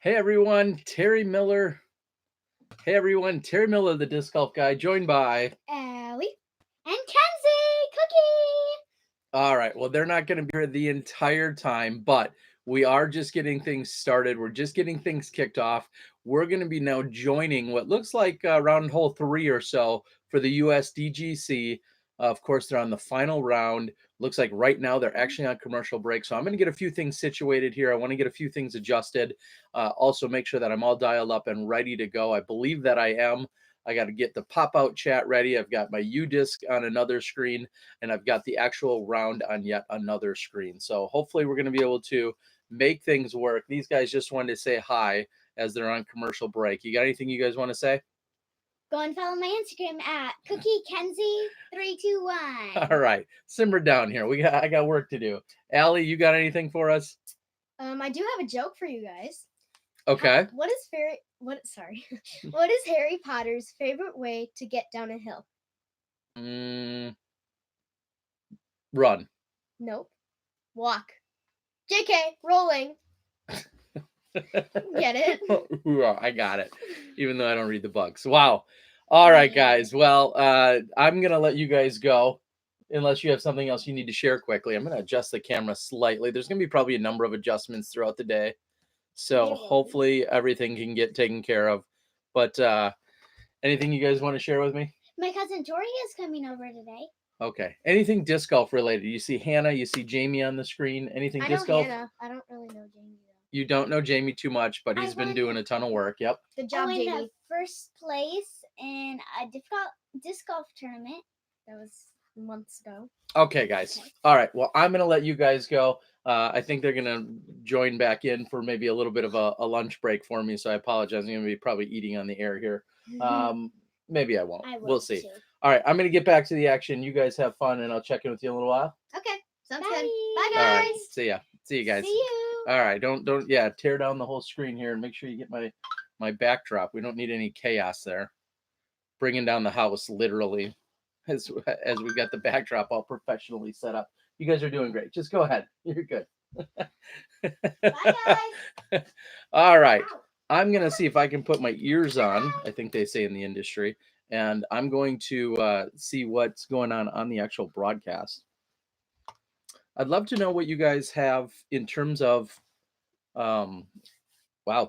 Hey everyone, Terry Miller. Hey everyone, Terry Miller, the disc golf guy, joined by Allie and Kenzie Cookie. All right, well, they're not going to be here the entire time, but we are just getting things started. We're just getting things kicked off. We're going to be now joining what looks like round hole 3 or so for the USDGC. Of course, they're on the final round. Looks like right now they're actually on commercial break. So I'm going to get a few things situated here. I want to get a few things adjusted. Also, make sure that I'm all dialed up and ready to go. I believe that I am. I got to get the pop-out chat ready. I've got my U-Disc on another screen, and I've got the actual round on yet another screen. So hopefully we're going to be able to make things work. These guys just wanted to say hi as they're on commercial break. You got anything you guys want to say? Go and follow my Instagram at CookieKenzie321. All right, simmer down here. I got work to do. Allie, you got anything for us? I do have a joke for you guys. Okay. What is Harry Potter's favorite way to get down a hill? Run. Nope. Walk. JK, rolling. Get it? I got it, even though I don't read the books. Wow. All right, guys. Well, I'm going to let you guys go unless you have something else you need to share quickly. I'm going to adjust the camera slightly. There's going to be probably a number of adjustments throughout the day. So hopefully everything can get taken care of. But anything you guys want to share with me? My cousin Tori is coming over today. Okay. Anything disc golf related? You see Hannah, you see Jamie on the screen. Anything disc golf? Hannah. I don't really know Jamie though. You don't know Jamie too much, but he's been doing a ton of work. Yep. Good job, Jamie. I won first place in a disc golf tournament. That was months ago. Okay, guys. Okay. All right. Well, I'm going to let you guys go. I think they're going to join back in for maybe a little bit of a lunch break for me. So I apologize. I'm going to be probably eating on the air here. Maybe I won't. We'll see. Too. All right. I'm going to get back to the action. You guys have fun, and I'll check in with you in a little while. Okay. Sounds good. Bye, guys. All right. See ya. See you guys. See you. All right. Don't tear down the whole screen here, and make sure you get my backdrop. We don't need any chaos there. Bringing down the house, literally. As we got the backdrop all professionally set up. You guys are doing great. Just go ahead. You're good. Bye, guys. All right. I'm going to see if I can put my ears on, I think they say in the industry, and I'm going to see what's going on the actual broadcast. I'd love to know what you guys have in terms of, wow,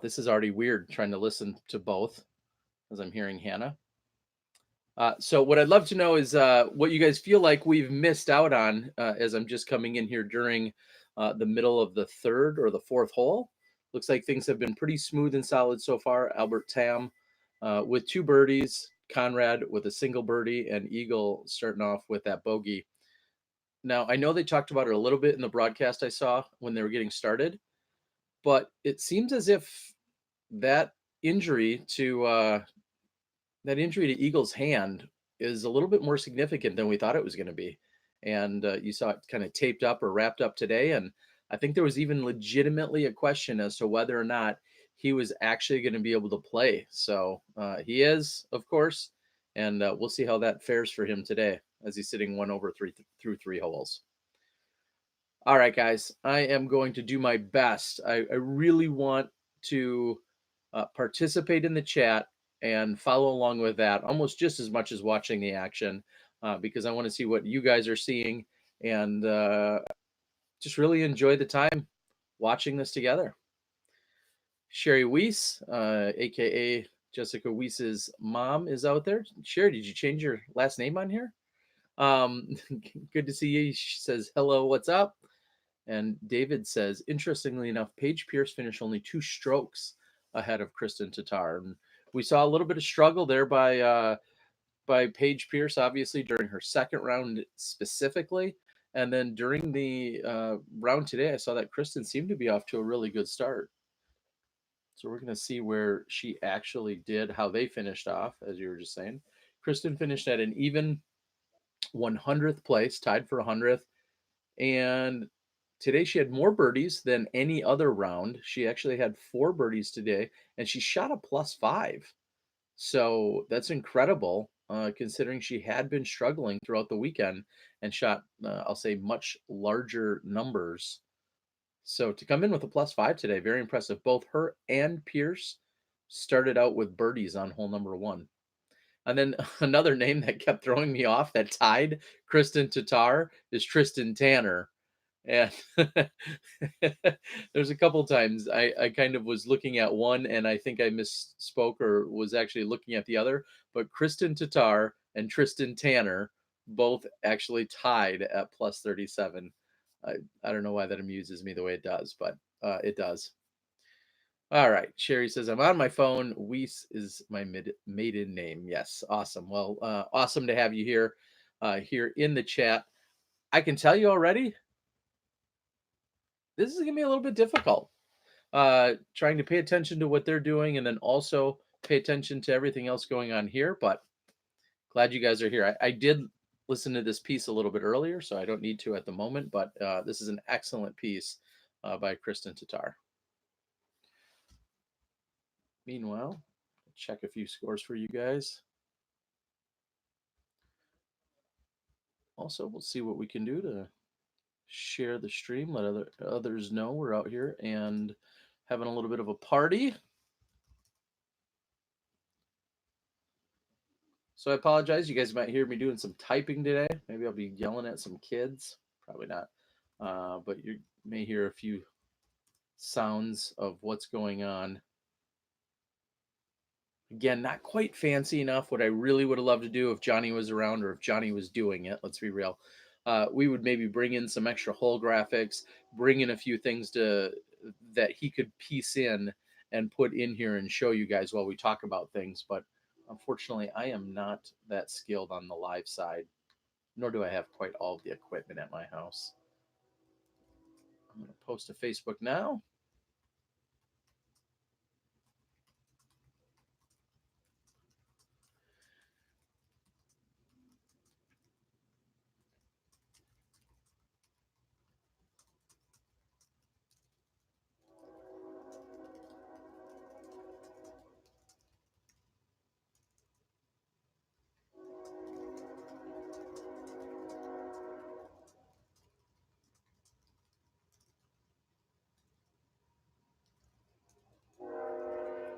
this is already weird trying to listen to both as I'm hearing Hannah. So what I'd love to know is what you guys feel like we've missed out on as I'm just coming in here during the middle of the third or the fourth hole. Looks like things have been pretty smooth and solid so far. Albert Tam with 2 birdies, Conrad with a single birdie, and Eagle starting off with that bogey. Now, I know they talked about it a little bit in the broadcast I saw when they were getting started, but it seems as if that injury to Eagle's hand is a little bit more significant than we thought it was going to be. And you saw it kind of taped up or wrapped up today. And I think there was even legitimately a question as to whether or not he was actually going to be able to play. So he is, of course. And we'll see how that fares for him today as he's sitting 1 over 3 through 3 holes. All right, guys, I am going to do my best. I really want to participate in the chat and follow along with that almost just as much as watching the action because I want to see what you guys are seeing and just really enjoy the time watching this together. Sherry Weiss, aka Jessica Weiss's mom, is out there. Sherry, did you change your last name on here? Good to see you. She says, hello, what's up? And David says, interestingly enough, Paige Pierce finished only 2 strokes ahead of Kristen Tatar. And we saw a little bit of struggle there by Paige Pierce, obviously, during her second round specifically. And then during the round today, I saw that Kristen seemed to be off to a really good start. So we're going to see where she actually did, how they finished off, as you were just saying. Kristen finished at an even 100th place, tied for 100th. And today she had more birdies than any other round. She actually had 4 birdies today, and she shot a +5. So that's incredible, considering she had been struggling throughout the weekend and shot, I'll say, much larger numbers So to come in with a +5 today, very impressive. Both her and Pierce started out with birdies on hole number 1. And then another name that kept throwing me off that tied Kristen Tatar is Tristan Tanner. And there's a couple times I kind of was looking at one and I think I misspoke or was actually looking at the other. But Kristen Tatar and Tristan Tanner both actually tied at +37. I, I don't know why that amuses me the way it does, but it does. All right. Sherry says, I'm on my phone. Weiss is my maiden name. Yes. Awesome. Well, awesome to have you here, here in the chat. I can tell you already, this is going to be a little bit difficult. Trying to pay attention to what they're doing and then also pay attention to everything else going on here. But glad you guys are here. I did listen to this piece a little bit earlier, so I don't need to at the moment. But this is an excellent piece by Kristen Tatar. Meanwhile, check a few scores for you guys. Also, we'll see what we can do to share the stream, let others know we're out here and having a little bit of a party. So I apologize. You guys might hear me doing some typing today. Maybe I'll be yelling at some kids. Probably not. But you may hear a few sounds of what's going on. Again, not quite fancy enough. What I really would have loved to do if Johnny was around or if Johnny was doing it, let's be real, we would maybe bring in some extra hole graphics, bring in a few things that he could piece in and put in here and show you guys while we talk about things. But unfortunately, I am not that skilled on the live side, nor do I have quite all of the equipment at my house. I'm going to post to Facebook now.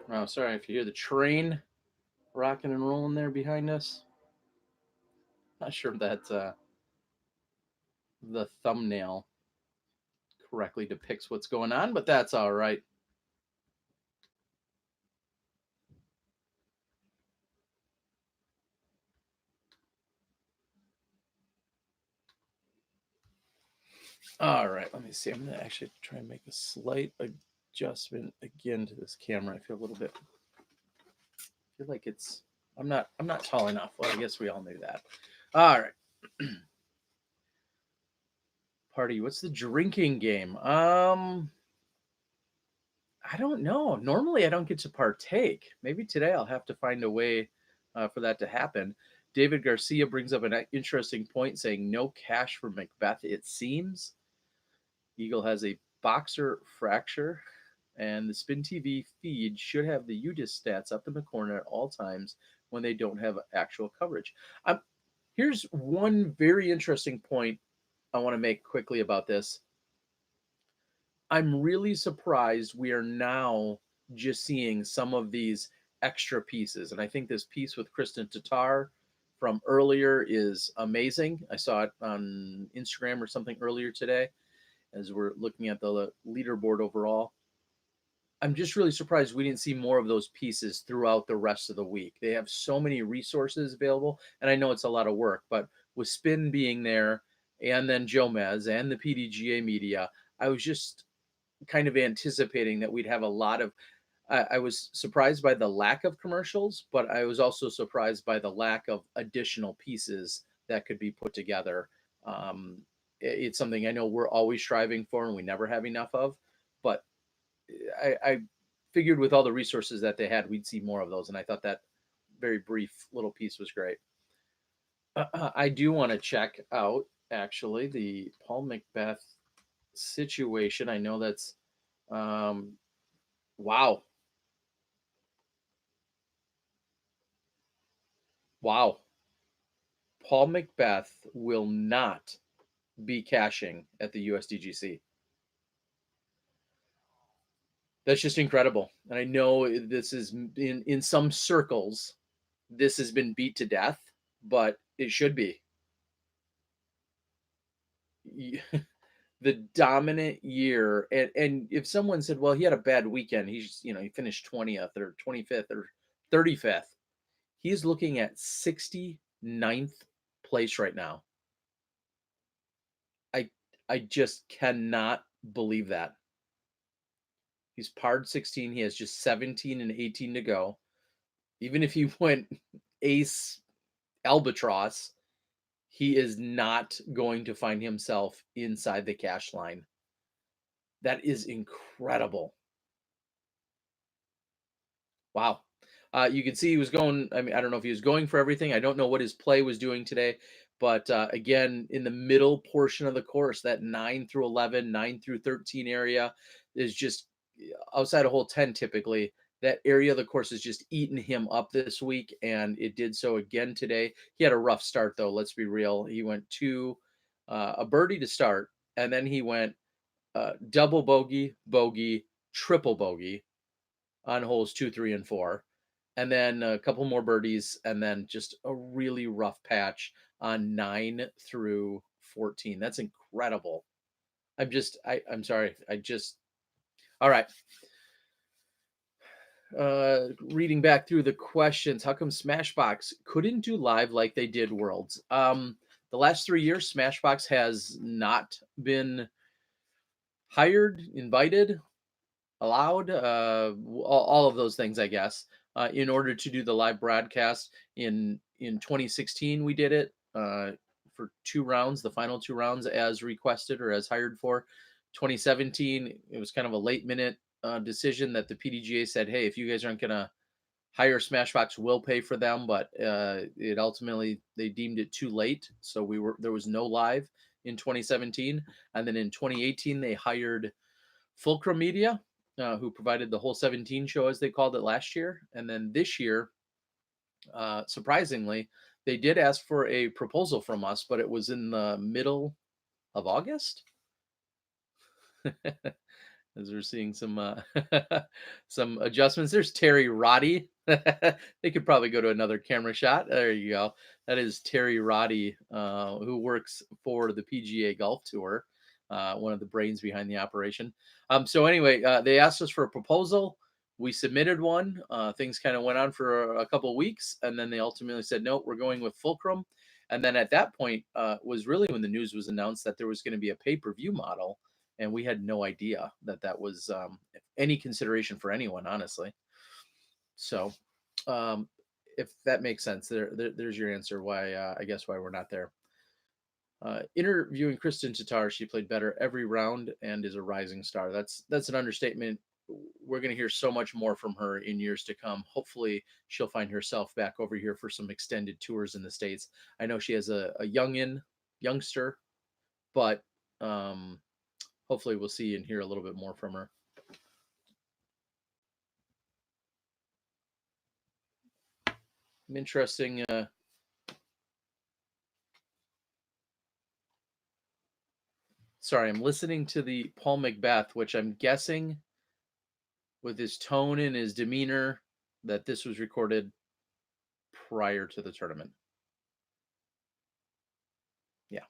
Oh, sorry if you hear the train rocking and rolling there behind us. Not sure if that's the thumbnail correctly depicts what's going on, but that's all right. All right, let me see. I'm going to actually try and make a slight adjustment again to this camera. I feel a little bit, I feel like it's, I'm not tall enough. Well, I guess we all knew that. All right. Party, what's the drinking game? I don't know. Normally I don't get to partake. Maybe today I'll have to find a way for that to happen. David Garcia brings up an interesting point saying no cash for Macbeth, it seems. Eagle has a boxer fracture, and the Spin TV feed should have the UDIS stats up in the corner at all times when they don't have actual coverage. Here's one very interesting point I want to make quickly about this. I'm really surprised we are now just seeing some of these extra pieces. And I think this piece with Kristen Tatar from earlier is amazing. I saw it on Instagram or something earlier today as we're looking at the leaderboard overall. I'm just really surprised we didn't see more of those pieces throughout the rest of the week. They have so many resources available, and I know it's a lot of work, but with Spin being there and then Jomez and the PDGA media, I was just kind of anticipating that we'd have a lot of. I was surprised by the lack of commercials, but I was also surprised by the lack of additional pieces that could be put together. It's something I know we're always striving for and we never have enough of, but I figured with all the resources that they had, we'd see more of those. And I thought that very brief little piece was great. I do want to check out actually the Paul Macbeth situation. I know that's wow. Wow. Paul Macbeth will not be cashing at the USDGC. That's just incredible. And I know this is in some circles, this has been beat to death, but it should be. The dominant year. And if someone said, well, he had a bad weekend, he's, he finished 20th or 25th or 35th. He's looking at 69th place right now. I I just cannot believe that. He's parred 16. He has just 17 and 18 to go. Even if he went ace Albatross, he is not going to find himself inside the cash line. That is incredible. Wow. You can see he was going. I mean, I don't know if he was going for everything. I don't know what his play was doing today. But again, in the middle portion of the course, that 9 through 11, 9 through 13 area is just outside of hole 10 typically. That area of the course is just eating him up this week, and it did so again today. He had a rough start, though. Let's be real. He went to a birdie to start, and then he went double bogey, bogey, triple bogey on holes 2, 3, and 4, and then a couple more birdies, and then just a really rough patch on 9 through 14. That's incredible. I'm sorry. All right. Reading back through the questions, how come Smashbox couldn't do live like they did Worlds? The last 3 years, Smashbox has not been hired, invited, allowed, all of those things, I guess, in order to do the live broadcast. In 2016, we did it for 2 rounds, the final 2 rounds as requested or as hired for. 2017, it was kind of a late minute decision that the PDGA said, hey, if you guys aren't going to hire Smashbox, we'll pay for them, but it ultimately, they deemed it too late, so there was no live in 2017. And then in 2018, they hired Fulcrum Media, who provided the whole 17 show, as they called it last year. And then this year, surprisingly, they did ask for a proposal from us, but it was in the middle of August. As we're seeing some some adjustments. There's Terry Roddy. They could probably go to another camera shot. There you go. That is Terry Roddy, who works for the PGA Golf Tour, one of the brains behind the operation. So anyway, they asked us for a proposal. We submitted one. Things kind of went on for a couple of weeks, and then they ultimately said, no, we're going with Fulcrum. And then at that point was really when the news was announced that there was going to be a pay-per-view model. And we had no idea that was any consideration for anyone, honestly. So if that makes sense, there's your answer why, I guess, why we're not there. Interviewing Kristen Tatar, she played better every round and is a rising star. That's an understatement. We're going to hear so much more from her in years to come. Hopefully she'll find herself back over here for some extended tours in the States. I know she has a youngster, but hopefully we'll see and hear a little bit more from her. Interesting. Sorry, I'm listening to the Paul Macbeth, which I'm guessing with his tone and his demeanor that this was recorded prior to the tournament. Yeah.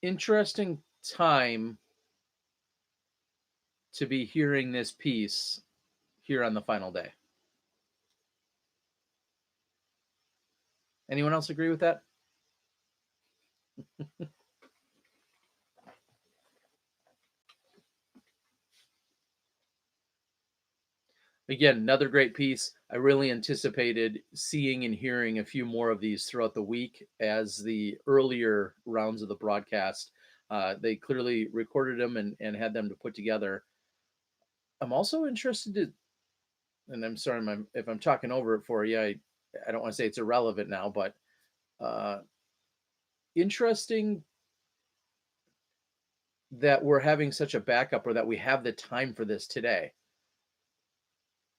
Interesting time to be hearing this piece here on the final day. Anyone else agree with that? Again, another great piece. I really anticipated seeing and hearing a few more of these throughout the week as the earlier rounds of the broadcast. They clearly recorded them and had them to put together. I'm also interested to, and I'm sorry if I'm talking over it for you. I don't want to say it's irrelevant now, but uh, interesting that we're having such a backup or that we have the time for this today.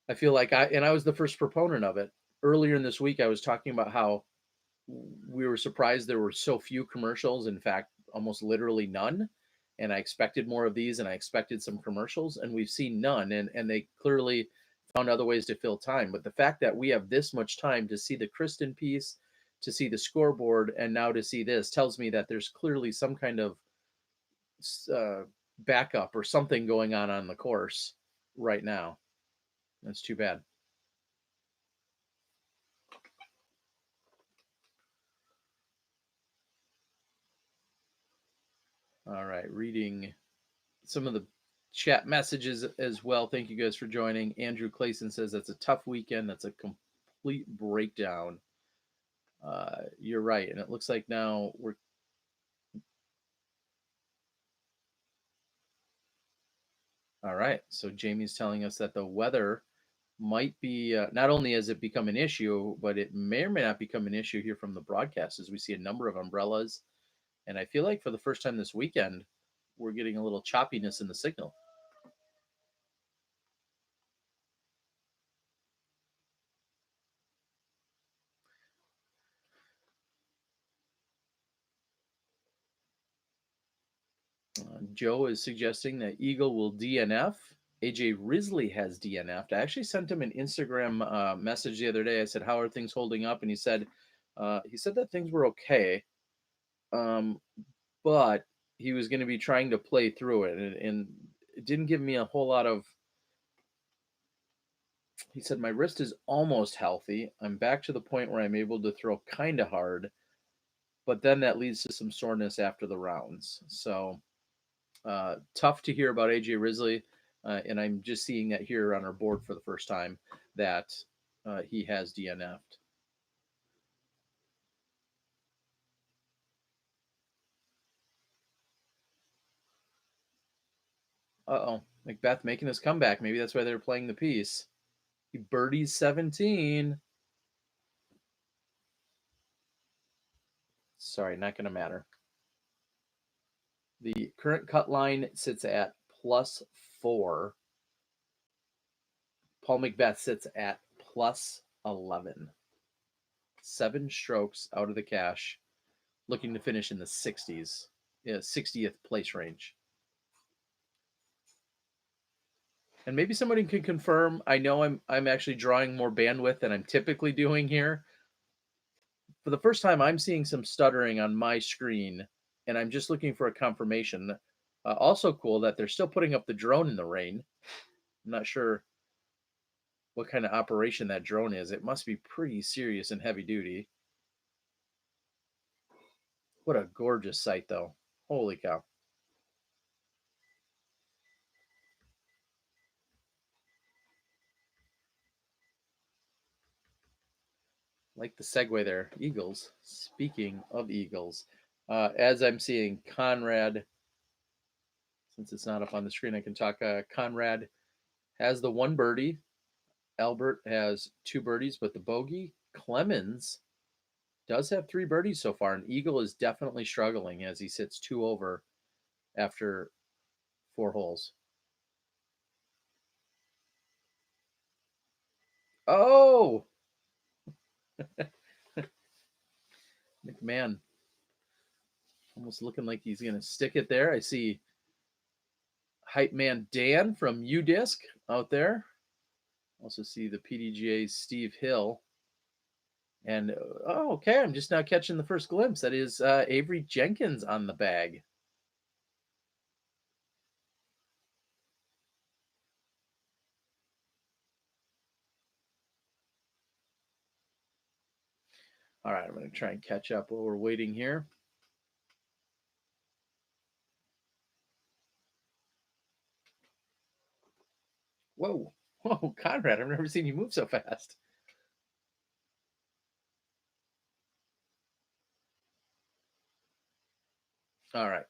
I feel like I was the first proponent of it. Earlier in this week, I was talking about how we were surprised there were so few commercials. In fact, almost literally none. And I expected more of these and I expected some commercials, and we've seen none. And they clearly found other ways to fill time. But the fact that we have this much time to see the Kristen piece, to see the scoreboard, and now to see this tells me that there's clearly some kind of uh, backup or something going on the course right now. That's too bad. All right, reading some of the chat messages as well. Thank you guys for joining. Andrew Clayson says that's a tough weekend. That's a complete breakdown. You're right, and it looks like now we're. All right, so Jamie's telling us that the weather might be not only has it become an issue, but it may or may not become an issue here from the broadcast as we see a number of umbrellas. And I feel like for the first time this weekend, we're getting a little choppiness in the signal. Joe is suggesting that Eagle will DNF. AJ Risley has DNF'd. I actually sent him an Instagram message the other day. I said, "How are things holding up?" And he said that things were okay, um, but he was going to be trying to play through it, and it didn't give me a whole lot of. He said, "My wrist is almost healthy. I'm back to the point where I'm able to throw kind of hard, but then that leads to some soreness after the rounds." So tough to hear about AJ Risley, and I'm just seeing that here on our board for the first time that he has DNF'd. Uh-oh, Macbeth making his comeback. Maybe that's why they were playing the piece. He birdies 17. Sorry, not going to matter. The current cut line sits at +4. Paul Macbeth sits at +11. 7 strokes out of the cash, looking to finish in the 60s, 60th place range. And maybe somebody can confirm. I know I'm actually drawing more bandwidth than I'm typically doing here. For the first time, I'm seeing some stuttering on my screen, and I'm just looking for a confirmation. Also cool that they're still putting up the drone in the rain. I'm not sure what kind of operation that drone is. It must be pretty serious and heavy duty. What a gorgeous sight, though. Holy cow. Like the segue there. Eagles. Speaking of Eagles, as I'm seeing Conrad, since it's not up on the screen, I can talk. Conrad has the 1 birdie. Albert has 2 birdies, but the bogey. Clemens does have 3 birdies so far, and Eagle is definitely struggling as he sits 2 over after 4 holes. Oh! McMahon almost looking like he's going to stick it there. I see hype man Dan from UDisc out there. Also see the PDGA Steve Hill. And oh, okay, I'm just now catching the first glimpse. That is Avery Jenkins on the bag. All right, I'm going to try and catch up while we're waiting here. Whoa. Whoa, Conrad, I've never seen you move so fast. All right.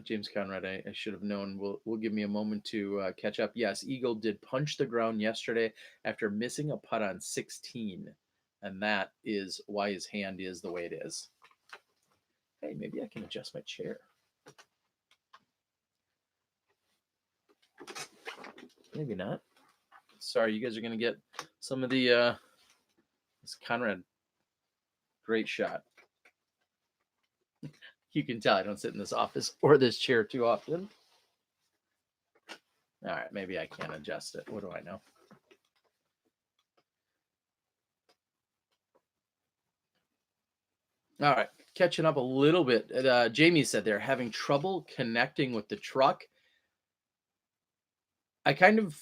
James Conrad, I should have known. Will give me a moment to catch up. Yes, Eagle did punch the ground yesterday after missing a putt on 16, and that is why his hand is the way it is. Hey, maybe I can adjust my chair. Maybe not. Sorry, you guys are gonna get some of the this Conrad. Great shot. You can tell I don't sit in this office or this chair too often. All right, maybe I can adjust it. What do I know? All right, catching up a little bit. Jamie said they're having trouble connecting with the truck. I kind of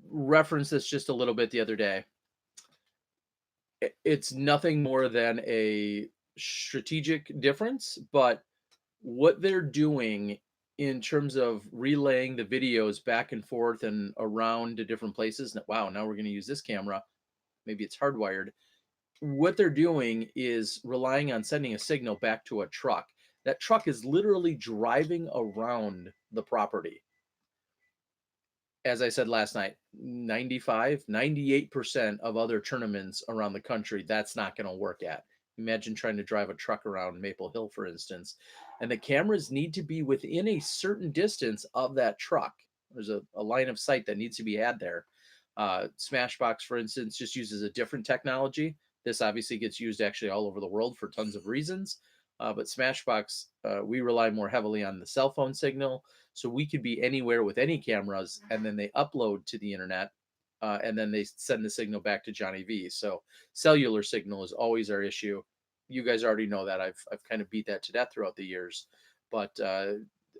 referenced this just a little bit the other day. It's nothing more than a strategic difference, but what they're doing in terms of relaying the videos back and forth and around to different places. Wow, now we're going to use this camera. Maybe it's hardwired. What they're doing is relying on sending a signal back to a truck. That truck is literally driving around the property. As I said last night, 95, 98% of other tournaments around the country, that's not going to work at. Imagine trying to drive a truck around Maple Hill, for instance. And the cameras need to be within a certain distance of that truck. There's a line of sight that needs to be had there. Smashbox, for instance, just uses a different technology. This obviously gets used actually all over the world for tons of reasons. But Smashbox, we rely more heavily on the cell phone signal. So we could be anywhere with any cameras, and then they upload to the internet, and then they send the signal back to Johnny V. So cellular signal is always our issue. You guys already know that. I've kind of beat that to death throughout the years. But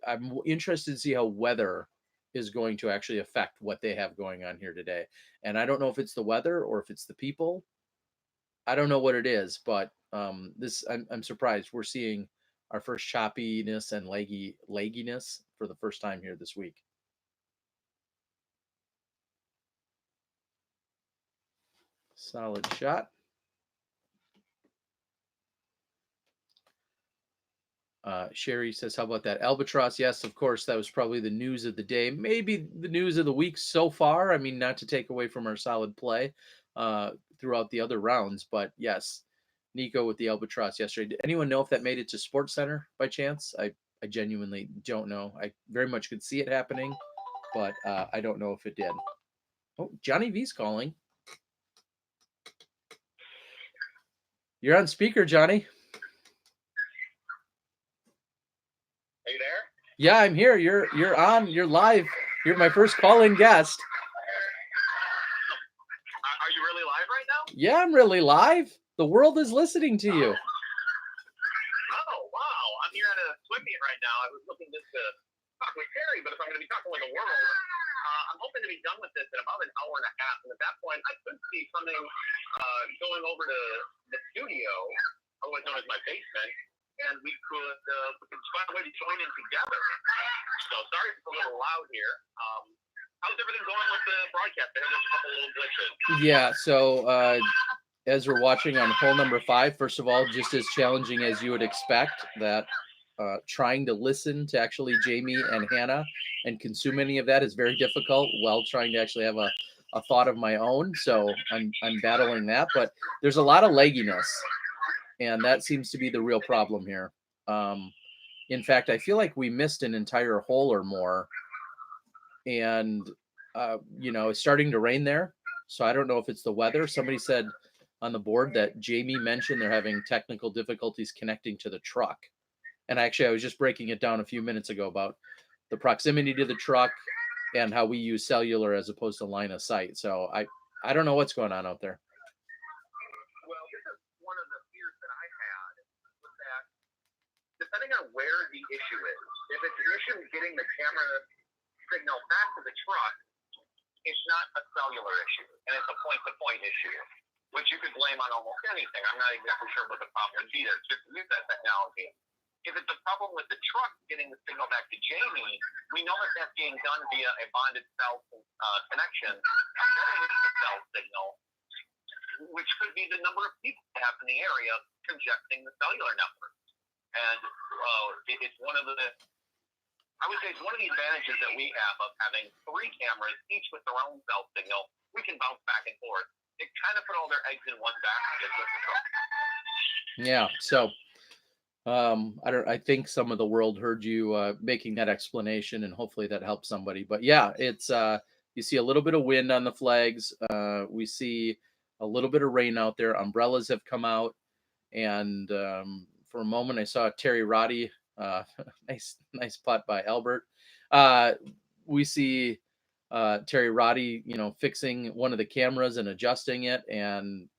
I'm interested to see how weather is going to actually affect what they have going on here today. And I don't know if it's the weather or if it's the people. I don't know what it is, but I'm surprised we're seeing our first choppiness and legginess for the first time here this week. Solid shot. Sherry says, how about that? Albatross, yes, of course, that was probably the news of the day. Maybe the news of the week so far. I mean, not to take away from our solid play throughout the other rounds, but yes, Nico with the Albatross yesterday. Did anyone know if that made it to Sports Center by chance? I genuinely don't know. I very much could see it happening, but I don't know if it did. Oh, Johnny V's calling. You're on speaker, Johnny. Are you there? Yeah, I'm here. You're on. You're live. You're my first call-in guest. Are you really live right now? Yeah, I'm really live. The world is listening to you. Oh, wow. I'm here at a swim meet right now. I was looking just to talk with Terry, but if I'm going to be talking like a world, I'm hoping to be done with this in about an hour and a half. And at that point, I could see something going over to the studio, otherwise known as my basement, and we could find a way to join in together. So sorry if it's a little loud here. How's everything going with the broadcast? There's a couple little glitches. Yeah, so as we're watching on hole number 5, first of all, just as challenging as you would expect, that trying to listen to actually Jamie and Hannah and consume any of that is very difficult while trying to actually have a thought of my own. So I'm battling that, but there's a lot of legginess, and that seems to be the real problem here. In fact, I feel like we missed an entire hole or more, and it's starting to rain there. So I don't know if it's the weather. Somebody said on the board that Jamie mentioned they're having technical difficulties connecting to the truck. And actually, I was just breaking it down a few minutes ago about the proximity to the truck and how we use cellular as opposed to line of sight. So I don't know what's going on out there. Well, this is one of the fears that I had, was that depending on where the issue is, if it's an issue getting the camera signal back to the truck, it's not a cellular issue, and it's a point-to-point issue, which you could blame on almost anything. I'm not exactly sure what the problem would be there to use that technology. If it's a problem with the truck getting the signal back to Jamie, we know that that's being done via a bonded cell connection, and then it is the cell signal, which could be the number of people that have in the area congesting the cellular network. And it's one of the, I would say it's one of the advantages that we have of having 3 cameras, each with their own cell signal. We can bounce back and forth. It kind of put all their eggs in one basket with the truck. Yeah. So I think some of the world heard you making that explanation, and hopefully that helps somebody. But yeah, it's you see a little bit of wind on the flags. We see a little bit of rain out there. Umbrellas have come out, and for a moment I saw Terry Roddy. Nice putt by Albert. We see Terry Roddy, fixing one of the cameras and adjusting it and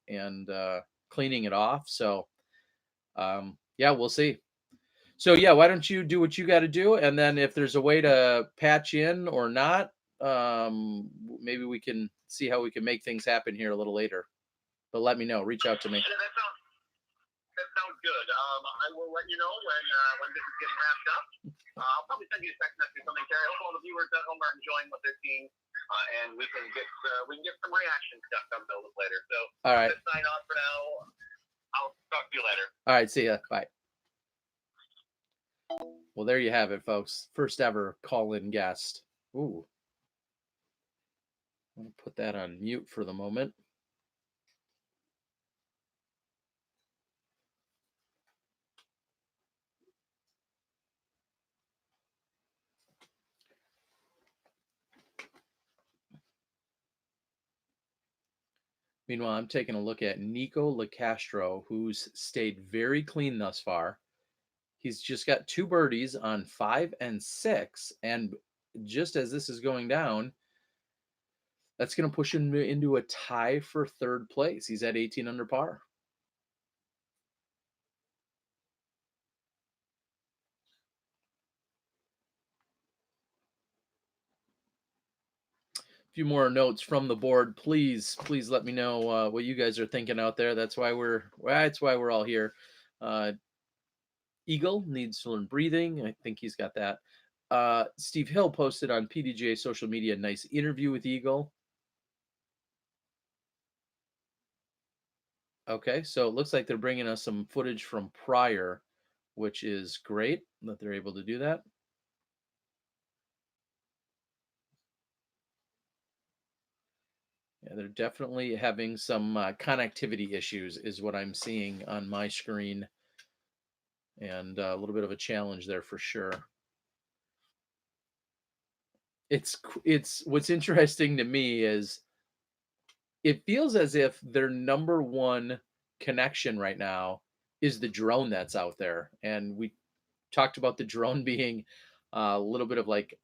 cleaning it off. So yeah, we'll see. So yeah, why don't you do what you got to do, and then if there's a way to patch in or not, maybe we can see how we can make things happen here a little later. But let me know. Reach out to me. Yeah, that sounds good. I will let you know when this is getting wrapped up. I'll probably send you a text message or something, Terry. I hope all the viewers at home are enjoying what they're seeing, and we can get some reaction stuff done a little later. So All right. let's sign off for now. I'll talk to you later. All right. See ya. Bye. Well, there you have it, folks. First ever call-in guest. Ooh. I'm going to put that on mute for the moment. Meanwhile, I'm taking a look at Nikola Castro, who's stayed very clean thus far. He's just got 2 birdies on 5 and 6. And just as this is going down, that's going to push him into a tie for 3rd place. He's at 18 under par. A few more notes from the board. Please let me know what you guys are thinking out there. That's why we're all here. Eagle needs to learn breathing. I think he's got that. Steve Hill posted on PDGA social media, nice interview with Eagle. Okay, so it looks like they're bringing us some footage from prior, which is great that they're able to do that. Yeah, they're definitely having some connectivity issues is what I'm seeing on my screen, and a little bit of a challenge there for sure. It's what's interesting to me is it feels as if their number one connection right now is the drone that's out there. And we talked about the drone being a little bit of like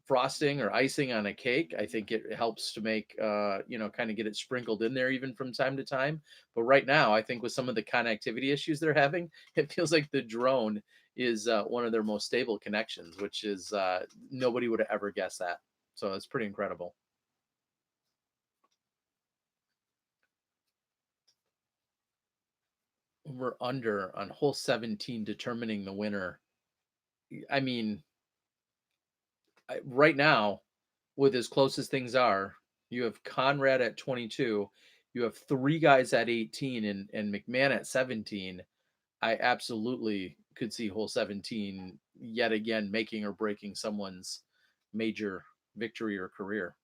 frosting or icing on a cake. I think it helps to make, kind of get it sprinkled in there even from time to time. But right now, I think with some of the connectivity issues they're having, it feels like the drone is one of their most stable connections, which is nobody would have ever guessed that. So it's pretty incredible. We're under on hole 17 determining the winner. I mean, right now, with as close as things are, you have Conrad at 22, you have 3 guys at 18, and McMahon at 17. I absolutely could see hole 17 yet again making or breaking someone's major victory or career.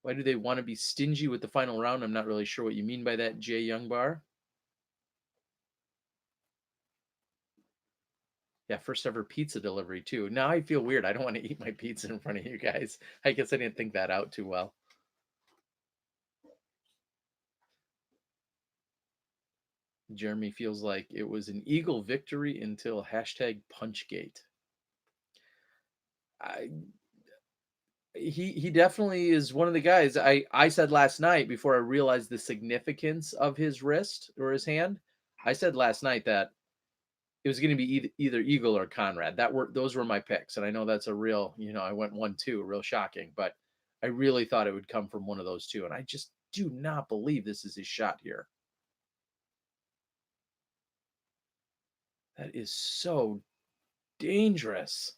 Why do they want to be stingy with the final round? I'm not really sure what you mean by that, Jay Youngbar. Yeah, first ever pizza delivery too. Now I feel weird. I don't want to eat my pizza in front of you guys. I guess I didn't think that out too well. Jeremy feels like it was an Eagle victory until #Punchgate. He definitely is one of the guys. I said last night, before I realized the significance of his wrist or his hand, I said last night that it was going to be either Eagle or Conrad. Those were my picks, and I know that's a real, I went 1-2, real shocking, but I really thought it would come from one of those two, and I just do not believe this is his shot here. That is so dangerous.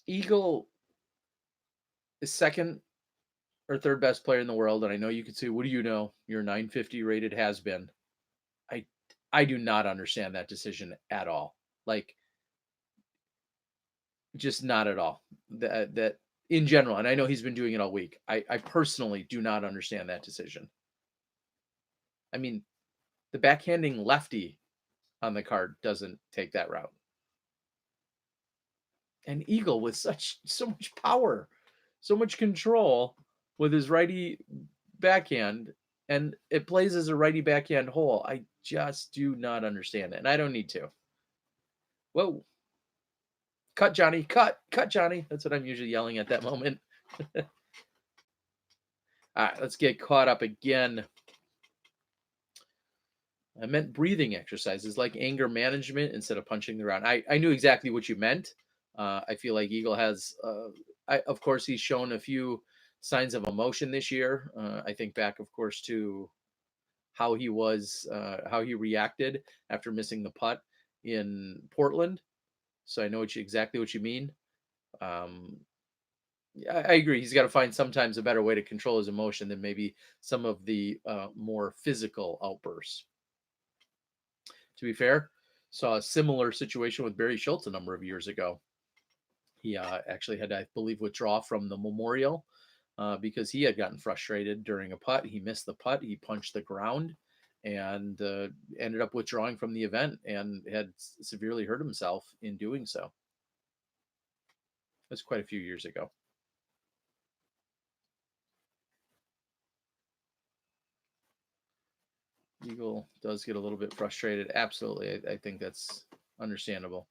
Eagle is second or third best player in the world, and I know you could say, "What do you know? You're 950 rated has been." I I do not understand that decision at all. Like, just not at all. That in general, and I know he's been doing it all week. I personally do not understand that decision. I mean, the backhanding lefty on the card doesn't take that route. And Eagle with so much power, so much control with his righty backhand, and it plays as a righty backhand hole. I just do not understand it, and I don't need to. Whoa. Cut Johnny, cut Johnny. That's what I'm usually yelling at that moment. All right, let's get caught up again. I meant breathing exercises like anger management instead of punching the ground. I knew exactly what you meant. I feel like Eagle has, of course, he's shown a few signs of emotion this year. I think back, of course, to how how he reacted after missing the putt in Portland. So I know exactly what you mean. Um, I agree. He's got to find sometimes a better way to control his emotion than maybe some of the more physical outbursts. To be fair, saw a similar situation with Barry Schultz a number of years ago. He actually had, I believe, withdraw from the Memorial because he had gotten frustrated during a putt. He missed the putt. He punched the ground and ended up withdrawing from the event and had severely hurt himself in doing so. That's quite a few years ago. Eagle does get a little bit frustrated. Absolutely. I think that's understandable.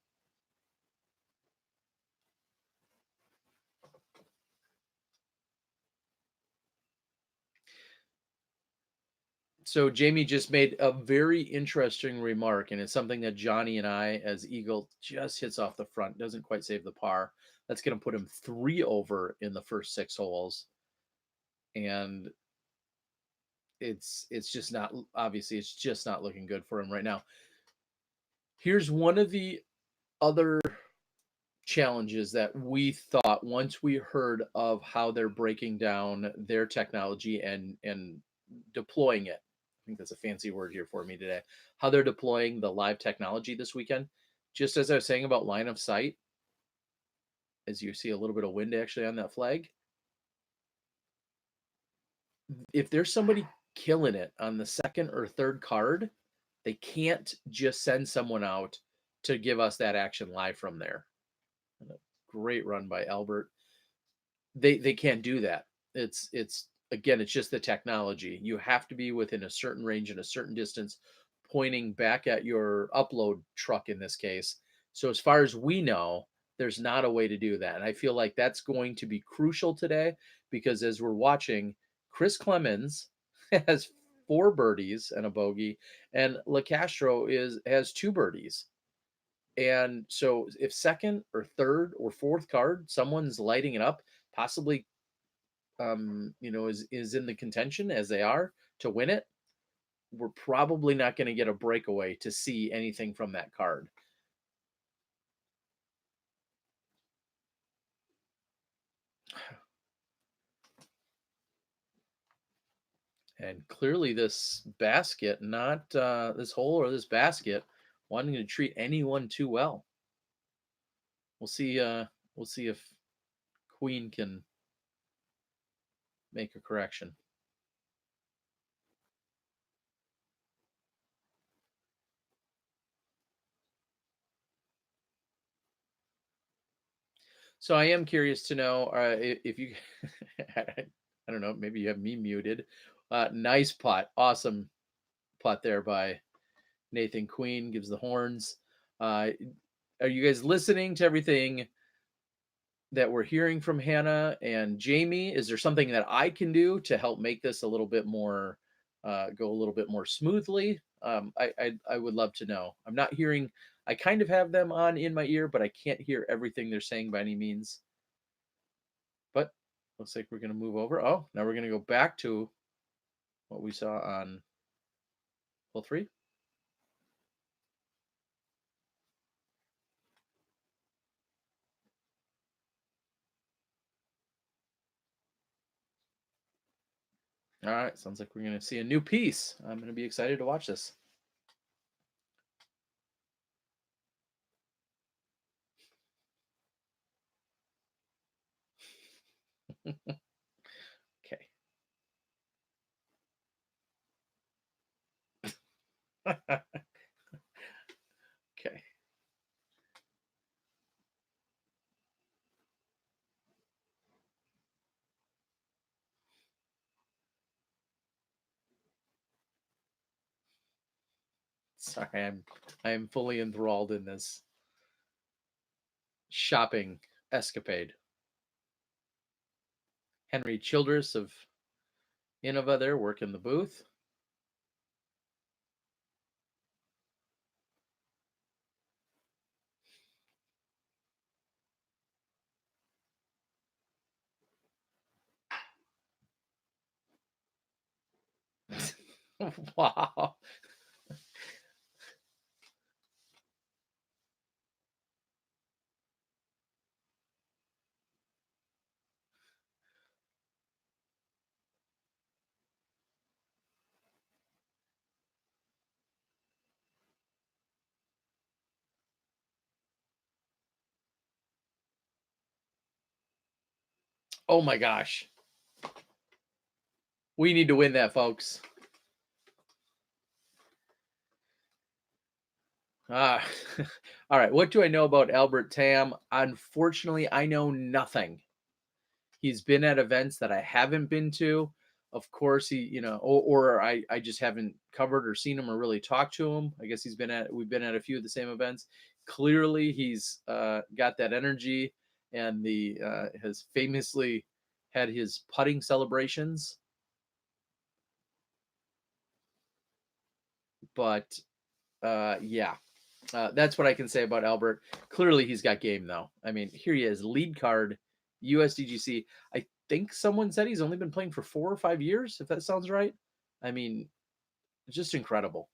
So Jamie just made a very interesting remark, and it's something that Johnny and I, as Eagle, just hits off the front, doesn't quite save the par. That's going to put him 3 over in the first 6 holes, and it's just not, obviously it's just not looking good for him right now. Here's one of the other challenges that we thought once we heard of how they're breaking down their technology and deploying it. I think that's a fancy word here for me today. How they're deploying the live technology this weekend. Just as I was saying about line of sight, as you see a little bit of wind actually on that flag. If there's somebody killing it on the second or third card, they can't just send someone out to give us that action live from there. Great run by Albert. They can't do that. It's again, it's just the technology. You have to be within a certain range and a certain distance, pointing back at your upload truck in this case. So as far as we know, there's not a way to do that. And I feel like that's going to be crucial today because as we're watching, Chris Clemens has 4 birdies and a bogey, and Le Castro has 2 birdies. And so if second or third or fourth card, someone's lighting it up, possibly is in the contention as they are to win it, we're probably not going to get a breakaway to see anything from that card. And clearly this basket, not this hole or this basket, wanting to treat anyone too well. We'll see if Queen can make a correction. So I am curious to know if you, I don't know, maybe you have me muted. Nice putt, awesome putt there by Nathan Queen. Gives the horns. Are you guys listening to everything that we're hearing from Hannah and Jamie? Is there something that I can do to help make this a little bit more, go a little bit more smoothly? I would love to know. I'm not hearing. I kind of have them on in my ear, but I can't hear everything they're saying by any means. But Looks like we're going to move over. Oh, now we're going to go back to what we saw on hole 3. All right, sounds like we're going to see a new piece. I'm going to be excited to watch this. Okay. Okay. Sorry, I'm fully enthralled in this shopping escapade. Henry Childress of Innova there working the booth. Wow. Oh my gosh. We need to win that, folks. Ah, all right. What do I know about Albert Tam? Unfortunately, I know nothing. He's been at events that I haven't been to. Of course, or I just haven't covered or seen him or really talked to him. I guess we've been at a few of the same events. Clearly, he's got that energy, and has famously had his putting celebrations. But yeah, that's what I can say about Albert. Clearly, he's got game, though. I mean, here he is, lead card, USDGC. I think someone said he's only been playing for 4 or 5 years, if that sounds right. I mean, just incredible.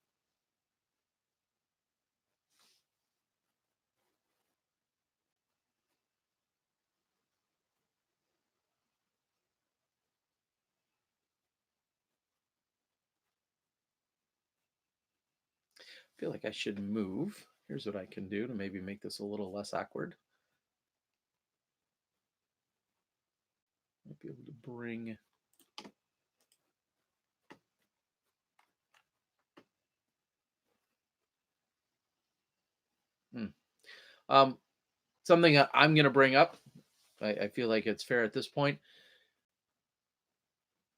I feel like I should move. Here's what I can do to maybe make this a little less awkward. Might be able to bring... Something I'm going to bring up. I feel like it's fair at this point.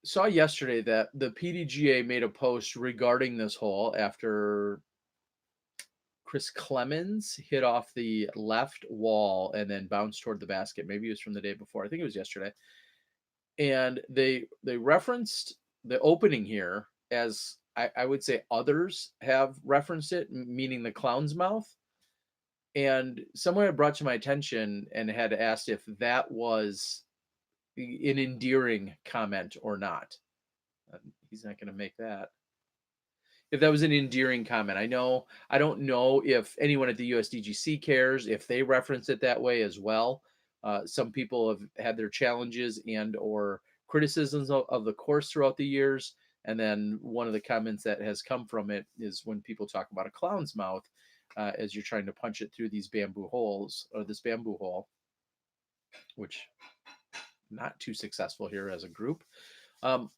Saw yesterday that the PDGA made a post regarding this hole after Chris Clemens hit off the left wall and then bounced toward the basket. Maybe it was from the day before. I think it was yesterday. And they referenced the opening here as I would say others have referenced it, meaning the clown's mouth. And someone had brought to my attention and had asked if that was an endearing comment or not. He's not going to make that. If that was an endearing comment. I don't know if anyone at the USDGC cares, if they reference it that way as well. Some people have had their challenges and or criticisms of the course throughout the years. And then one of the comments that has come from it is when people talk about a clown's mouth as you're trying to punch it through these bamboo holes, or this bamboo hole, which not too successful here as a group. But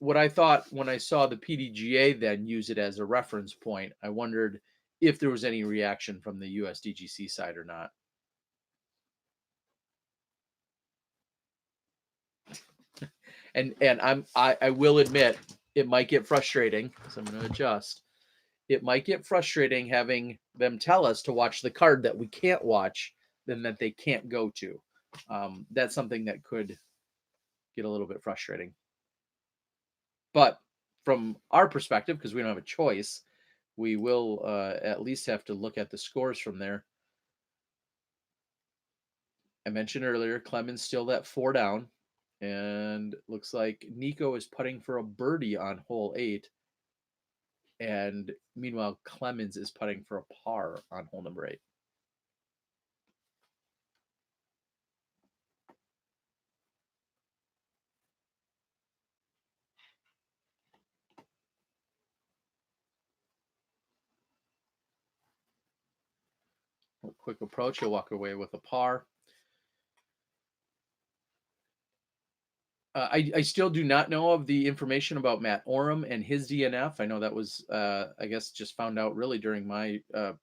what I thought when I saw the PDGA then use it as a reference point, I wondered if there was any reaction from the USDGC side or not. And I will admit it might get frustrating, so I'm going to adjust. It might get frustrating having them tell us to watch the card that we can't watch, then that they can't go to. That's something that could get a little bit frustrating. But from our perspective, because we don't have a choice, we will at least have to look at the scores from there. I mentioned earlier, Clemens still that 4 down. And looks like Nico is putting for a birdie on hole 8. And meanwhile, Clemens is putting for a par on hole number 8. A quick approach, he'll walk away with a par. I still do not know of the information about Matt Oram and his DNF. I know that was, I guess, just found out really during my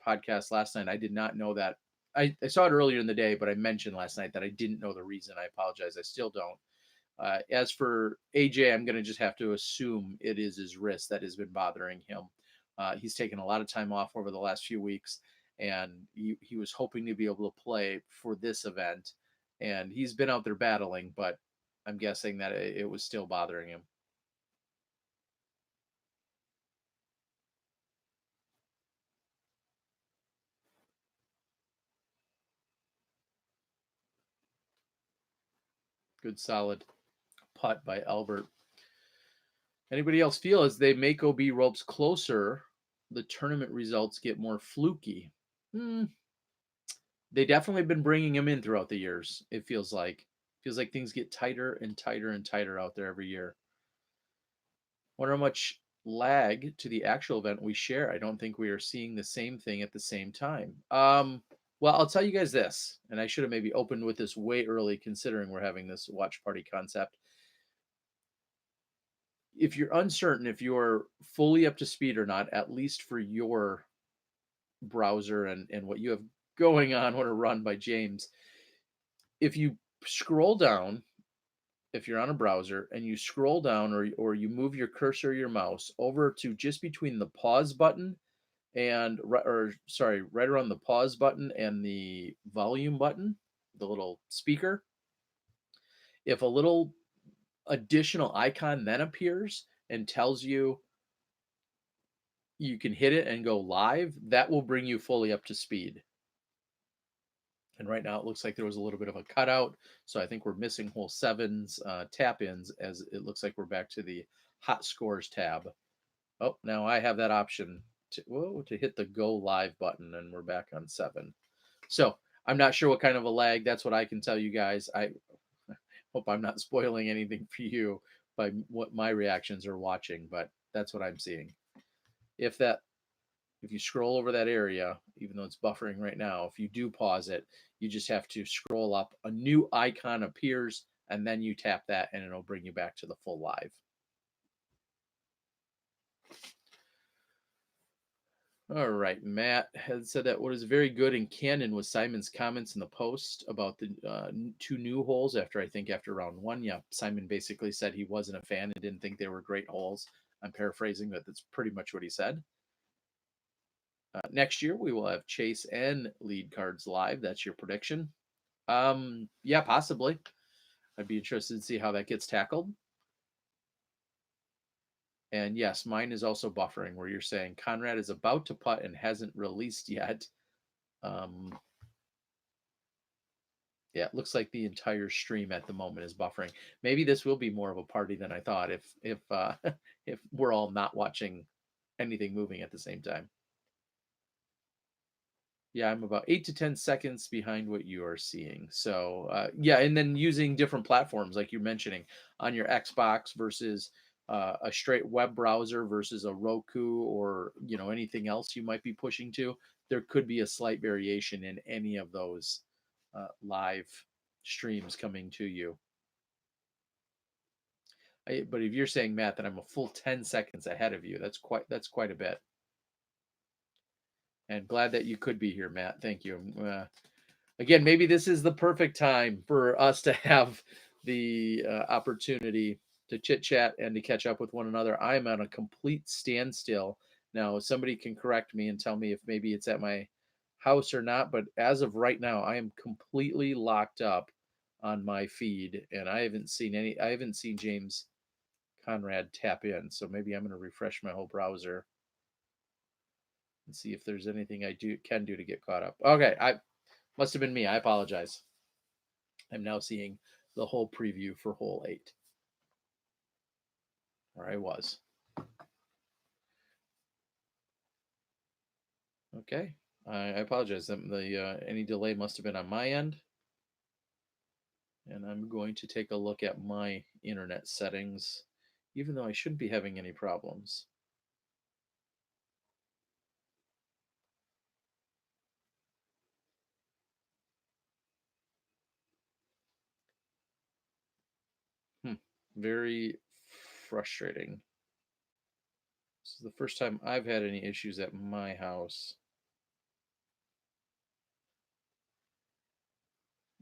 podcast last night. I did not know that. I saw it earlier in the day, but I mentioned last night that I didn't know the reason. I apologize. I still don't. As for AJ, I'm going to just have to assume it is his wrist that has been bothering him. He's taken a lot of time off over the last few weeks, and he was hoping to be able to play for this event. And he's been out there battling, but I'm guessing that it was still bothering him. Good solid putt by Albert. Anybody else feel as they make OB ropes closer, the tournament results get more fluky? They definitely have been bringing him in throughout the years. It feels like things get tighter and tighter and tighter out there every year. Wonder how much lag to the actual event we share. I don't think we are seeing the same thing at the same time. Well, I'll tell you guys this, and I should have maybe opened with this way early, considering we're having this watch party concept. If you're uncertain if you're fully up to speed or not, at least for your browser and what you have going on, what a run by James. If you scroll down, if you're on a browser and you scroll down or you move your cursor or your mouse over to just between the pause button and right around the pause button and the volume button, the little speaker, if a little additional icon then appears and tells you you can hit it and go live, that will bring you fully up to speed. And right now it looks like there was a little bit of a cutout. So I think we're missing hole 7's tap-ins, as it looks like we're back to the hot scores tab. Oh, now I have that option to hit the go live button, and we're back on 7. So I'm not sure what kind of a lag. That's what I can tell you guys. I hope I'm not spoiling anything for you by what my reactions are watching, but that's what I'm seeing. If you scroll over that area, even though it's buffering right now, if you do pause it, you just have to scroll up. A new icon appears, and then you tap that, and it'll bring you back to the full live. All right, Matt had said that what is very good in canon was Simon's comments in the post about the 2 new holes after round 1. Yeah, Simon basically said he wasn't a fan and didn't think they were great holes. I'm paraphrasing, but that's pretty much what he said. Next year, we will have Chase and lead cards live. That's your prediction. Yeah, possibly. I'd be interested to see how that gets tackled. And yes, mine is also buffering, where you're saying Conrad is about to putt and hasn't released yet. Yeah, it looks like the entire stream at the moment is buffering. Maybe this will be more of a party than I thought if if we're all not watching anything moving at the same time. Yeah, I'm about 8 to 10 seconds behind what you are seeing. So yeah, and then using different platforms like you're mentioning on your Xbox versus a straight web browser versus a Roku or anything else you might be pushing to. There could be a slight variation in any of those live streams coming to you. But if you're saying, Matt, that I'm a full 10 seconds ahead of you, that's quite a bit. And glad that you could be here, Matt. Thank you. Again, maybe this is the perfect time for us to have the opportunity to chit chat and to catch up with one another. I'm on a complete standstill now. Somebody can correct me and tell me if maybe it's at my house or not. But as of right now, I am completely locked up on my feed, and I haven't seen James Conrad tap in. So maybe I'm going to refresh my whole browser and see if there's anything I can do to get caught up. Okay, I must have been me. I apologize. I'm now seeing the whole preview for hole 8. Or I was. Okay. I apologize. Any delay must have been on my end. And I'm going to take a look at my internet settings, even though I shouldn't be having any problems. Very frustrating. This is the first time I've had any issues at my house.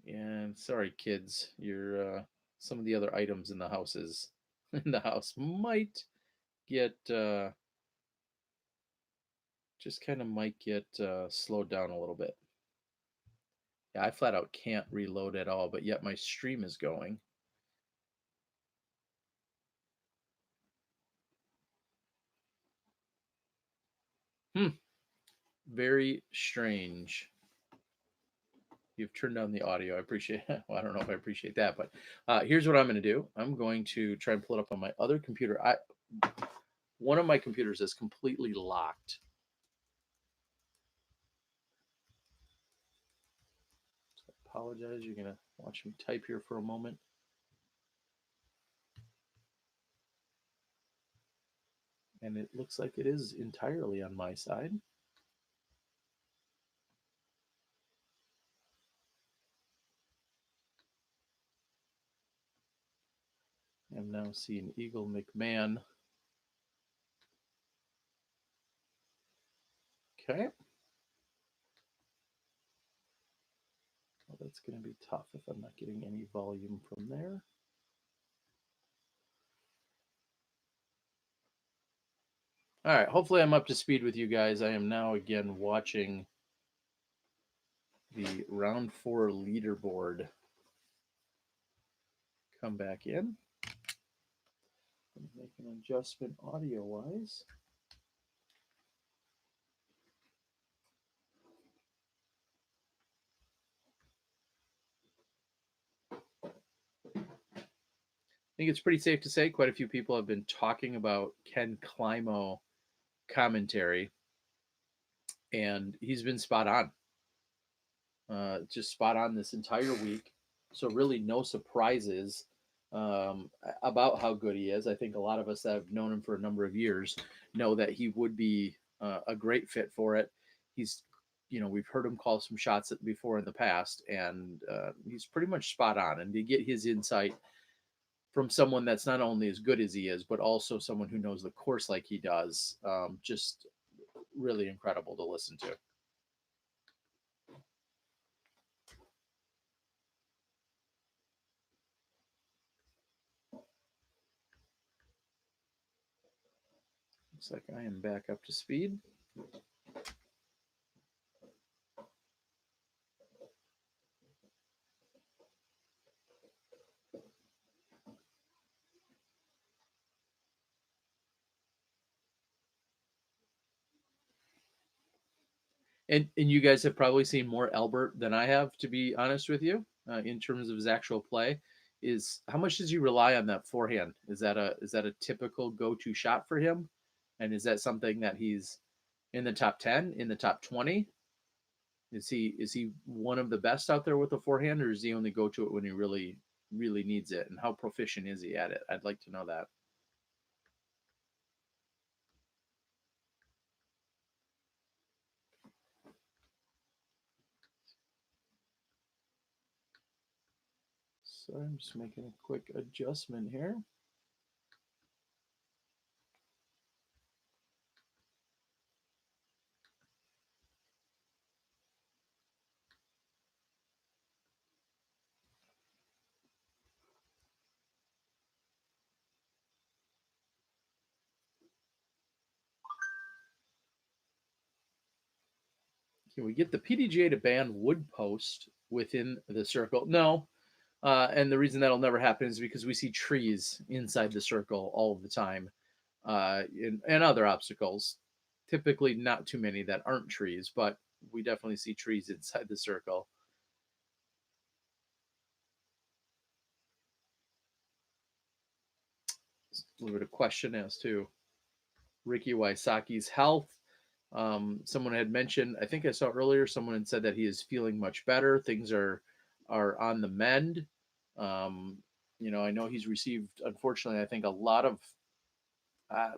And sorry, kids, your some of the other items in the houses in the house might get just kind of might get slowed down a little bit. Yeah, I flat out can't reload at all, but yet my stream is going. Very strange. You've turned down the audio. I appreciate it. Well, I don't know if I appreciate that, but here's what I'm going to do. I'm going to try and pull it up on my other computer. One of my computers is completely locked. So I apologize. You're going to watch me type here for a moment. And it looks like it is entirely on my side. I'm now seeing Eagle McMahon. Okay. Well, that's going to be tough if I'm not getting any volume from there. All right, hopefully I'm up to speed with you guys. I am now again watching the round 4 leaderboard come back in. Make an adjustment audio-wise. I think it's pretty safe to say quite a few people have been talking about Ken Climo commentary, and he's been spot on. Just spot on this entire week. So really no surprises about how good he is. I think a lot of us that have known him for a number of years know that he would be a great fit for it. He's, we've heard him call some shots before in the past, and he's pretty much spot on. And to get his insight from someone that's not only as good as he is, but also someone who knows the course like he does, just really incredible to listen to. Looks like I am back up to speed. And you guys have probably seen more Albert than I have, to be honest with you, in terms of his actual play. Is how much does he rely on that forehand? Is that a typical go-to shot for him? And is that something that he's in the top 10, in the top 20? Is he one of the best out there with a forehand, or does he only go to it when he really, really needs it? And how proficient is he at it? I'd like to know that. So I'm just making a quick adjustment here. Can we get the PDGA to ban wood post within the circle? No. And the reason that'll never happen is because we see trees inside the circle all of the time, and other obstacles. Typically, not too many that aren't trees, but we definitely see trees inside the circle. little bit of question as to Ricky Wysocki's health. Someone had mentioned, I think I saw earlier, someone had said that he is feeling much better. Things are on the mend. You know, I know he's received, unfortunately, I think a lot of, I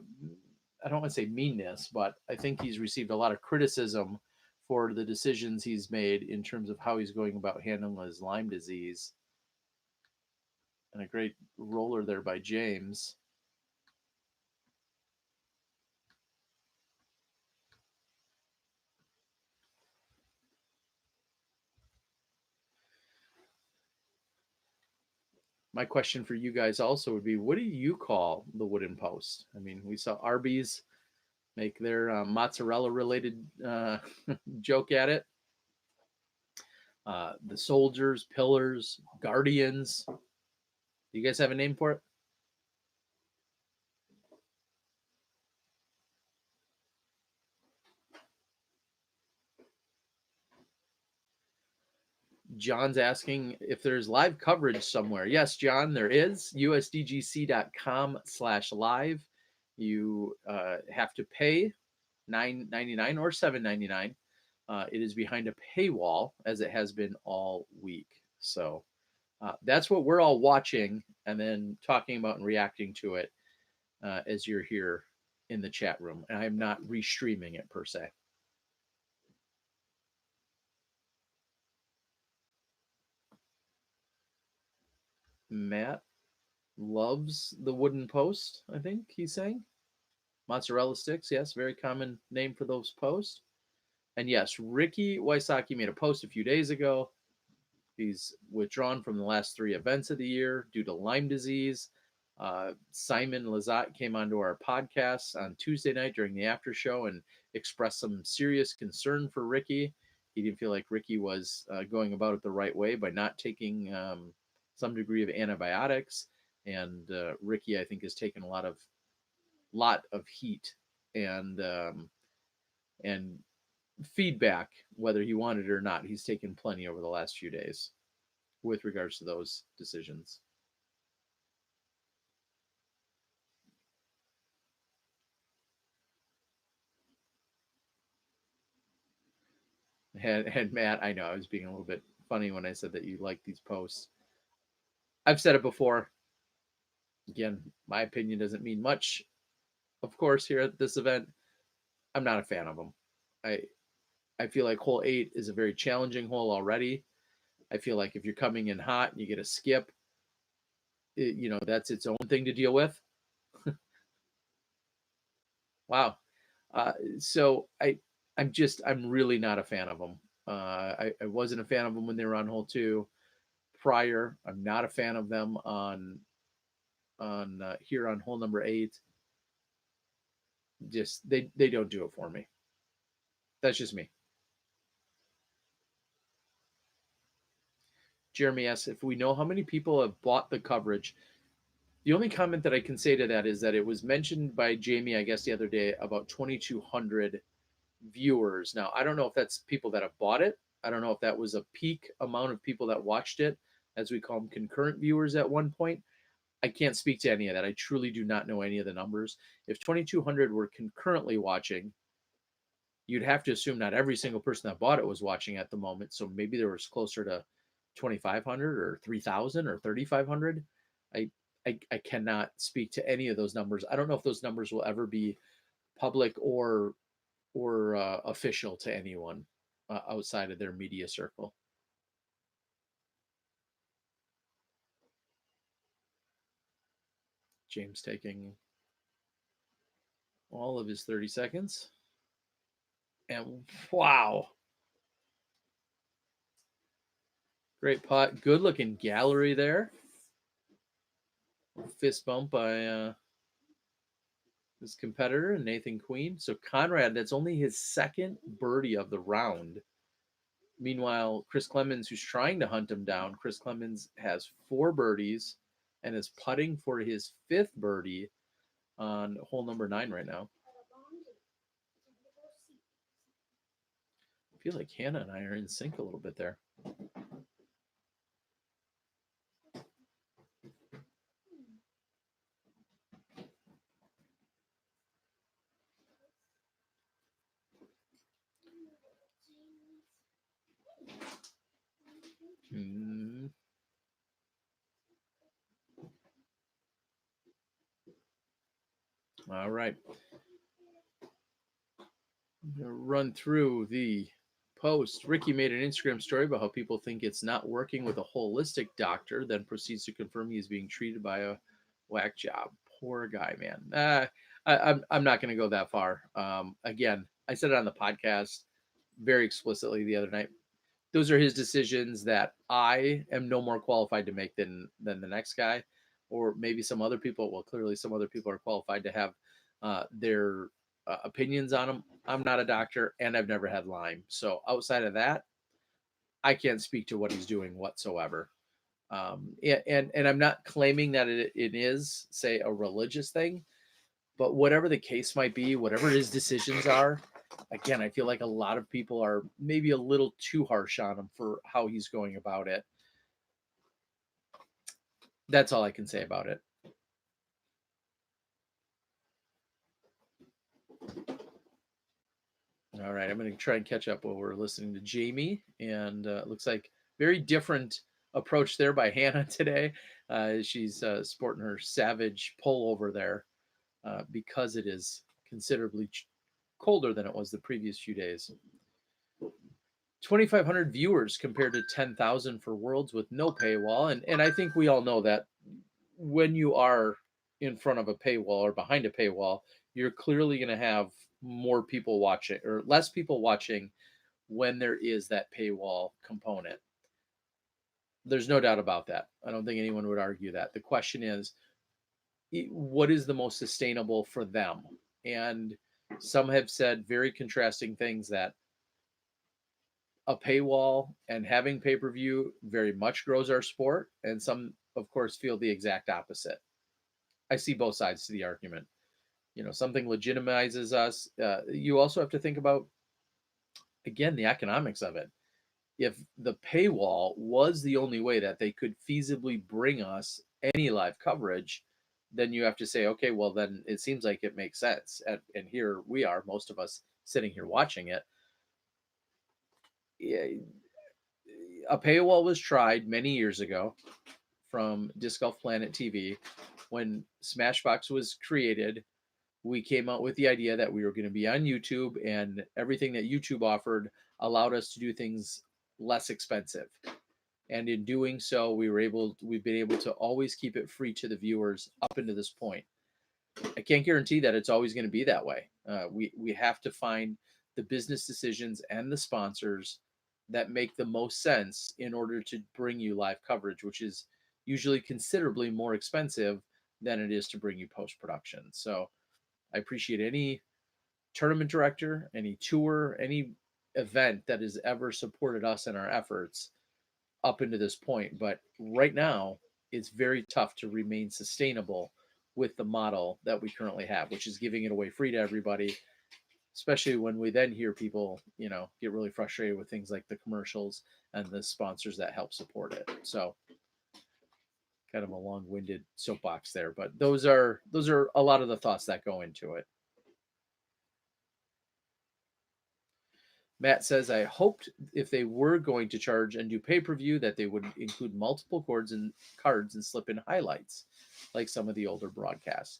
don't want to say meanness, but I think he's received a lot of criticism for the decisions he's made in terms of how he's going about handling his Lyme disease. And a great roller there by James. My question for you guys also would be, what do you call the wooden post? I mean, we saw Arby's make their mozzarella related joke at it. The soldiers, pillars, guardians. Do you guys have a name for it? John's asking if there's live coverage somewhere. Yes, John, there is. USDGC.com/live. You have to pay $9.99 or $7.99. It is behind a paywall, as it has been all week. So that's what we're all watching and then talking about and reacting to it as you're here in the chat room. And I'm not restreaming it per se. Matt loves the wooden post, I think he's saying. Mozzarella sticks, yes, very common name for those posts. And yes, Ricky Wysocki made a post a few days ago. He's withdrawn from the last 3 events of the year due to Lyme disease. Simon Lizotte came onto our podcast on Tuesday night during the after show and expressed some serious concern for Ricky. He didn't feel like Ricky was going about it the right way by not taking some degree of antibiotics. And Ricky, I think, has taken a lot of heat and feedback, whether he wanted it or not. He's taken plenty over the last few days with regards to those decisions. And Matt, I know I was being a little bit funny when I said that you like these posts. I've said it before. Again, my opinion doesn't mean much, of course, here at this event. I'm not a fan of them. I feel like hole 8 is a very challenging hole already. I feel like if you're coming in hot and you get a skip, that's its own thing to deal with. Wow. So I'm really not a fan of them. I wasn't a fan of them when they were on hole 2 prior. I'm not a fan of them on here on hole number 8. Just they don't do it for me. That's just me. Jeremy asks if we know how many people have bought the coverage. The only comment that I can say to that is that it was mentioned by Jamie, I guess, the other day about 2,200 viewers. Now, I don't know if that's people that have bought it. I don't know if that was a peak amount of people that watched it, as we call them concurrent viewers at one point. I can't speak to any of that. I truly do not know any of the numbers. If 2,200 were concurrently watching, you'd have to assume not every single person that bought it was watching at the moment. So maybe there was closer to 2,500 or 3,000 or 3,500. I cannot speak to any of those numbers. I don't know if those numbers will ever be public or official to anyone outside of their media circle. James taking all of his 30 seconds. And wow. Great putt. Good looking gallery there. Fist bump by his competitor, Nathan Queen. So Conrad, that's only his second birdie of the round. Meanwhile, Chris Clemens, who's trying to hunt him down, Chris Clemens has 4 birdies and is putting for his 5th birdie on hole number 9 right now. I feel like Hannah and I are in sync a little bit there. Mm. All right. I'm gonna run through the post. Ricky made an Instagram story about how people think it's not working with a holistic doctor, then proceeds to confirm he is being treated by a whack job. Poor guy, man. I'm not going to go that far. Again, I said it on the podcast very explicitly the other night. Those are his decisions that I am no more qualified to make than the next guy, or maybe some other people. Well, clearly some other people are qualified to have their opinions on them. I'm not a doctor, and I've never had Lyme, so outside of that, I can't speak to what he's doing whatsoever. And I'm not claiming that it is, say, a religious thing, but whatever the case might be, whatever his decisions are, again, I feel like a lot of people are maybe a little too harsh on him for how he's going about it. That's all I can say about it. All right, I'm going to try and catch up while we're listening to Jamie, and it looks like very different approach there by Hannah today. She's sporting her Savage pullover there because it is considerably colder than it was the previous few days. 2,500 viewers compared to 10,000 for Worlds with no paywall. And I think we all know that when you are in front of a paywall or behind a paywall, you're clearly going to have more people watching or less people watching when there is that paywall component. There's no doubt about that. I don't think anyone would argue that. The question is, what is the most sustainable for them? And some have said very contrasting things, that a paywall and having pay-per-view very much grows our sport, and some of course feel the exact opposite. I see both sides to the argument. Something legitimizes us. You also have to think about, again, the economics of it. If the paywall was the only way that they could feasibly bring us any live coverage, then you have to say, okay, well, then it seems like it makes sense. And here we are, most of us sitting here watching it. A paywall was tried many years ago from Disc Golf Planet TV. When Smashbox was created, we came out with the idea that we were going to be on YouTube, and everything that YouTube offered allowed us to do things less expensive. And in doing so, we've been able to always keep it free to the viewers up until this point. I can't guarantee that it's always going to be that way. We have to find the business decisions and the sponsors that make the most sense in order to bring you live coverage, which is usually considerably more expensive than it is to bring you post-production. So I appreciate any tournament director, any tour, any event that has ever supported us in our efforts up into this point. But right now, it's very tough to remain sustainable with the model that we currently have, which is giving it away free to everybody, especially when we then hear people, get really frustrated with things like the commercials and the sponsors that help support it. So kind of a long-winded soapbox there, but those are a lot of the thoughts that go into it. Matt says, I hoped if they were going to charge and do pay-per-view that they would include multiple cards and slip in highlights like some of the older broadcasts.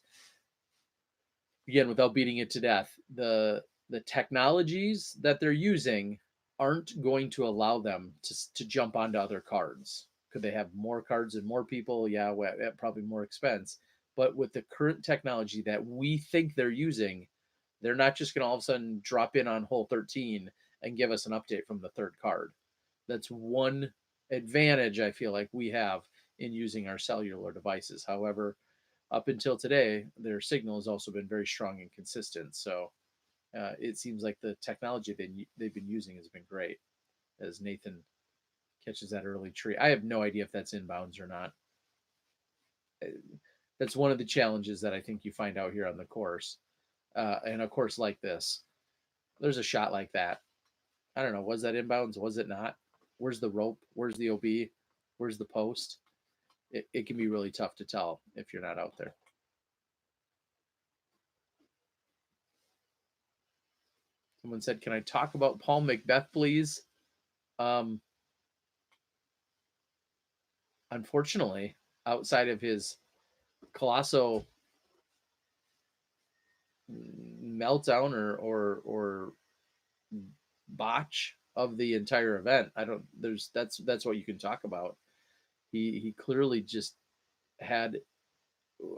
Again, without beating it to death, the technologies that they're using aren't going to allow them to jump onto other cards. Could they have more cards and more people? Yeah, at probably more expense. But with the current technology that we think they're using, they're not just going to all of a sudden drop in on hole 13 and give us an update from the third card. That's one advantage I feel like we have in using our cellular devices. However, up until today, their signal has also been very strong and consistent. So it seems like the technology they've been using has been great, as Nathan catches that early tree. I have no idea if that's inbounds or not. That's one of the challenges that I think you find out here on the course. And a course like this, there's a shot like that. I don't know, was that inbounds? Was it not? Where's the rope? Where's the OB? Where's the post? It can be really tough to tell if you're not out there. Someone said, can I talk about Paul Macbeth, please? unfortunately, outside of his colossal meltdown or botch of the entire event, that's what you can talk about. He clearly just had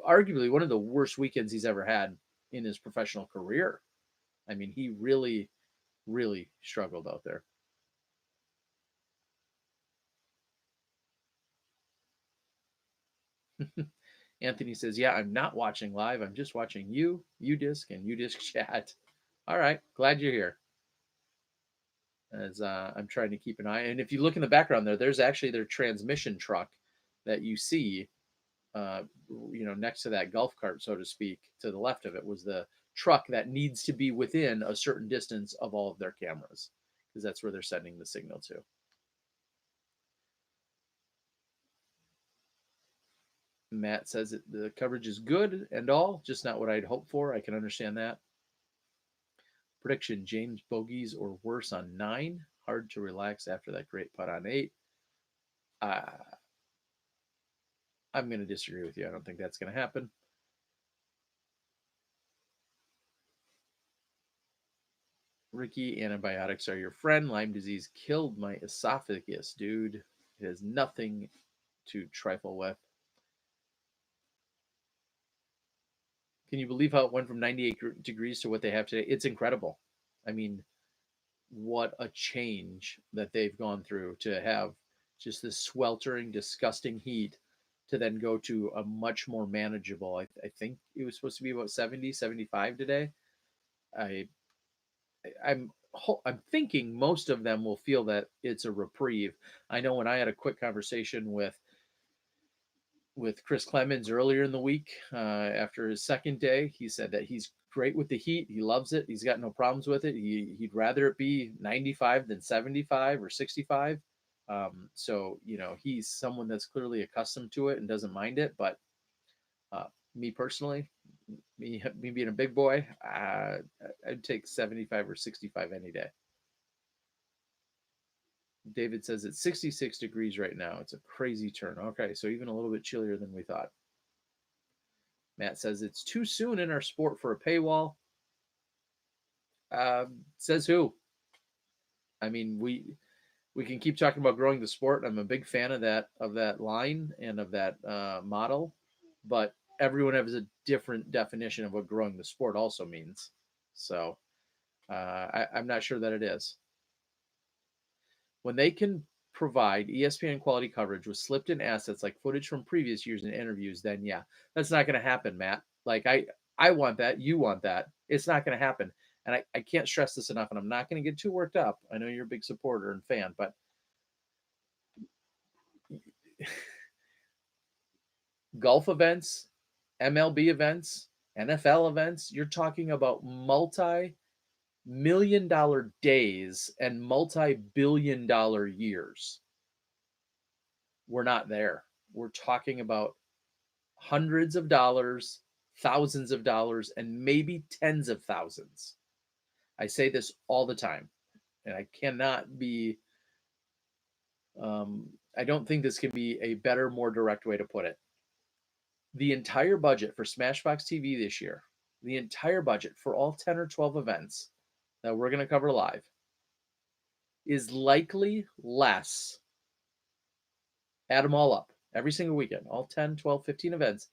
arguably one of the worst weekends he's ever had in his professional career. I mean, he really, really struggled out there. Anthony says, yeah, I'm not watching live. I'm just watching you, UDisc, and UDisc chat. All right. Glad you're here. As I'm trying to keep an eye. And if you look in the background there's actually their transmission truck that you see, next to that golf cart, so to speak. To the left of it was the truck that needs to be within a certain distance of all of their cameras, because that's where they're sending the signal to. Matt says that the coverage is good and all, just not what I'd hoped for. I can understand that. Prediction: James bogeys or worse on 9. Hard to relax after that great putt on 8. I'm going to disagree with you. I don't think that's going to happen. Ricky, antibiotics are your friend. Lyme disease killed my esophagus, dude. It has nothing to trifle with. Can you believe how it went from 98 degrees to what they have today? It's incredible. I mean, what a change that they've gone through to have just this sweltering, disgusting heat to then go to a much more manageable. I think it was supposed to be about 70, 75 today. I'm thinking most of them will feel that it's a reprieve. I know when I had a quick conversation with Chris Clemens earlier in the week, after his second day, he said that he's great with the heat. He loves it. He's got no problems with it. He'd rather it be 95 than 75 or 65. So, he's someone that's clearly accustomed to it and doesn't mind it. But me personally, me being a big boy, I'd take 75 or 65 any day. David says it's 66 degrees right now. It's a crazy turn. Okay, so even a little bit chillier than we thought. Matt says it's too soon in our sport for a paywall. Says who? I mean, we can keep talking about growing the sport. I'm a big fan of that line and of that model, but everyone has a different definition of what growing the sport also means. So I'm not sure that it is. When they can provide ESPN quality coverage with slipped in assets like footage from previous years and interviews, then yeah, that's not going to happen, Matt. Like I want that. You want that. It's not going to happen. And I can't stress this enough, and I'm not going to get too worked up. I know you're a big supporter and fan, but golf events, MLB events, NFL events, you're talking about multi-million-dollar days and multi-billion-dollar years. We're not there. We're talking about hundreds of dollars, thousands of dollars, and maybe tens of thousands. I say this all the time, and I cannot be, I don't think this can be a better, more direct way to put it. The entire budget for Smashbox TV this year, the entire budget for all 10 or 12 events that we're going to cover live is likely less, add them all up, every single weekend, all 10, 12, 15 events,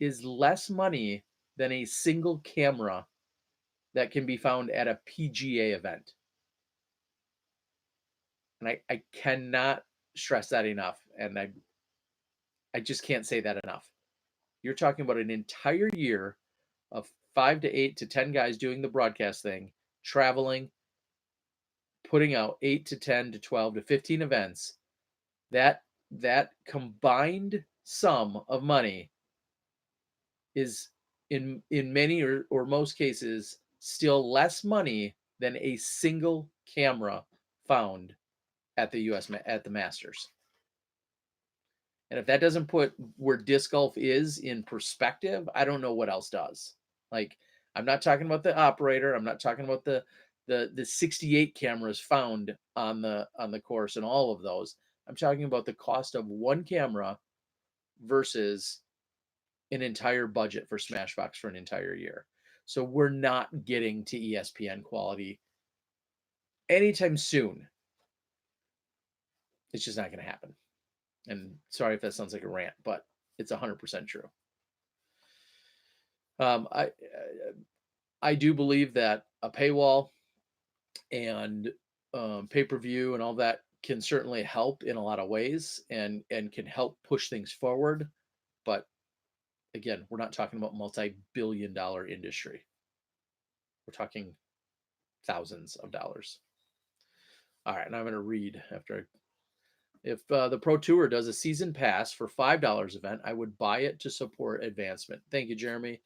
is less money than a single camera that can be found at a PGA event. And I cannot stress that enough. And I just can't say that enough. You're talking about an entire year of 5 to 8 to 10 guys doing the broadcast thing, traveling, putting out 8 to 10 to 12 to 15 events. That combined sum of money is in many or most cases still less money than a single camera found at the Masters. And if that doesn't put where disc golf is in perspective, I don't know what else does. Like, I'm not talking about the operator. I'm not talking about the 68 cameras found on the course and all of those. I'm talking about the cost of one camera versus an entire budget for Smashbox for an entire year. So we're not getting to ESPN quality anytime soon. It's just not going to happen. And sorry if that sounds like a rant, but it's 100% true. I do believe that a paywall and pay-per-view and all that can certainly help in a lot of ways and can help push things forward. But again, we're not talking about multi-billion-dollar industry. We're talking thousands of dollars. All right, and I'm going to read after. If the Pro Tour does a season pass for $5 event, I would buy it to support advancement. Thank you, Jeremy.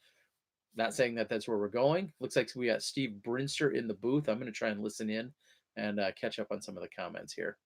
Not saying that that's where we're going. Looks like we got Steve Brinster in the booth. I'm going to try and listen in and catch up on some of the comments here.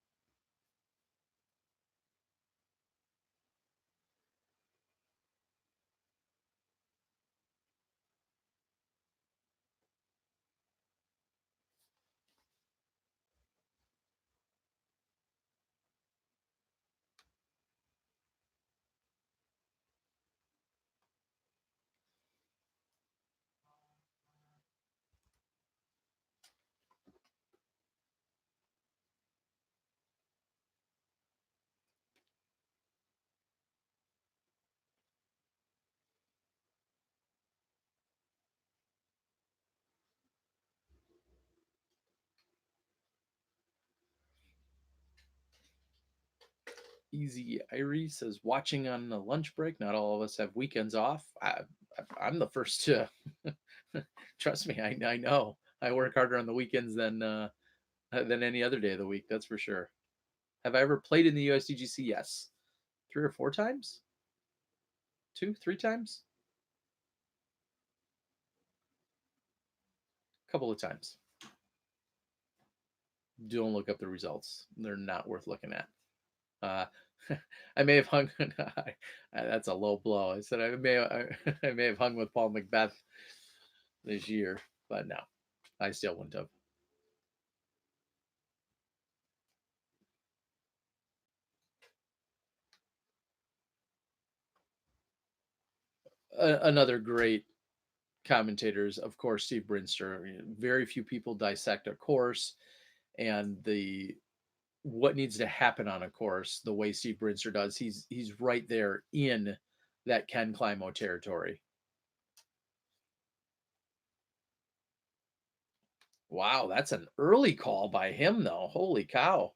Easy Irie says, watching on the lunch break. Not all of us have weekends off. I'm the first to trust me. I know I work harder on the weekends than any other day of the week. That's for sure. Have I ever played in the USDGC? Yes, 3 or 4 times. 2, 3 times. A couple of times. Don't look up the results. They're not worth looking at. I may have hung. That's a low blow. I said I may have hung with Paul Macbeth this year, but no, I still wouldn't have. Another great commentators, of course, Steve Brinster. Very few people dissect a course and what needs to happen on a course the way Steve Brinster does. He's right there in that Ken Climo territory. Wow, that's an early call by him, though. Holy cow.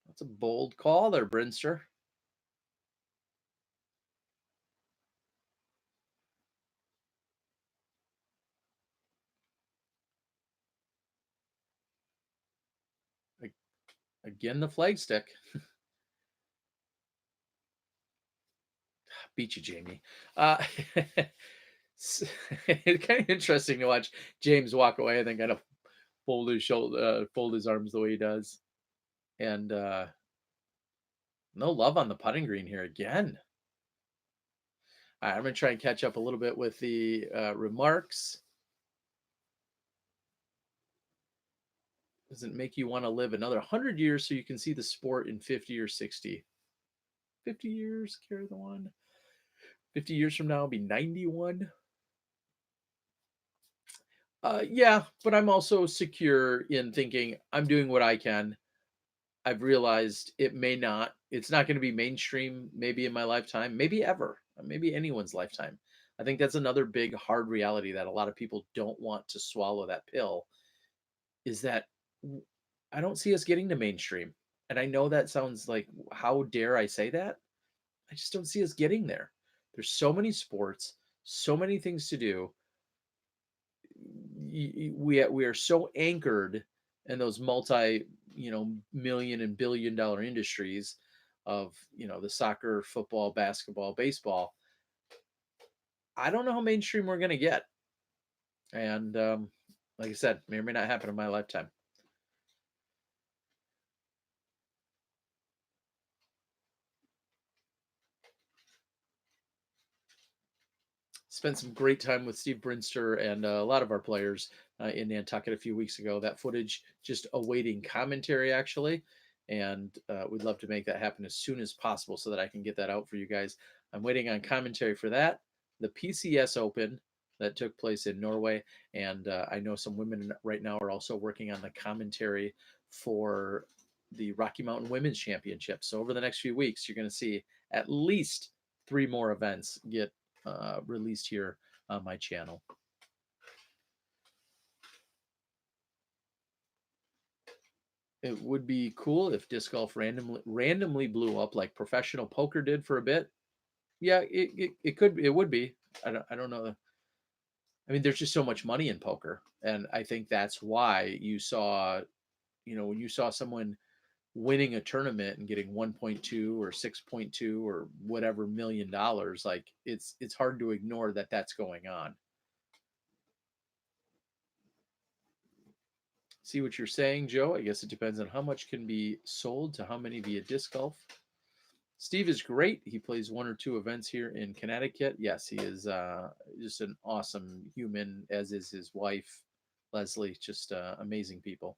That's a bold call there, Brinster. Again, the flag stick. Beat you, Jamie. It's kind of interesting to watch James walk away and then kind of fold his shoulder, fold his arms the way he does. And no love on the putting green here again. All right, I'm going to try and catch up a little bit with the remarks. Doesn't make you want to live another 100 years so you can see the sport in 50 or 60. 50 years, carry the one. 50 years from now, I'll be 91. Yeah, but I'm also secure in thinking I'm doing what I can. I've realized it's not going to be mainstream maybe in my lifetime, maybe ever, maybe anyone's lifetime. I think that's another big hard reality that a lot of people don't want to swallow that pill is that I don't see us getting to mainstream. And I know that sounds like, how dare I say that? I just don't see us getting there. There's so many sports, so many things to do. We are so anchored in those million and billion dollar industries of the soccer, football, basketball, baseball. I don't know how mainstream we're going to get, and like I said, may or may not happen in my lifetime. spent some great time with Steve Brinster and a lot of our players in Nantucket a few weeks ago. That footage just awaiting commentary, actually. And we'd love to make that happen as soon as possible so that I can get that out for you guys. I'm waiting on commentary for that. The PCS Open that took place in Norway. And I know some women right now are also working on the commentary for the Rocky Mountain Women's Championship. So over the next few weeks, you're going to see at least 3 more events get released here on my channel. It would be cool if disc golf randomly blew up like professional poker did for a bit. Yeah, it would be. I don't know. I mean, there's just so much money in poker, and I think that's why you saw, when you saw someone winning a tournament and getting 1.2 or 6.2 or whatever $1 million, like it's hard to ignore that that's going on. See what you're saying, Joe? I guess it depends on how much can be sold to how many via disc golf. Steve is great. He plays 1 or 2 events here in Connecticut. Yes, he is just an awesome human, as is his wife, Leslie. Just amazing people.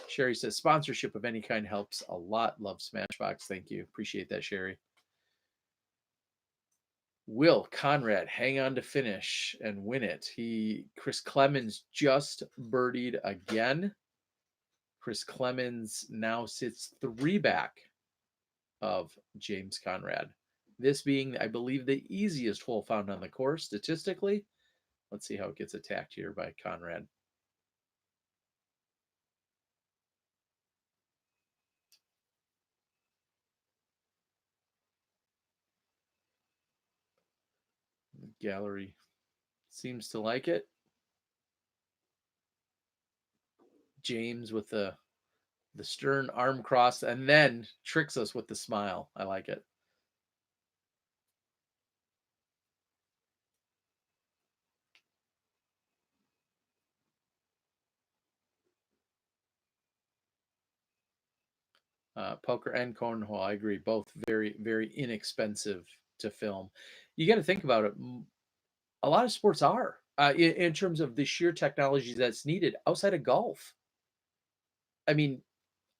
Sherry says, sponsorship of any kind helps a lot. Love Smashbox. Thank you. Appreciate that, Sherry. Will Conrad hang on to finish and win it? Chris Clemens just birdied again. Chris Clemens now sits 3 back of James Conrad. This being, I believe, the easiest hole found on the course statistically. Let's see how it gets attacked here by Conrad. The gallery seems to like it. James with the stern arm cross and then tricks us with the smile. I like it. Poker and cornhole, I agree. Both very, very inexpensive to film. You got to think about it. A lot of sports are in terms of the sheer technology that's needed outside of golf. I mean,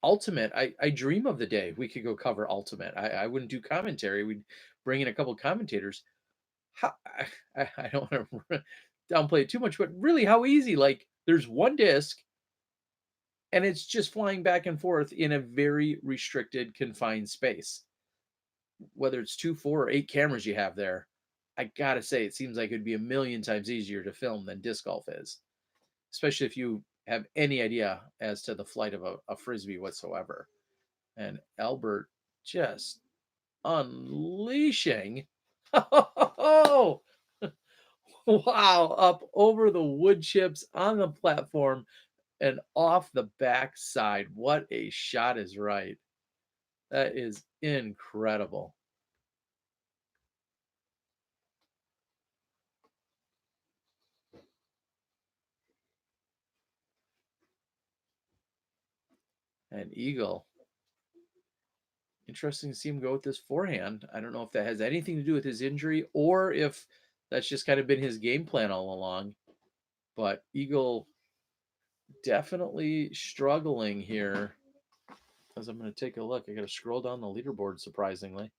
Ultimate, I dream of the day we could go cover Ultimate. I wouldn't do commentary. We'd bring in a couple of commentators. I don't want to downplay it too much, but really how easy, like there's one disc and it's just flying back and forth in a very restricted, confined space. Whether it's 2, 4, or 8 cameras you have there, I gotta say, it seems like it'd be a million times easier to film than disc golf is, especially if you have any idea as to the flight of a frisbee whatsoever. And Albert just unleashing. Oh, wow, up over the wood chips on the platform and off the backside. What a shot is right. That is incredible. And Eagle. Interesting to see him go with this forehand. I don't know if that has anything to do with his injury or if that's just kind of been his game plan all along. But Eagle definitely struggling here. As I'm going to take a look, I got to scroll down the leaderboard, surprisingly.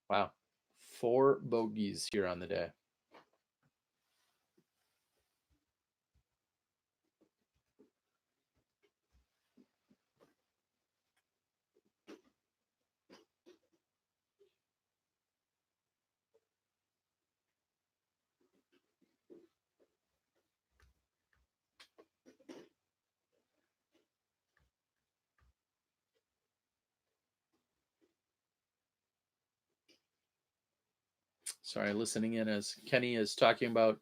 Wow. 4 bogeys here on the day. Sorry, listening in as Kenny is talking about,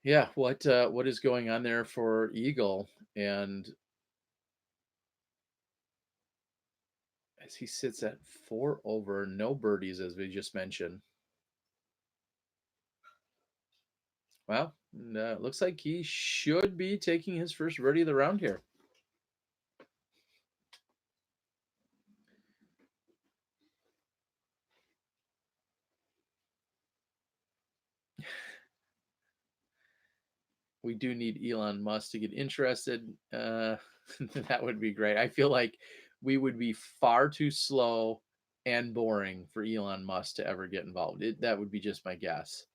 yeah, what is going on there for Eagle, and as he sits at 4 over, no birdies as we just mentioned. Well, looks like he should be taking his first birdie of the round here. We do need Elon Musk to get interested. That would be great. I feel like we would be far too slow and boring for Elon Musk to ever get involved. That would be just my guess.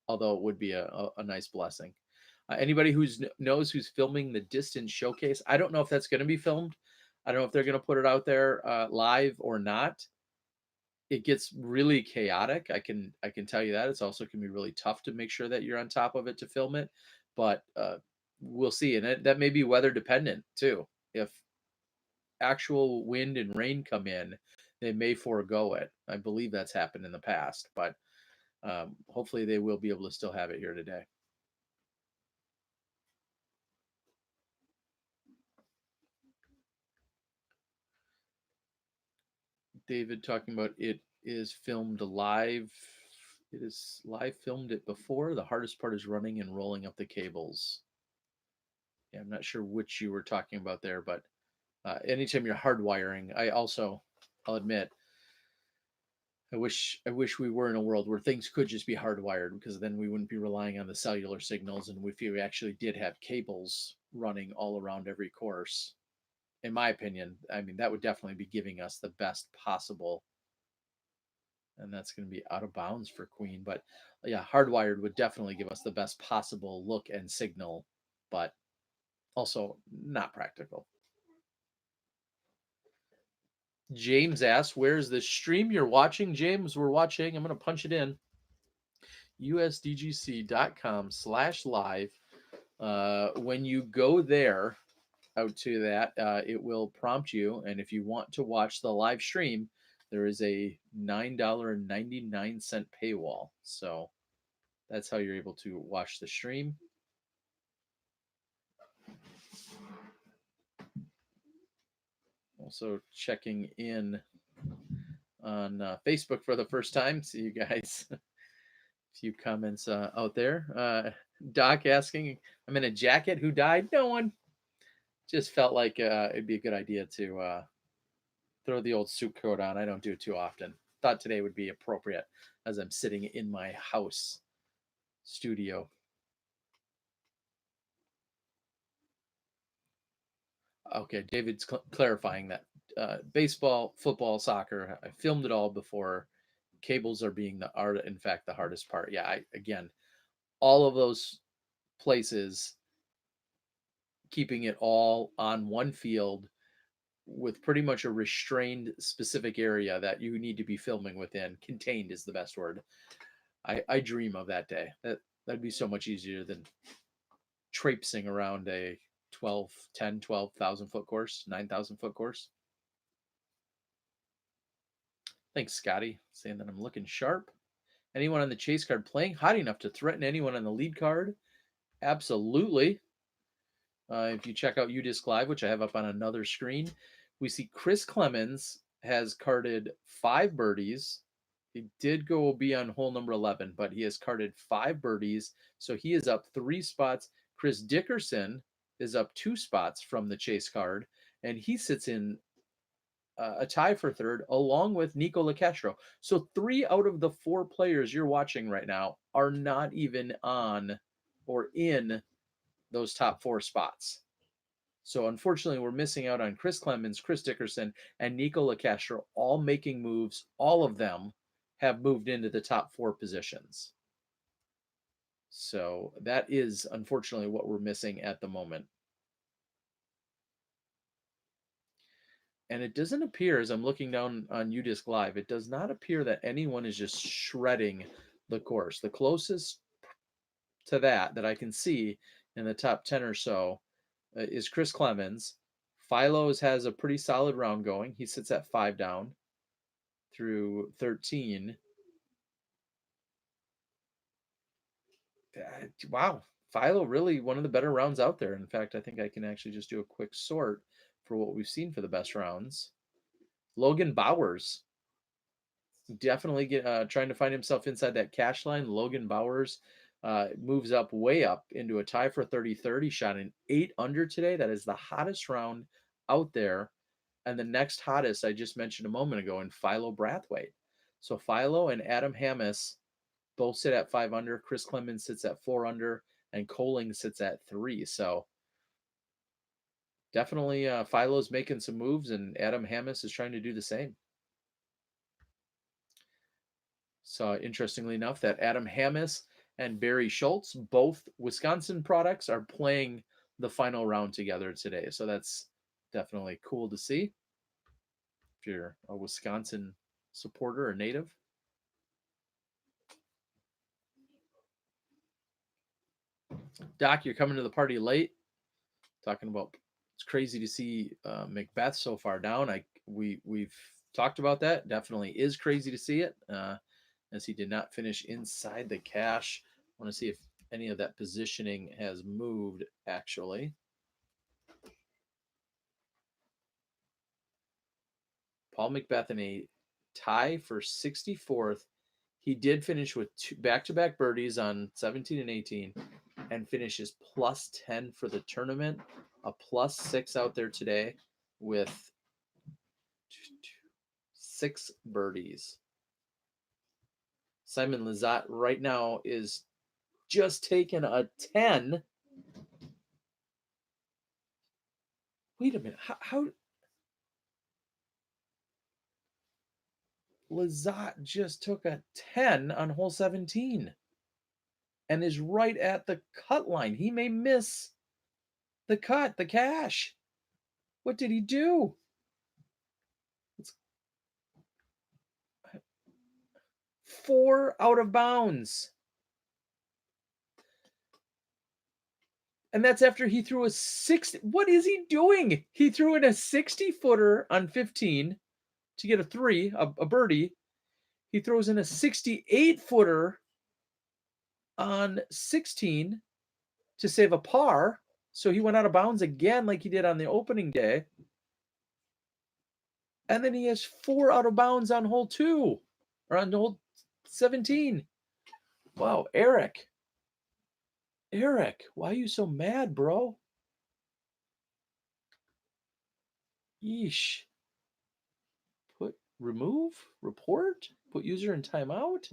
Although it would be a nice blessing. Anybody knows who's filming the Distance Showcase? I don't know if that's going to be filmed. I don't know if they're going to put it out there live or not. It gets really chaotic. I can tell you that. It's also can be really tough to make sure that you're on top of it to film it, but we'll see. And that may be weather dependent too. If actual wind and rain come in, they may forego it. I believe that's happened in the past, but hopefully they will be able to still have it here today. David talking about it is filmed live. It is live filmed it before. The hardest part is running and rolling up the cables. Yeah, I'm not sure which you were talking about there, but anytime you're hardwiring, I'll admit, I wish we were in a world where things could just be hardwired, because then we wouldn't be relying on the cellular signals, and if we actually did have cables running all around every course, in my opinion, I mean, that would definitely be giving us the best possible. And that's going to be out of bounds for Queen. But yeah, hardwired would definitely give us the best possible look and signal, but also not practical. James asks, where's the stream you're watching? James, we're watching. I'm going to punch it in. USDGC.com/live. When you go there, out to that, it will prompt you. And if you want to watch the live stream, there is a $9.99 paywall. So that's how you're able to watch the stream. Also checking in on Facebook for the first time. See you guys. A few comments out there. Doc asking, I'm in a jacket. Who died? No one. Just felt like it'd be a good idea to throw the old suit coat on. I don't do it too often. Thought today would be appropriate as I'm sitting in my house studio. Okay, David's clarifying that baseball, football, soccer, I filmed it all before. Cables are being in fact, the hardest part. Yeah, again, all of those places, keeping it all on one field with pretty much a restrained specific area that you need to be filming within. Contained is the best word. I dream of that day. That'd be so much easier than traipsing around a 12,000 foot course, 9,000 foot course. Thanks, Scotty, saying that I'm looking sharp. Anyone on the chase card playing hot enough to threaten anyone on the lead card? Absolutely. If you check out UDisc Live, which I have up on another screen, we see Chris Clemens has carded 5 birdies. He did go be on hole number 11, but he has carded 5 birdies, so he is up 3 spots. Chris Dickerson is up 2 spots from the chase card, and he sits in a tie for third, along with Nikola Castro. So 3 out of the 4 players you're watching right now are not even on or in those top 4 spots. So unfortunately, we're missing out on Chris Clemens, Chris Dickerson, and Nikola Castro, all making moves. All of them have moved into the top 4 positions. So that is unfortunately what we're missing at the moment. And it doesn't appear, as I'm looking down on UDisc Live, it does not appear that anyone is just shredding the course. The closest to that I can see in the top 10 or so is Chris Clemens. Philo's has a pretty solid round going. He sits at 5 down through 13. Wow. Philo really one of the better rounds out there. In fact, I think I can actually just do a quick sort for what we've seen for the best rounds. Logan Bowers definitely trying to find himself inside that cash line. Logan Bowers moves up way up into a tie for 30-30. Shot an 8 under today. That is the hottest round out there. And the next hottest I just mentioned a moment ago in Philo Brathwaite. So Philo and Adam Hammis both sit at 5 under. Chris Clemens sits at 4 under. and Coling sits at 3. So definitely Philo's making some moves, and Adam Hammis is trying to do the same. So interestingly enough, that Adam Hammis and Barry Schultz, both Wisconsin products, are playing the final round together today. So that's definitely cool to see if you're a Wisconsin supporter or native. Doc, you're coming to the party late. Talking about it's crazy to see Macbeth so far down. We've talked about that. Definitely is crazy to see it, as he did not finish inside the cash. I want to see if any of that positioning has moved actually. Paul Macbeth in a tie for 64th. He did finish with two back-to-back birdies on 17 and 18 and finishes plus 10 for the tournament, a plus 6 out there today with 6 birdies. Simon Lizotte right now is just taking a 10. Wait a minute. How Lizotte just took a 10 on hole 17 and is right at the cut line. He may miss the cut, the cash. What did he do? It's 4 out of bounds. And that's after he threw a 60. What is he doing? He threw in a 60-footer on 15 to get a 3, a birdie. He throws in a 68-footer on 16 to save a par. So he went out of bounds again like he did on the opening day. And then he has 4 out of bounds on hole 2 or on hole 17. Wow, Eric, why are you so mad, bro? Yeesh. Report, put user in timeout,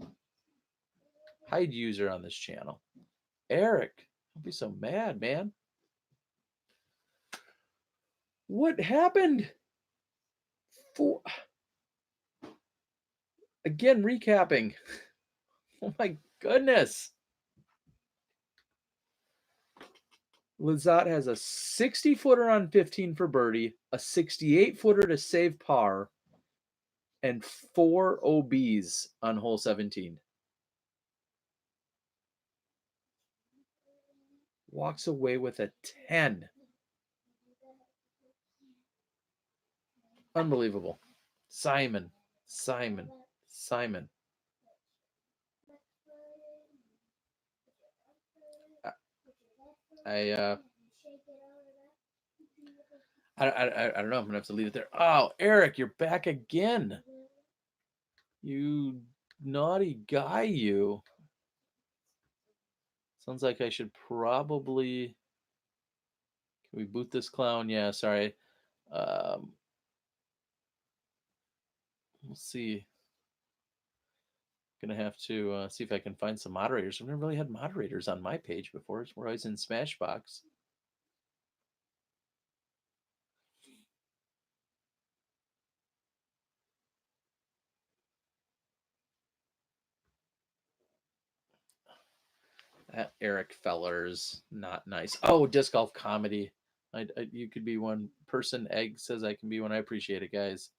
hide user on this channel. Eric, don't be so mad, man. What happened? Again, recapping. Oh my goodness. Lizotte has a 60-footer on 15 for birdie, a 68-footer to save par, and 4 OBs on hole 17. Walks away with a 10. Unbelievable. Simon. I don't know. I'm gonna have to leave it there. Oh, Eric, you're back again. You naughty guy, you. Sounds like I should probably. Can we boot this clown? Yeah, sorry. We'll see. Gonna have to see if I can find some moderators. I've never really had moderators on my page before. We're always in Smashbox. That Eric Feller's not nice. Oh, disc golf comedy. You could be one person. Egg says I can be one. I appreciate it, guys.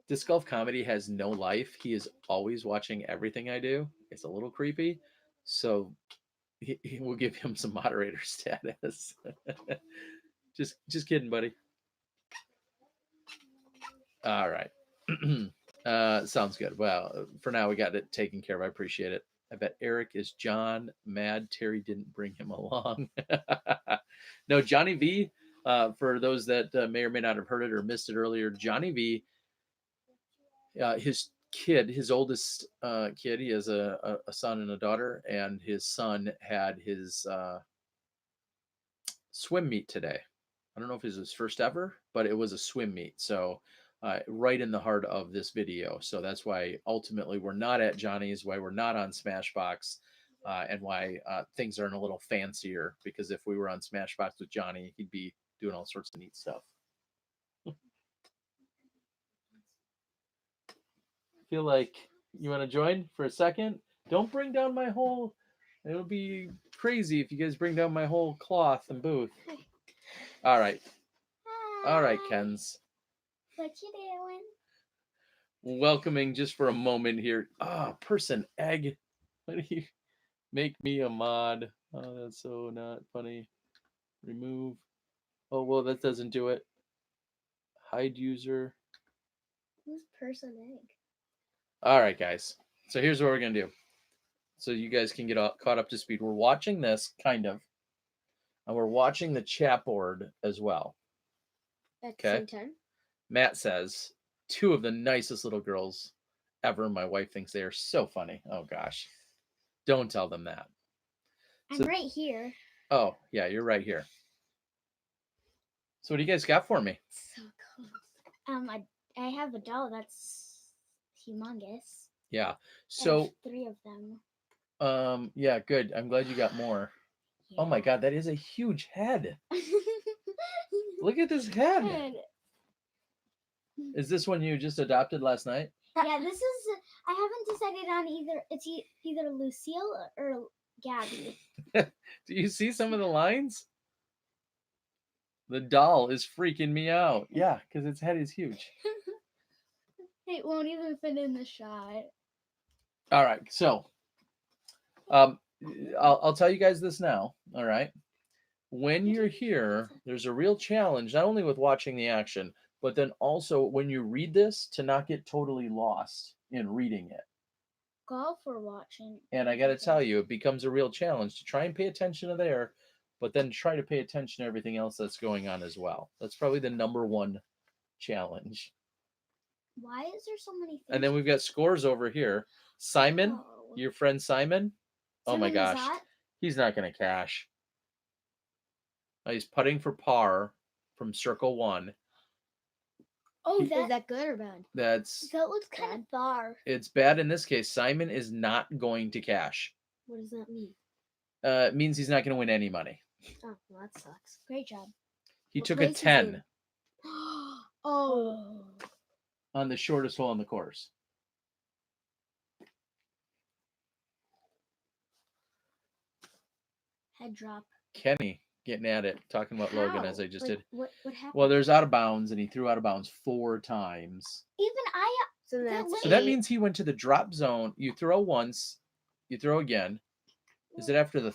Disc golf comedy has no life. He is always watching everything I do. It's a little creepy. So he will give him some moderator status. just kidding, buddy. All right. Sounds good. Well, for now, we got it taken care of. I appreciate it. I bet Eric is John mad Terry didn't bring him along. No, Johnny V, for those that may or may not have heard it or missed it earlier, Johnny V, his kid, his oldest kid, he has a son and a daughter, and his son had his swim meet today. I don't know if it was his first ever, but it was a swim meet. So right in the heart of this video. So that's why ultimately we're not at Johnny's, why we're not on Smashbox. and why things aren't a little fancier. Because if we were on Smashbox with Johnny, he'd be doing all sorts of neat stuff. Feel like you want to join for a second? Don't bring down my whole. It'll be crazy if you guys bring down my whole cloth and booth. All right. All right, Hi. Kens. What you doing? Welcoming just for a moment here. Person egg. Why do you make me a mod? Oh, that's so not funny. Remove. Oh, well, that doesn't do it. Hide user. Who's person egg? All right, guys. So here's what we're going to do. So you guys can get caught up to speed. We're watching this, kind of. And we're watching the chat board as well. At the same time? Matt says, 2 of the nicest little girls ever. My wife thinks they are so funny. Oh, gosh. Don't tell them that. I'm right here. Oh, yeah, you're right here. So what do you guys got for me? So cool. I have a doll that's humongous. Yeah. I So, have 3 of them. yeah, good. I'm glad you got more. Oh my God, that is a huge head. Look at this head. Good. Is this one you just adopted last night? Yeah, this is. I haven't decided on either. It's either Lucille or Gabby. Do you see some of the lines? The doll is freaking me out. Yeah, because its head is huge. It won't even fit in the shot. All right, so I'll tell you guys this now. All right, when you're here, there's a real challenge not only with watching the action, but then also when you read this to not get totally lost in reading it. Go for watching. And I got to tell you, it becomes a real challenge to try and pay attention to there, but then try to pay attention to everything else that's going on as well. That's probably the number one challenge. Why is there so many things? And then we've got scores over here. Simon, Oh. your friend Simon. Oh my Simon gosh, Lizotte? he's not going to cash. He's putting for par from circle 1. Oh, Is that good or bad? that looks kind of far. It's bad in this case. Simon is not going to cash. What does that mean? It means he's not going to win any money. Oh, well, that sucks. Great job. He What took a place is 10 in? Oh. on the shortest hole on the course. Head drop. Kenny getting at it, talking about Logan as How? I just Like, did. What happened? Well, there's out of bounds, and he threw out of bounds 4 times. Even I. so that's So that 8. means he went to the drop zone. You throw once, you throw again. Is it after the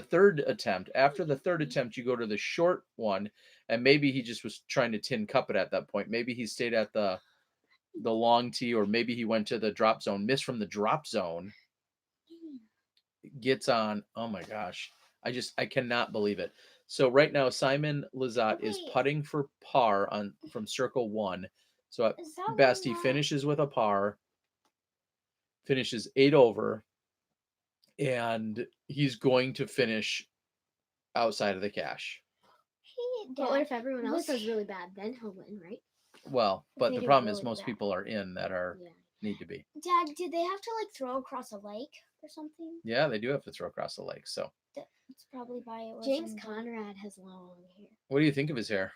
third attempt? After the third attempt, you go to the short one, and maybe he just was trying to tin cup it at that point. Maybe he stayed at the long tee, or maybe he went to the drop zone, missed from the drop zone, gets on. Oh my gosh. I cannot believe it. So right now, Simon Lizotte is Wait. putting for par from circle 1. So at Is that best, he one finishes with a par, finishes 8 over, and he's going to finish outside of the cash. Hey, But what Dad, if everyone else was does he- really bad? Then he'll win, right? Well, but they the do problem is really most bad. people are in that are Yeah. need to be. Dad, did they have to like throw across a lake or something? Yeah, they do have to throw across the lake. So That's probably why it was. James Conrad has long hair. what do you think of his hair?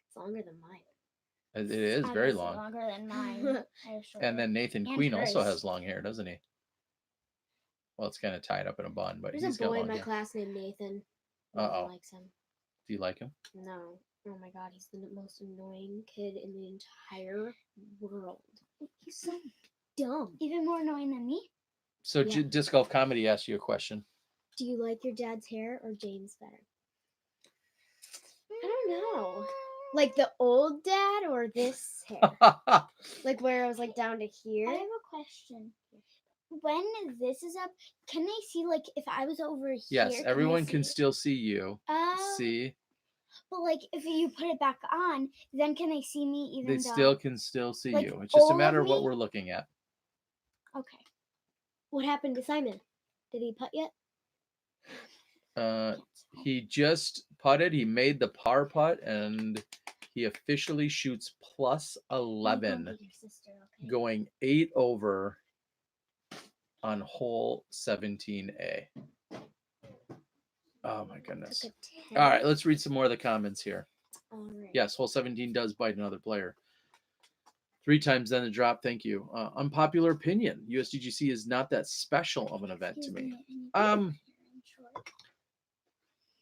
It's longer than mine. It is very long. Longer than mine. And then Nathan And Queen also hers. has long hair, doesn't he? Well, it's kind of tied up in a bun, but There's he's a got boy in long my hair. class named Nathan. No one Uh-oh. likes him. Do you like him? No. Oh my god, he's the most annoying kid in the entire world. He's so dumb. even more annoying than me. So Yeah. Disc Golf Comedy asked you a question. Do you like your dad's hair or James better? I don't know. Like the old dad or this hair? Like where I was like down to here? I have a question. When this is up, can they see like if I was over here? Yes, everyone can see? still see you. Oh. See? But like if you put it back on, then can they see me even They though? can still see like, you. It's just all a of matter of what me? we're looking at. Okay. What happened to Simon? Did he putt yet? He just putted. He made the par putt, and he officially shoots plus I'm going 11, with your sister, okay? going 8 over. on hole 17A. Oh my goodness. Took a 10. All right, let's read some more of the comments here. All right. Yes, hole 17 does bite another player. 3 times then the drop. Thank you. Unpopular opinion. USDGC is not that special of an event to me.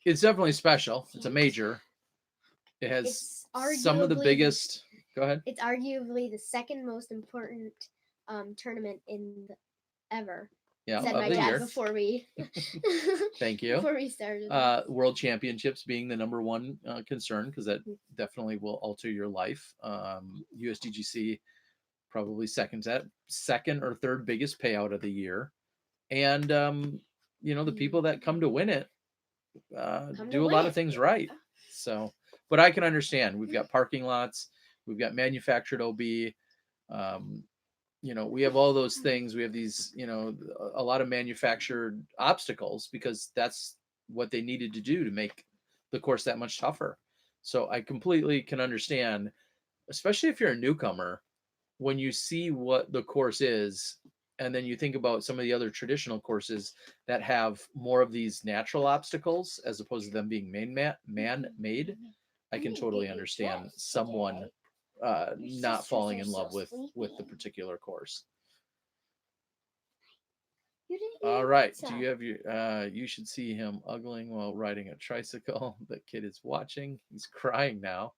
It's definitely special. It's a major. It has It's some of the arguably biggest. Go ahead. It's arguably the second most important tournament ever. Yeah, Said of my the dad year. before we. Thank you. Before we started. World Championships being the number one concern, because that definitely will alter your life. USDGC probably second or third biggest payout of the year, and the people that come to win it do a lot of things right. So, but I can understand. We've got parking lots, we've got manufactured OB. We have all those things. We have these, a lot of manufactured obstacles because that's what they needed to do to make the course that much tougher. So I completely can understand, especially if you're a newcomer, when you see what the course is, and then you think about some of the other traditional courses that have more of these natural obstacles as opposed to them being man-made. I can totally understand someone not falling in love with the particular course. All right. Do you have your you should see him ugling while riding a tricycle. The kid is watching. He's crying now.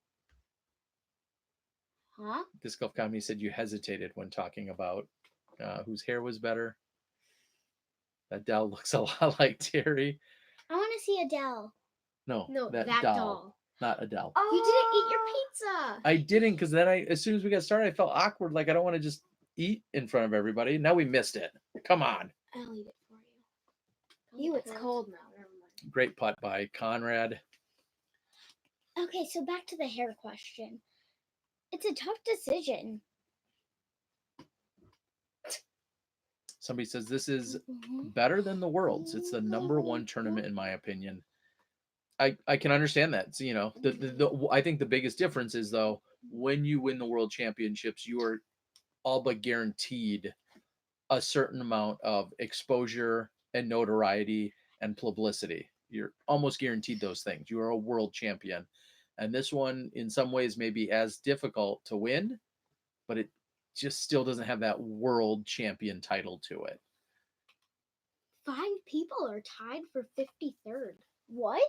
Huh? Disc Golf Comedy said you hesitated when talking about whose hair was better. Adele looks a lot like Terry. I want to see Adele. No, that doll. Not Adele. Oh, You didn't eat your pizza. I didn't, because then as soon as we got started, I felt awkward. Like I don't want to just eat in front of everybody. Now we missed it. Come on. I'll eat it for you. It's cold now. Never mind. Great putt by Conrad. Okay, so back to the hair question. It's a tough decision. Somebody says this is better than the Worlds. It's the number one tournament in my opinion. I can understand that. So, I think the biggest difference is, though, when you win the World Championships, you are all but guaranteed a certain amount of exposure and notoriety and publicity. You're almost guaranteed those things. You are a world champion. And this one, in some ways, may be as difficult to win, but it just still doesn't have that world champion title to it. 5 people are tied for 53rd. What?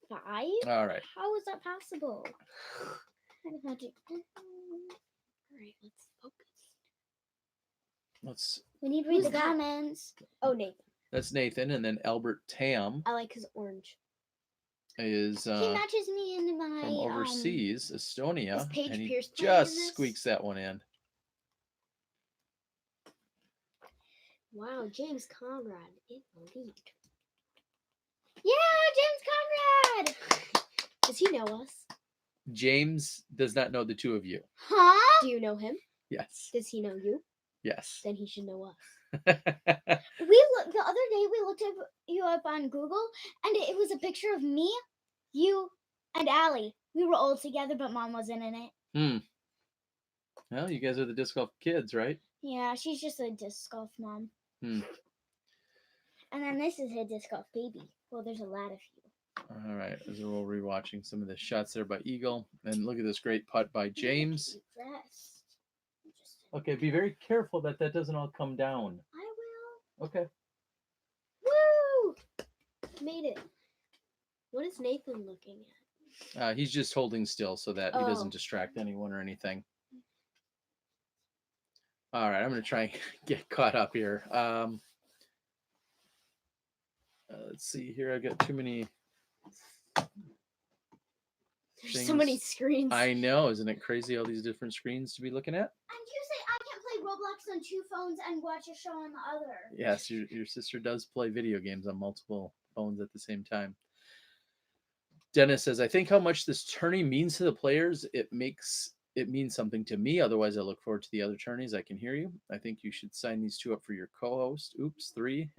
5? All right. How is that possible? All right, let's focus. We need to read Who's the that? comments. Oh, Nathan. That's Nathan, and then Albert Tam I like his orange. is He matches me in my from overseas, Estonia, Is Paige and he Pierce playing in just this? squeaks that one in. Wow, James Conrad in the lead. Yeah, James Conrad. Does he know us? James does not know the two of you. Huh? Do you know him? Yes. Does he know you? Yes. Then he should know us. The other day we looked you up on Google, and it was a picture of me, you, and Allie. We were all together, but Mom wasn't in it. Well, you guys are the disc golf kids, right? Yeah, she's just a disc golf mom. Hmm. And then this is a disc golf baby. Well, there's a lot of you. All right, as we're rewatching some of the shots there by Eagle, and look at this great putt by James. Okay, be very careful that doesn't all come down. I will. Okay. Woo! Made it. What is Nathan looking at? He's just holding still so that he Oh. doesn't distract anyone or anything. All right, I'm going to try and get caught up here. Let's see here. I've got too many. There's so many screens. I know. Isn't it crazy all these different screens to be looking at? And you say I can play Roblox on 2 phones and watch a show on the other. Yes, your sister does play video games on multiple phones at the same time. Dennis says, I think how much this tourney means to the players, it means something to me. Otherwise, I look forward to the other tourneys. I can hear you. I think you should sign these 2 up for your co-host. Oops, 3.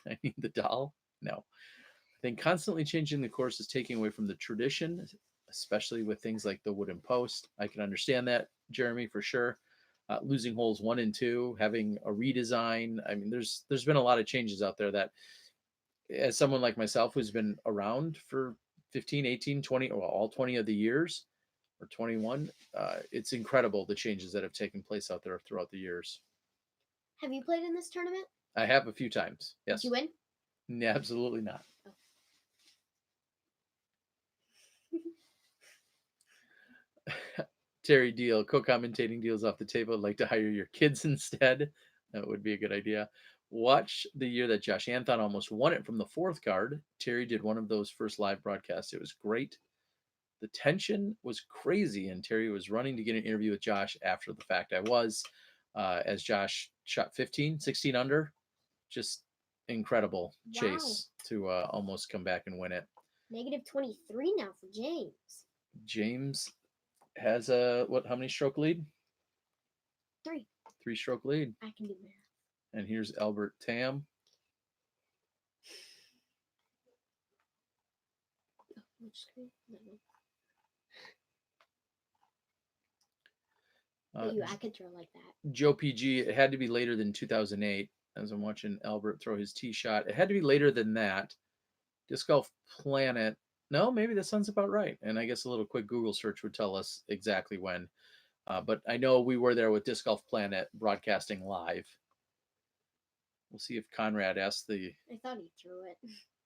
I need the doll. No. I think constantly changing the course is taking away from the tradition, especially with things like the wooden post. I can understand that, Jeremy, for sure. losing holes 1 and 2, having a redesign. I mean, there's been a lot of changes out there that, as someone like myself who's been around for 15, 18, 20, or all 20 of the years, or 21, it's incredible the changes that have taken place out there throughout the years. Have you played in this tournament? I have a few times. Yes. Did you win? Yeah, absolutely not. Terry Deal, co-commentating deals off the table. I'd like to hire your kids instead. That would be a good idea. Watch the year that Josh Anthon almost won it from the 4th card. Terry did one of those first live broadcasts. It was great. The tension was crazy, and Terry was running to get an interview with Josh after the fact. I was, as Josh shot 15, 16 under. Just incredible chase to almost come back and win it. Negative 23 now for James. James has how many stroke lead? 3. 3-stroke lead. I can do math. And here's Albert Tam. Which screen? That one. I could throw like that. Joe PG, it had to be later than 2008. As I'm watching Albert throw his tee shot, it had to be later than that. Disc Golf Planet. No, maybe that sounds about right. And I guess a little quick Google search would tell us exactly when. But I know we were there with Disc Golf Planet broadcasting live. We'll see if Conrad asks I thought he threw it.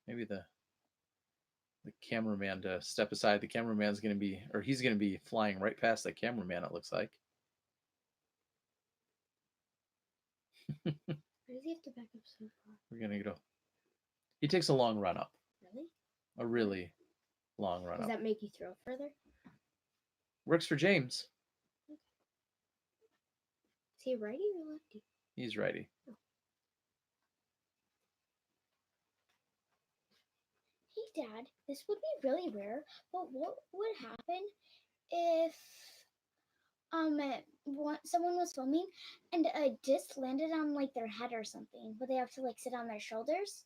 maybe the cameraman to step aside. The cameraman's going to be, or he's going to be flying right past the cameraman, it looks like. Why does he have to back up so far? We're going to go. He takes a long run up. Really? A really long run Does up. that make you throw further? Works for James. Is he righty or lefty? He's righty. Hey, Dad, this would be really rare, but what would happen if someone was filming and a disc landed on like their head or something? Would they have to like sit on their shoulders?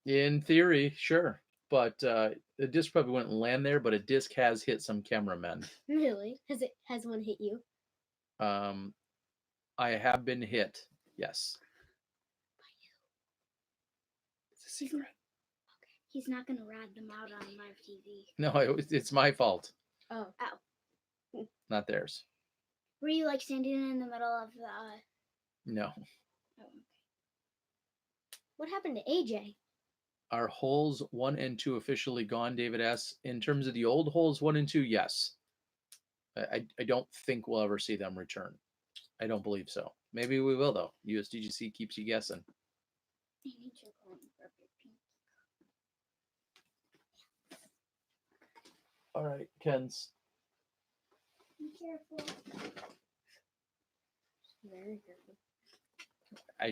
In theory, sure. But the disc probably wouldn't land there, but a disc has hit some cameramen. Really? Has one hit you? I have been hit, yes. By you. It's a secret. Okay. He's not gonna rat them out on live TV. No, it's my fault, Oh. not theirs. Were you like standing in the middle of the? No. Oh, okay. What happened to AJ? Are holes 1 and 2 officially gone, David asks? In terms of the old holes 1 and 2, yes. I don't think we'll ever see them return. I don't believe so. Maybe we will, though. USDGC keeps you guessing. I need your going for pink. All right, Ken's. Be careful. Very careful.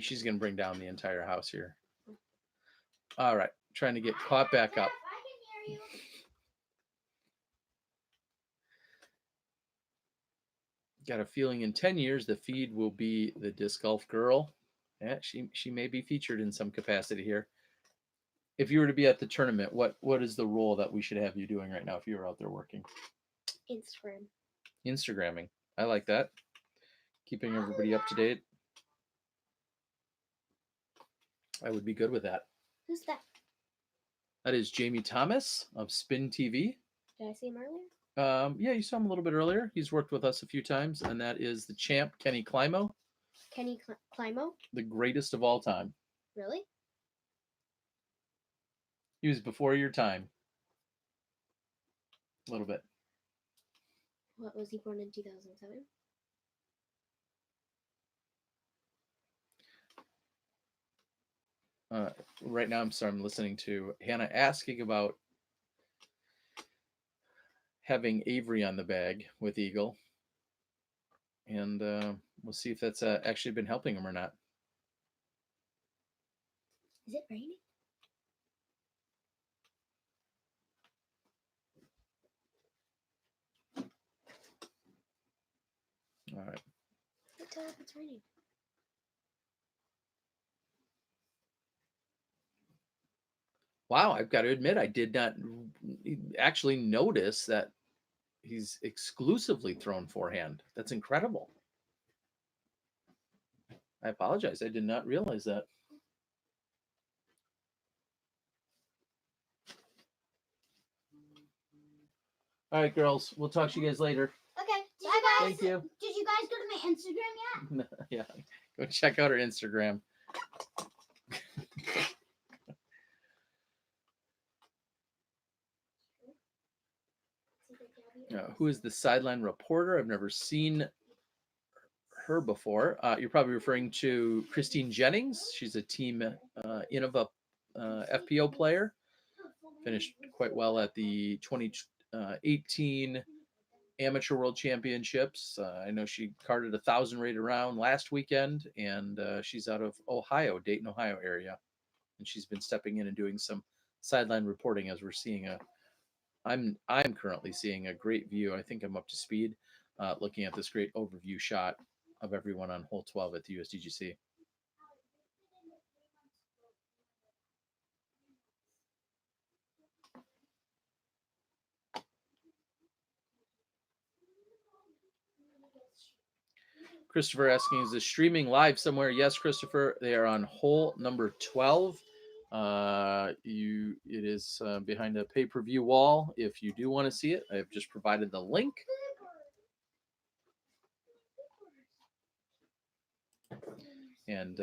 She's going to bring down the entire house here. All right, trying to get caught back up. I can hear you. Got a feeling in 10 years the feed will be the disc golf girl. Yeah, she may be featured in some capacity here. If you were to be at the tournament, what is the role that we should have you doing right now if you were out there working? Instagram. Instagramming. I like that. Keeping everybody up to date. I would be good with that. Who's that? That is Jamie Thomas of Spin TV. Did I see him earlier? Yeah, you saw him a little bit earlier. He's worked with us a few times, and that is the champ, Kenny Climo, Kenny Climo? the greatest of all time. Really? He was before your time. A little bit. What, was he born in 2007? Right now, I'm listening to Hannah asking about having Avery on the bag with Eagle. And we'll see if that's actually been helping him or not. Is it raining? All right. Can't tell if it's raining. Wow, I've got to admit, I did not actually notice that he's exclusively thrown forehand. That's incredible. I apologize. I did not realize that. All right, girls. We'll talk to you guys later. Okay. Bye, guys. Thank you. Did you guys go to my Instagram yet? Yeah. Go check out our Instagram. Who is the sideline reporter? I've never seen her before. You're probably referring to Christine Jennings. She's a team Innova FPO player. Finished quite well at the 2018 Amateur World Championships. I know she carded 1,000 right around last weekend, and she's out of Ohio, Dayton, Ohio area. And she's been stepping in and doing some sideline reporting as we're seeing I'm currently seeing a great view. I think I'm up to speed looking at this great overview shot of everyone on hole 12 at the USDGC. Christopher asking, is this streaming live somewhere? Yes, Christopher. They are on hole number 12. It is behind a pay-per-view wall. If you do want to see it, I have just provided the link. And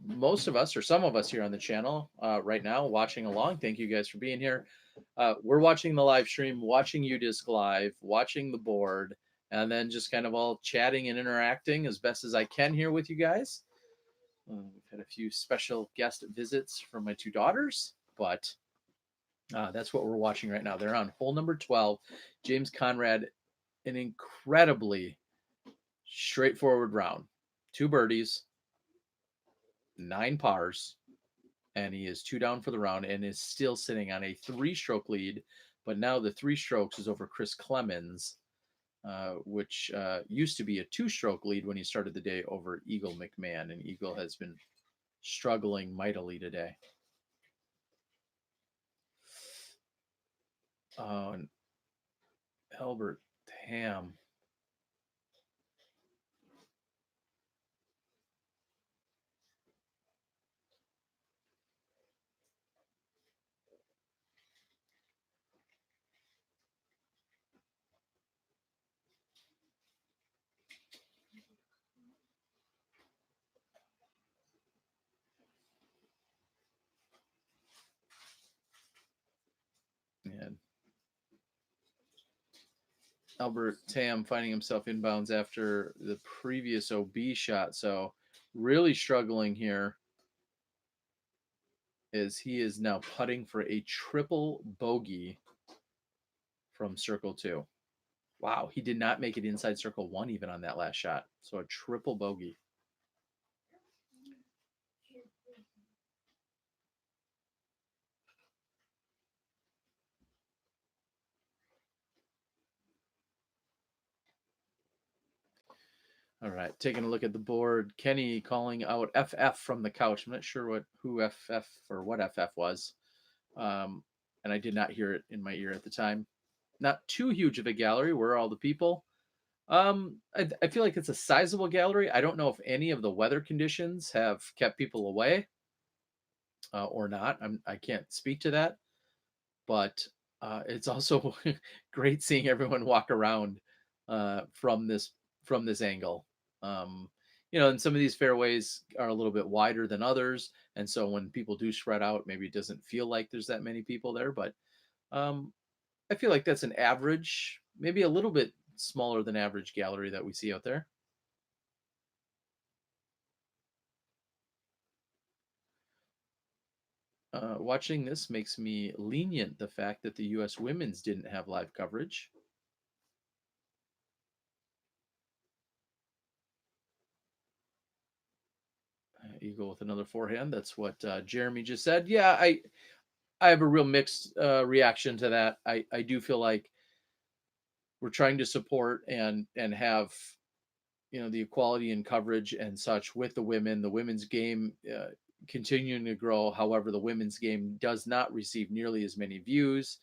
most of us, or some of us here on the channel right now watching along, thank you guys for being here. We're watching the live stream, watching UDisc live, watching the board, and then just kind of all chatting and interacting as best as I can here with you guys. We've had a few special guest visits from my two daughters, but that's what we're watching right now. They're on hole number 12. James Conrad, an incredibly straightforward round. 2 birdies, 9 pars, and he is 2 down for the round and is still sitting on a 3-stroke lead. But now the 3 strokes is over Chris Clemens, which used to be a 2-stroke lead when he started the day over Eagle McMahon, and Eagle has been struggling mightily today. And Albert Ham. And Albert Tam finding himself inbounds after the previous OB shot. So really struggling here as he is now putting for a triple bogey from circle 2. Wow, he did not make it inside circle 1 even on that last shot. So a triple bogey. All right, taking a look at the board. Kenny calling out FF from the couch. I'm not sure who FF or what FF was. And I did not hear it in my ear at the time. Not too huge of a gallery. Where are all the people? I feel like it's a sizable gallery. I don't know if any of the weather conditions have kept people away or not. I can't speak to that. But it's also great seeing everyone walk around from this angle. And some of these fairways are a little bit wider than others, and so when people do spread out, maybe it doesn't feel like there's that many people there. But I feel like that's an average, maybe a little bit smaller than average gallery that we see out there. Watching this makes me lenient the fact that the U.S. women's didn't have live coverage. Eagle with another forehand. That's what Jeremy just said. Yeah, I have a real mixed reaction to that. I do feel like we're trying to support and have the equality in coverage and such with the women. The women's game continuing to grow. However, the women's game does not receive nearly as many views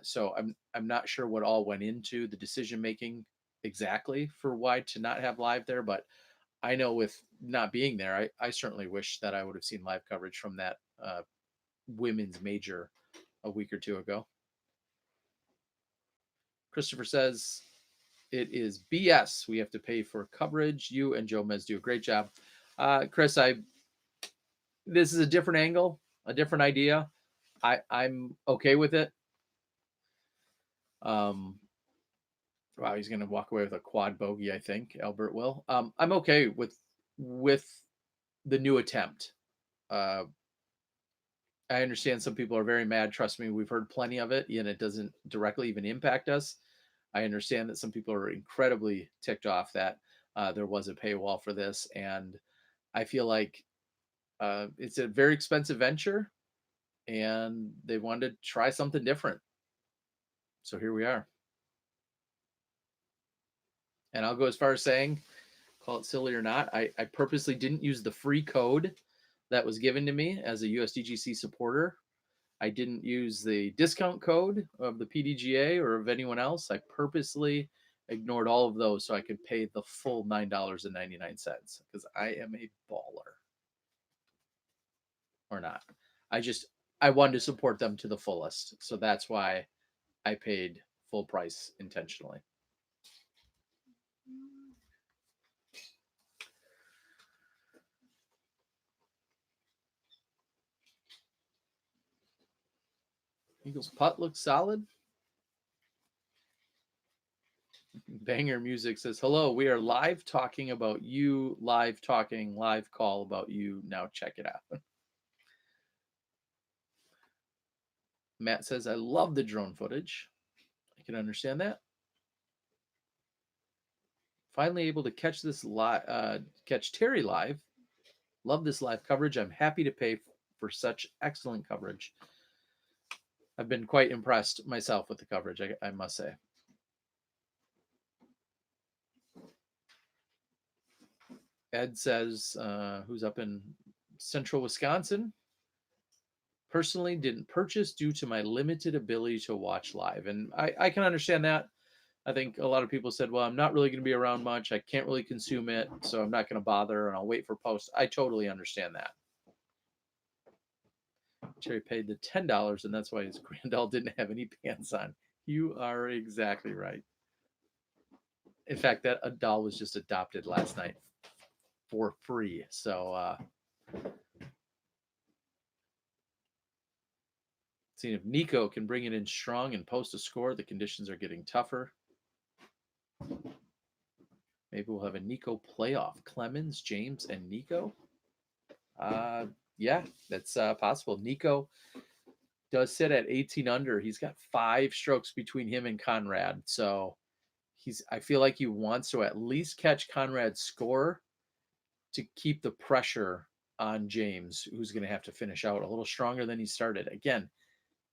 So I'm not sure what all went into the decision making exactly for why to not have live there, but I know with not being there, I certainly wish that I would have seen live coverage from that women's major a week or two ago. Christopher says it is BS. We have to pay for coverage. You and Joe Mez do a great job. Chris, this is a different angle, a different idea. I'm okay with it. Wow, he's going to walk away with a quad bogey, I think. Albert will. I'm okay with the new attempt. I understand some people are very mad. Trust me, we've heard plenty of it, and it doesn't directly even impact us. I understand that some people are incredibly ticked off that there was a paywall for this, and I feel like it's a very expensive venture, and they wanted to try something different. So here we are. And I'll go as far as saying, call it silly or not, I purposely didn't use the free code that was given to me as a USDGC supporter. I didn't use the discount code of the PDGA or of anyone else. I purposely ignored all of those so I could pay the full $9.99 because I am a baller. Or not. I wanted to support them to the fullest. So that's why I paid full price intentionally. Eagles putt looks solid. Banger Music says, hello, we are live talking about you, live talking, live call about you. Now check it out. Matt says, I love the drone footage. I can understand that. Finally able to catch this catch Terry live. Love this live coverage. I'm happy to pay for such excellent coverage. I've been quite impressed myself with the coverage, I must say. Ed says, who's up in central Wisconsin, personally didn't purchase due to my limited ability to watch live. And I can understand that. I think a lot of people said, well, I'm not really going to be around much. I can't really consume it, so I'm not going to bother, and I'll wait for posts. I totally understand that. Terry paid the $10, and that's why his granddoll didn't have any pants on. You are exactly right. In fact, that doll was just adopted last night for free. So, seeing if Nico can bring it in strong and post a score. The conditions are getting tougher. Maybe we'll have a Nico playoff. Clemens, James, and Nico. Yeah, that's possible. Nico does sit at 18 under. He's got 5 strokes between him and Conrad. So I feel like he wants to at least catch Conrad's score to keep the pressure on James, who's going to have to finish out a little stronger than he started. Again,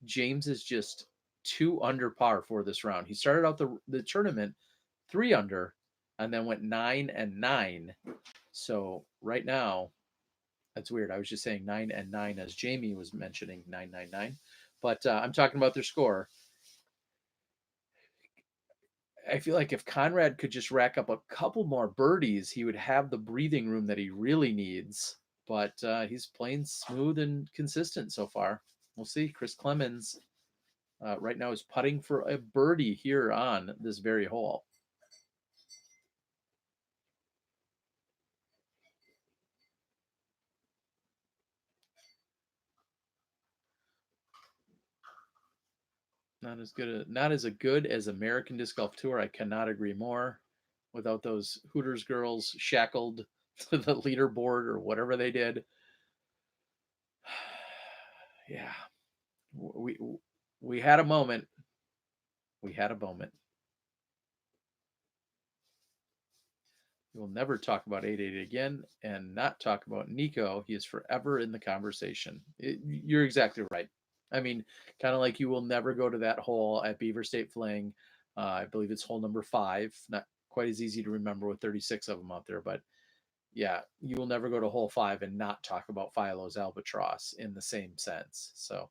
James is just 2 under par for this round. He started out the tournament 3 under and then went 9-9. So right now, that's weird. I was just saying 9-9 as Jamie was mentioning 9-9-9, but I'm talking about their score. I feel like if Conrad could just rack up a couple more birdies, he would have the breathing room that he really needs. But he's playing smooth and consistent so far. We'll see. Chris Clemens right now is putting for a birdie here on this very hole. Not as good as American Disc Golf Tour. I cannot agree more. Without those Hooters girls shackled to the leaderboard or whatever they did. Yeah, we had a moment. We had a moment. We will never talk about 888 again and not talk about Nico. He is forever in the conversation. You're exactly right. I mean, kind of like you will never go to that hole at Beaver State Fling. I believe it's hole number 5. Not quite as easy to remember with 36 of them out there, but yeah, you will never go to hole 5 and not talk about Philo's Albatross in the same sense. So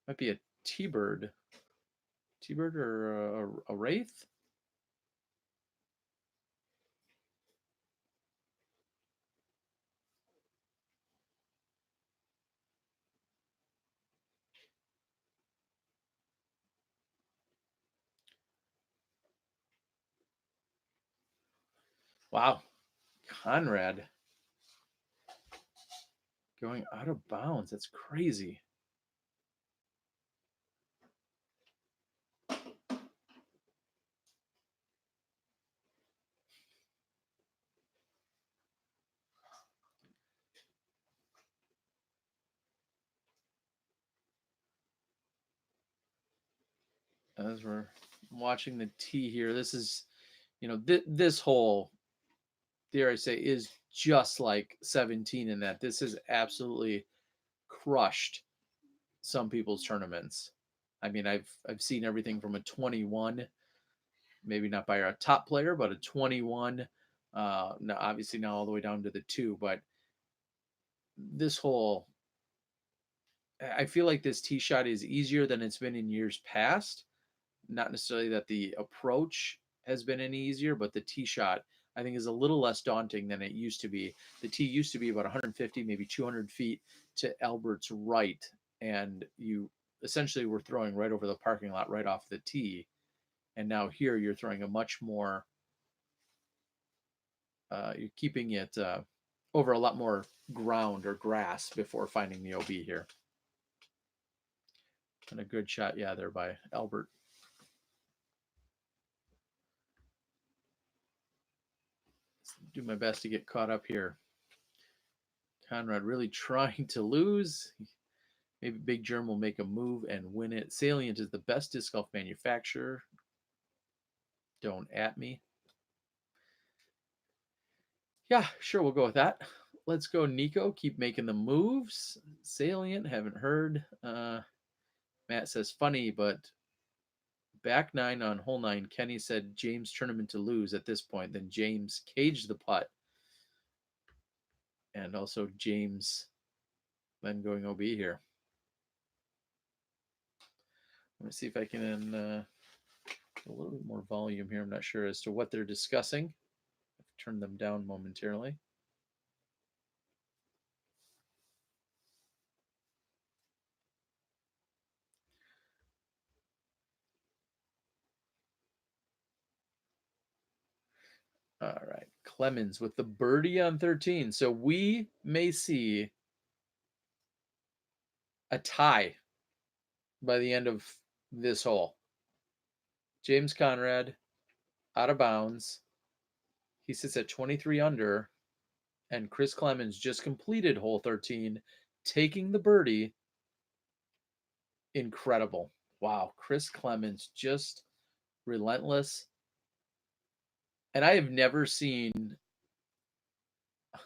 Might be a T-bird. T-bird or a wraith? Wow. Conrad going out of bounds. That's crazy. As we're watching the tee here, this is, this hole, dare I say, is just like 17 in that this has absolutely crushed some people's tournaments. I mean, I've seen everything from a 21, maybe not by a top player, but a 21. Now, obviously now all the way down to the 2, but this hole, I feel like this tee shot is easier than it's been in years past. Not necessarily that the approach has been any easier, but the tee shot I think is a little less daunting than it used to be. The tee used to be about 150, maybe 200 feet to Albert's right, and you essentially were throwing right over the parking lot, right off the tee. And now here you're throwing a much more, you're keeping it over a lot more ground or grass before finding the OB here. And a good shot, yeah, there by Albert. Do my best to get caught up here. Conrad really trying to lose. Maybe Big Germ will make a move and win it. Salient is the best disc golf manufacturer. Don't at me. Yeah, sure, we'll go with that. Let's go, Nico. Keep making the moves. Salient, haven't heard. Matt says, funny, but back 9 on hole 9. Kenny said James tournament to lose at this point. Then James caged the putt. And also James then going OB here. Let me see if I can a little bit more volume here. I'm not sure as to what they're discussing. I've turned them down momentarily. All right, Clemens with the birdie on 13. So we may see a tie by the end of this hole. James Conrad out of bounds. He sits at 23 under, and Chris Clemens just completed hole 13, taking the birdie. Incredible. Wow, Chris Clemens just relentless. And I have never seen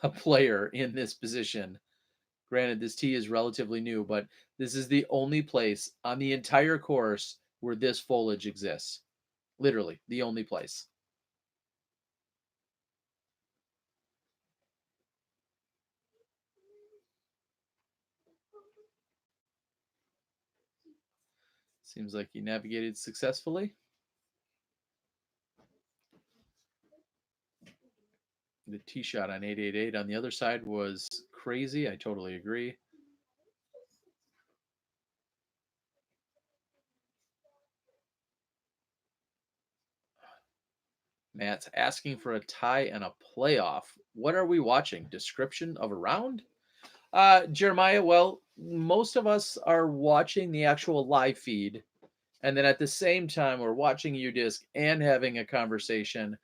a player in this position. Granted, this tee is relatively new, but this is the only place on the entire course where this foliage exists. Literally, the only place. Seems like he navigated successfully. The tee shot on 888 on the other side was crazy. I totally agree. Matt's asking for a tie and a playoff. What are we watching? Description of a round? Jeremiah, well, most of us are watching the actual live feed. And then at the same time, we're watching UDisc and having a conversation.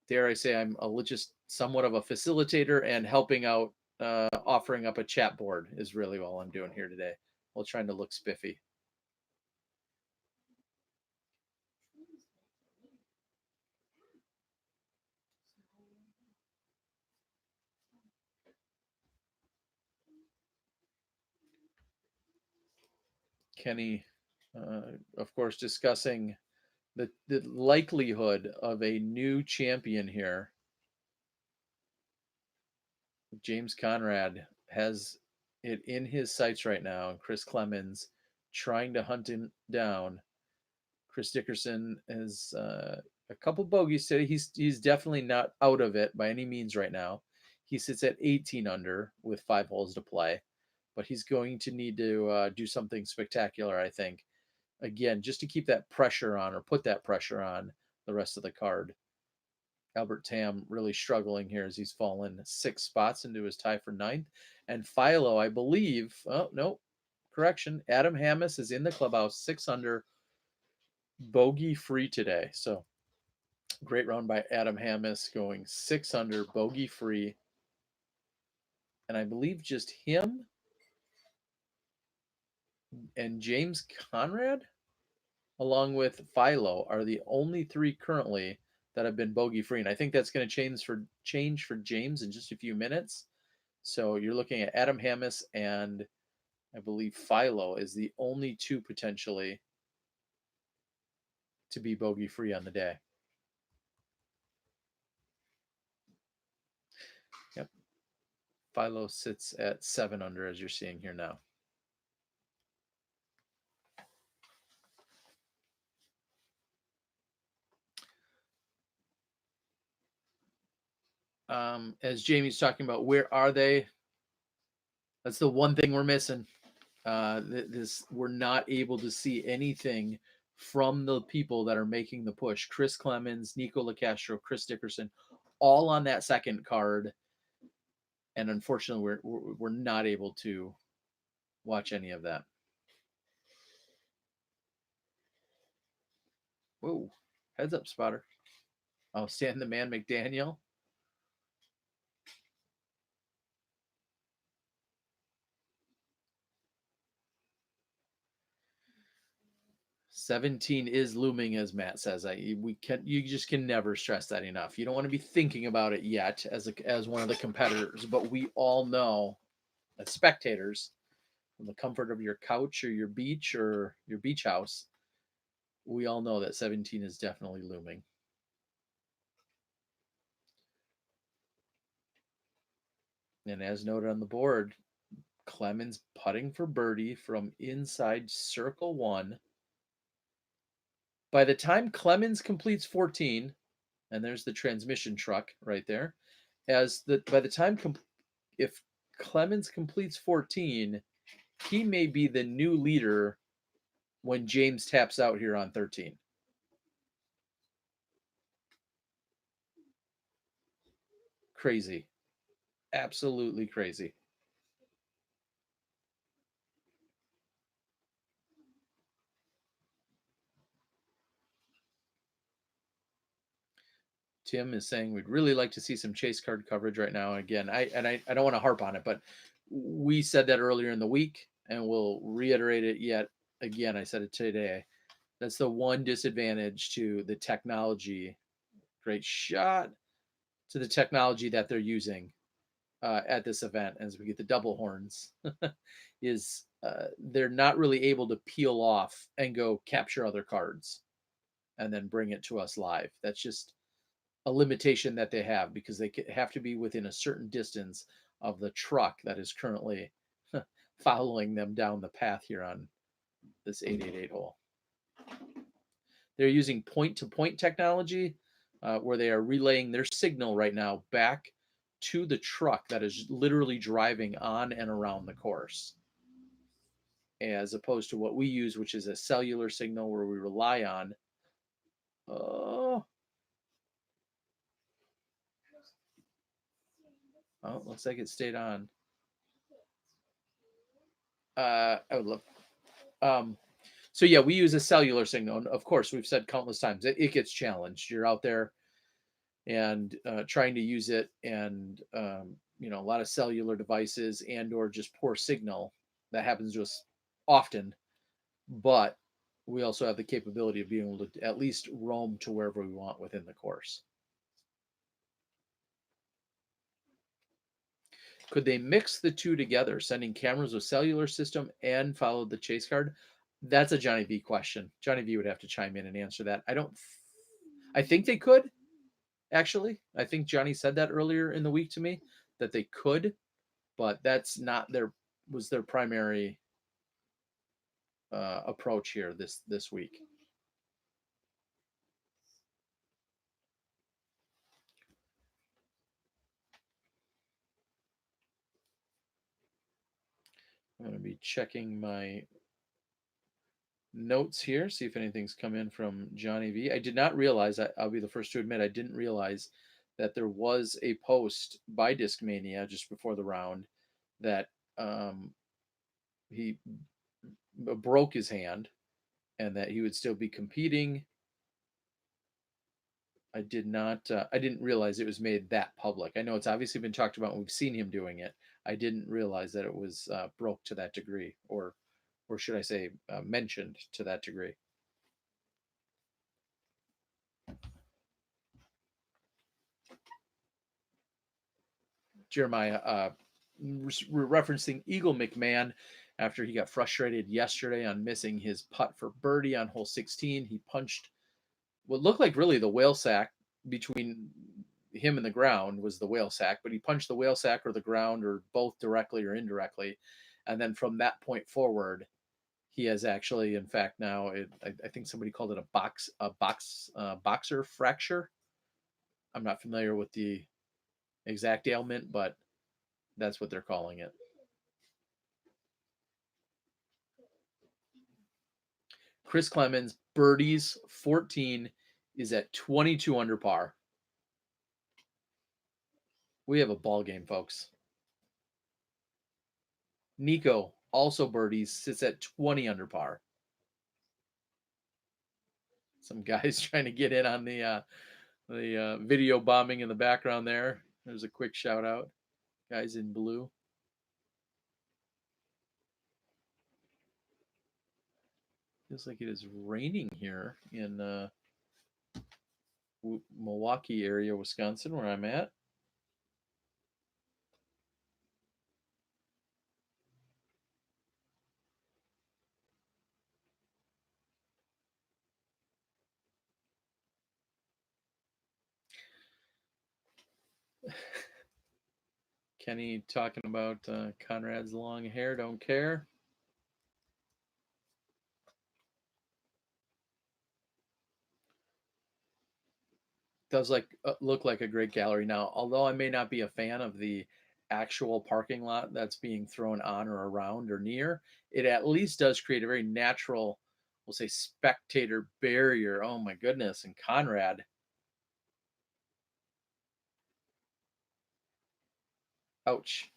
Dare I say I'm just somewhat of a facilitator and helping out, offering up a chat board is really all I'm doing here today while trying to look spiffy. Kenny, of course, discussing the likelihood of a new champion here. James Conrad has it in his sights right now. Chris Clemens trying to hunt him down. Chris Dickerson has a couple bogeys today. He's definitely not out of it by any means right now. He sits at 18 under with 5 holes to play, but he's going to need to do something spectacular, I think. Again, just to keep that pressure on or put that pressure on the rest of the card. Albert Tam really struggling here as he's fallen 6 spots into his tie for 9th. And Philo, I believe, oh, no, correction. Adam Hammis is in the clubhouse, 6 under, bogey free today. So great round by Adam Hammis, going 6 under, bogey free. And I believe just him and James Conrad, along with Philo, are the only 3 currently that have been bogey free. And I think that's going to change for James in just a few minutes. So you're looking at Adam Hammis and I believe Philo is the only 2 potentially to be bogey free on the day. Yep. Philo sits at 7 under, as you're seeing here now. As Jamie's talking about, where are they? That's the one thing we're missing. We're not able to see anything from the people that are making the push. Chris Clemens, Nikola Castro, Chris Dickerson, all on that second card. And unfortunately, we're not able to watch any of that. Whoa, heads up, spotter. Oh, Stan the Man McDaniel. "17 is looming," as Matt says. You just can never stress that enough. You don't want to be thinking about it yet as one of the competitors, but we all know as spectators, from the comfort of your couch or your beach house, we all know that 17 is definitely looming. And as noted on the board, Clemens putting for birdie from inside circle 1. By the time Clemens completes 14, and there's the transmission truck right there, by the time if Clemens completes 14, he may be the new leader when James taps out here on 13. Crazy. Absolutely crazy. Tim is saying we'd really like to see some chase card coverage right now. Again, I don't want to harp on it, but we said that earlier in the week, and we'll reiterate it yet again. I said it today. That's the one disadvantage to the technology. Great shot to the technology that they're using at this event as we get the double horns is they're not really able to peel off and go capture other cards and then bring it to us live. That's just a limitation that they have because they have to be within a certain distance of the truck that is currently following them down the path here on this 888 hole. They're using point-to-point technology where they are relaying their signal right now back to the truck that is literally driving on and around the course, as opposed to what we use, which is a cellular signal where we rely on. Oh, looks like it stayed on. I would love. So yeah, we use a cellular signal, and of course, we've said countless times it gets challenged. You're out there and trying to use it, and a lot of cellular devices and/or just poor signal that happens to us often. But we also have the capability of being able to at least roam to wherever we want within the course. Could they mix the two together, sending cameras with cellular system and follow the chase card? That's a Johnny V question. Johnny V would have to chime in and answer that. I think they could, actually. I think Johnny said that earlier in the week to me, that they could, but that's not their primary approach here this week. I'm going to be checking my notes here, see if anything's come in from Johnny V. I did not realize, I'll be the first to admit, I didn't realize that there was a post by Discmania just before the round that he broke his hand and that he would still be competing. I didn't realize it was made that public. I know it's obviously been talked about and we've seen him doing it. I didn't realize that it was broke to that degree, or should I say mentioned to that degree. Jeremiah referencing Eagle McMahon after he got frustrated yesterday on missing his putt for birdie on hole 16. He punched what looked like really the whale sack between him and the ground was the whale sack, but he punched the whale sack or the ground or both directly or indirectly. And then from that point forward, he has actually, in fact, now I think somebody called it a boxer fracture. I'm not familiar with the exact ailment, but that's what they're calling it. Chris Clemens, birdies 14, is at 22 under par. We have a ball game, folks. Nico, also birdies, sits at 20 under par. Some guys trying to get in on the video bombing in the background there. There's a quick shout out. Guys in blue. Feels like it is raining here in Milwaukee area, Wisconsin, where I'm at. Kenny talking about Conrad's long hair, don't care. Does look like a great gallery. Now, although I may not be a fan of the actual parking lot that's being thrown on or around or near, it at least does create a very natural, we'll say, spectator barrier. Oh my goodness. And Conrad. Ouch.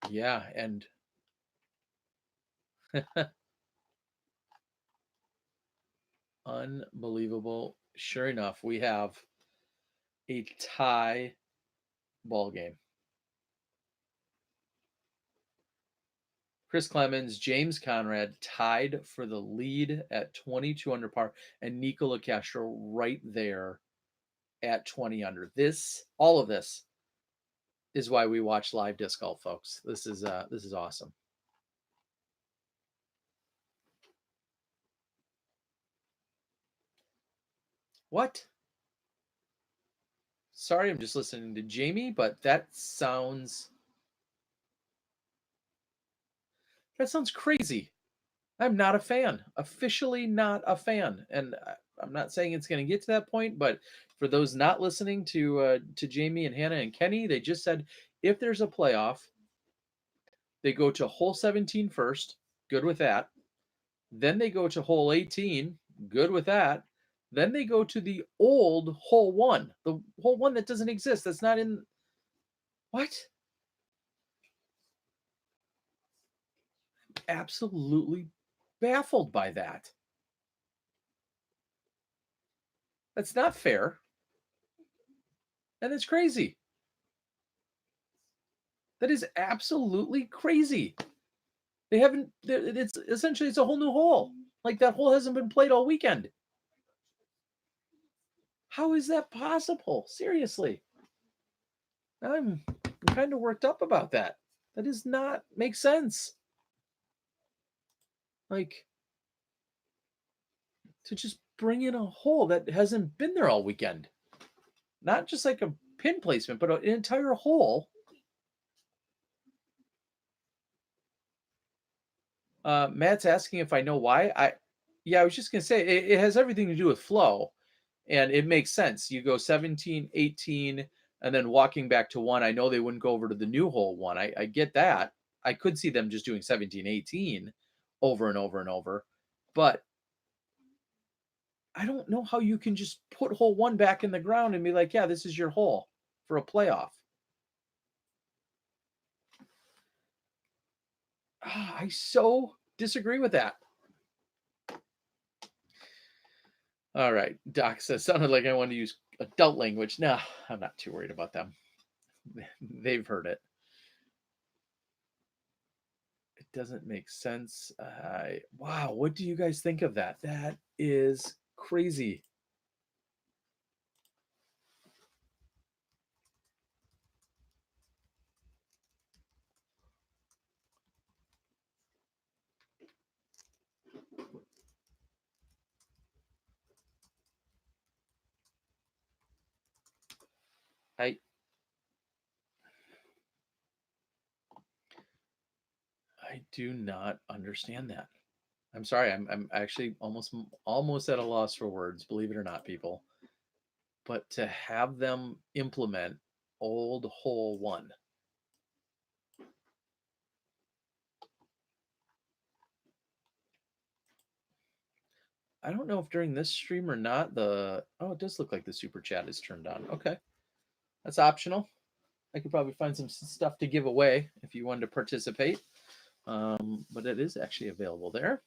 Yeah, and unbelievable. Sure enough, we have a tie ball game. Chris Clemens, James Conrad tied for the lead at 22 under par, and Nikola Castro right there at 20 under. All of this is why we watch live disc golf, folks. This is awesome. What? Sorry, I'm just listening to Jamie, but that sounds crazy. I'm not a fan. Officially not a fan. And I'm not saying it's going to get to that point, but for those not listening to Jamie and Hannah and Kenny, they just said if there's a playoff, they go to hole 17 first. Good with that. Then they go to hole 18. Good with that. Then they go to the old hole 1, the hole 1 that doesn't exist. That's not in. What? Absolutely baffled by that. That's not fair. And it's crazy. That is absolutely crazy. It's essentially a whole new hole. Like that hole hasn't been played all weekend. How is that possible? Seriously. I'm kind of worked up about that. That does not make sense. Like, to just bring in a hole that hasn't been there all weekend. Not just like a pin placement, but an entire hole. Matt's asking if I know why. I was just going to say it has everything to do with flow, and it makes sense. You go 17, 18, and then walking back to 1. I know they wouldn't go over to the new hole 1. I get that. I could see them just doing 17, 18 over and over and over, but I don't know how you can just put hole 1 back in the ground and be like, yeah, this is your hole for a playoff. I so disagree with that. All right. Doc says, sounded like I wanted to use adult language. No, I'm not too worried about them. They've heard it. It doesn't make sense. Wow. What do you guys think of that? That is crazy. I do not understand that. I'm sorry. I'm actually almost at a loss for words, believe it or not, people. But to have them implement old hole 1. I don't know if during this stream or not, it does look like the super chat is turned on. Okay. That's optional. I could probably find some stuff to give away if you wanted to participate. But it is actually available there.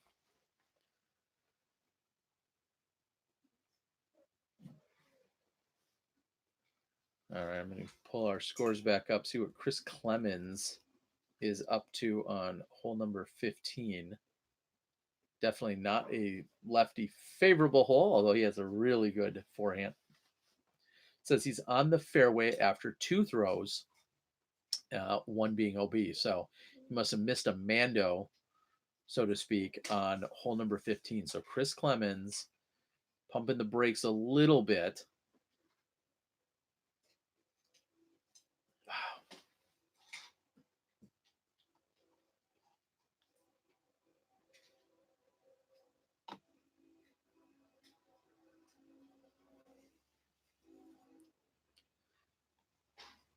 All right, I'm going to pull our scores back up, see what Chris Clemens is up to on hole number 15. Definitely not a lefty favorable hole, although he has a really good forehand. It says he's on the fairway after 2 throws, 1 being OB. So he must have missed a Mando, so to speak, on hole number 15. So Chris Clemens pumping the brakes a little bit. Wow.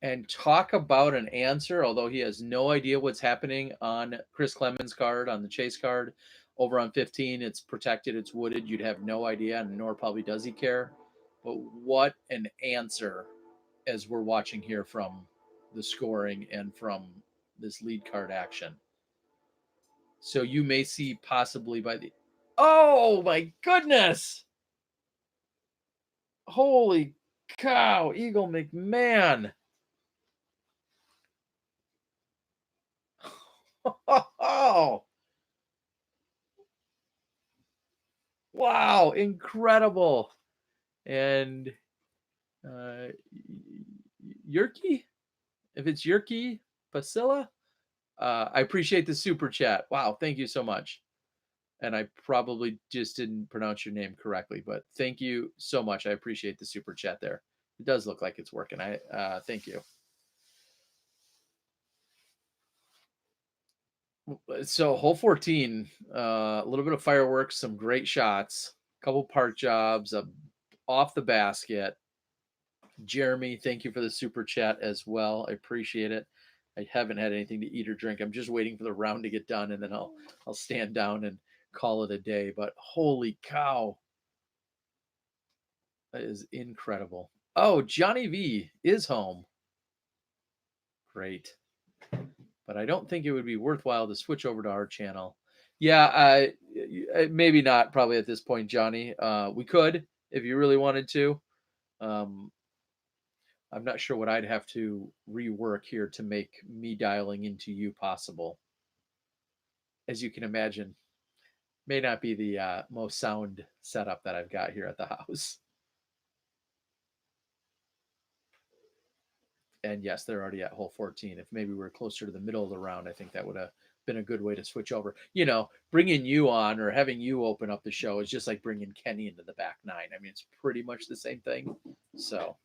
And talk about an answer, although he has no idea what's happening on Chris Clemens' card, on the chase card. Over on 15, it's protected, it's wooded. You'd have no idea, and nor probably does he care. But what an answer as we're watching here from the scoring and from this lead card action. So you may see possibly by the... Oh, my goodness! Holy cow, Eagle McMahon! Oh, wow, incredible. And Yerky, if it's Yerky Basila, I appreciate the super chat. Wow, thank you so much. And I probably just didn't pronounce your name correctly, but thank you so much. I appreciate the super chat there. It does look like it's working. Thank you. So hole 14, a little bit of fireworks, some great shots, a couple park jobs, off the basket. Jeremy, thank you for the super chat as well. I appreciate it. I haven't had anything to eat or drink. I'm just waiting for the round to get done, and then I'll stand down and call it a day. But holy cow, that is incredible. Oh, Johnny V is home. Great. But I don't think it would be worthwhile to switch over to our channel. Yeah, maybe not probably at this point, Johnny. We could if you really wanted to. I'm not sure what I'd have to rework here to make me dialing into you possible. As you can imagine, may not be the most sound setup that I've got here at the house. And yes, they're already at hole 14. If maybe we were closer to the middle of the round, I think that would have been a good way to switch over. You know, bringing you on or having you open up the show is just like bringing Kenny into the back 9. I mean, it's pretty much the same thing. So...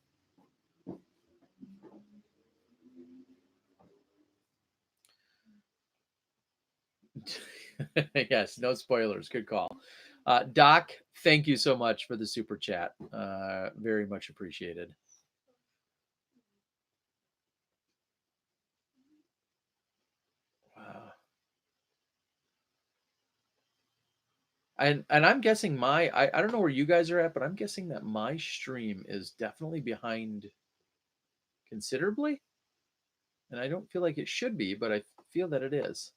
Yes, no spoilers. Good call. Doc, thank you so much for the super chat. Very much appreciated. Wow. And I'm guessing I don't know where you guys are at, but I'm guessing that my stream is definitely behind considerably. And I don't feel like it should be, but I feel that it is.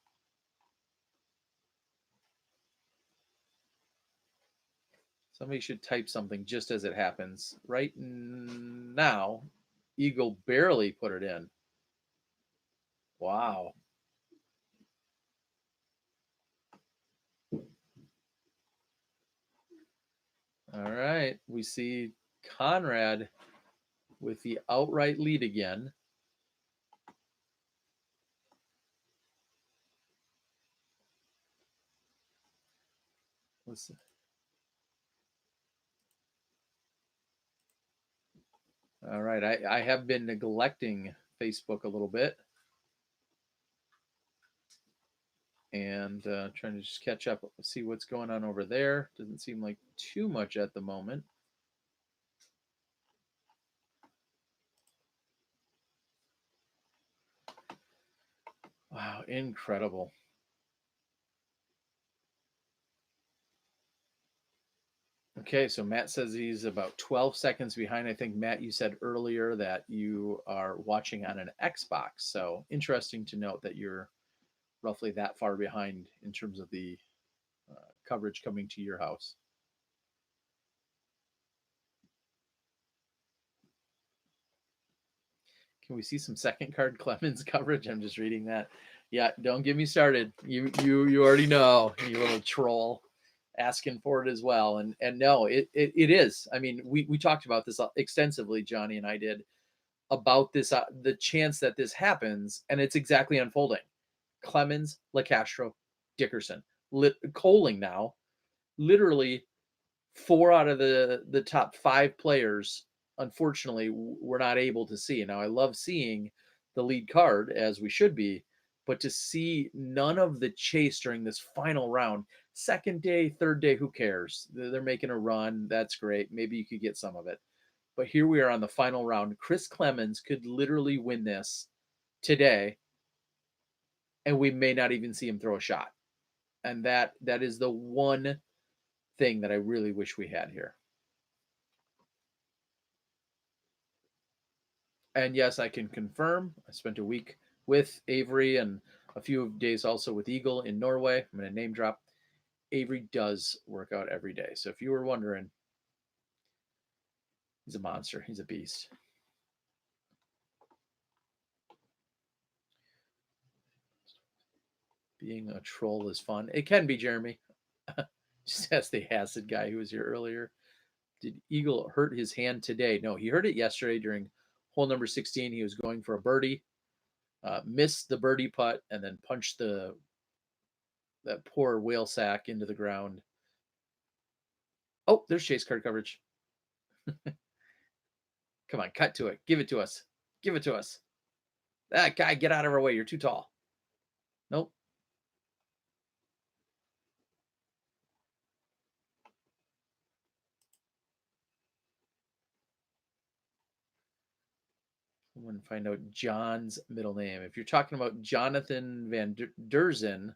Somebody should type something just as it happens. Right now, Eagle barely put it in. Wow. All right. We see Conrad with the outright lead again. Listen. All right. I have been neglecting Facebook a little bit and trying to just catch up, see what's going on over there. Doesn't seem like too much at the moment. Wow, incredible. Okay, so Matt says he's about 12 seconds behind. I think, Matt, you said earlier that you are watching on an Xbox. So interesting to note that you're roughly that far behind in terms of the coverage coming to your house. Can we see some second card Clemens coverage? I'm just reading that. Yeah, don't get me started. You already know, you little troll, asking for it as well. And no, it is. I mean, we talked about this extensively, Johnny and I did, about this the chance that this happens, and it's exactly unfolding. Clemens, Castro, Dickerson, Coling now, literally 4 out of the top 5 players, unfortunately, we're not able to see. Now, I love seeing the lead card, as we should be, but to see none of the chase during this final round, second day, third day, who cares? They're making a run. That's great. Maybe you could get some of it. But here we are on the final round. Chris Clemens could literally win this today, and we may not even see him throw a shot. And that is the one thing that I really wish we had here. And yes, I can confirm I spent a week with Avery and a few days also with Eagle in Norway. I'm going to name drop. Avery does work out every day. So if you were wondering, he's a monster. He's a beast. Being a troll is fun. It can be, Jeremy. Just ask the acid guy who was here earlier. Did Eagle hurt his hand today? No, he hurt it yesterday during hole number 16. He was going for a birdie, missed the birdie putt, and then punched that poor whale sack into the ground. Oh, there's chase card coverage. Come on, cut to it. Give it to us. Give it to us. That guy, get out of our way. You're too tall. Nope. I want to find out John's middle name. If you're talking about Jonathan Van Derzen,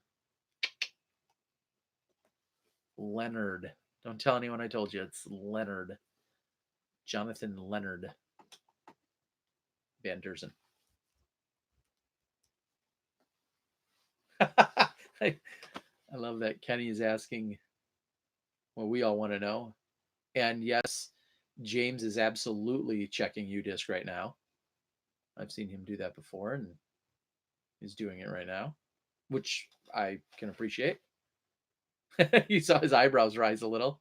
Leonard. Don't tell anyone I told you. It's Leonard. Jonathan Leonard Van Derzen. I love that Kenny is asking what we all want to know. And yes, James is absolutely checking UDisc right now. I've seen him do that before, and he's doing it right now, which I can appreciate. You saw his eyebrows rise a little.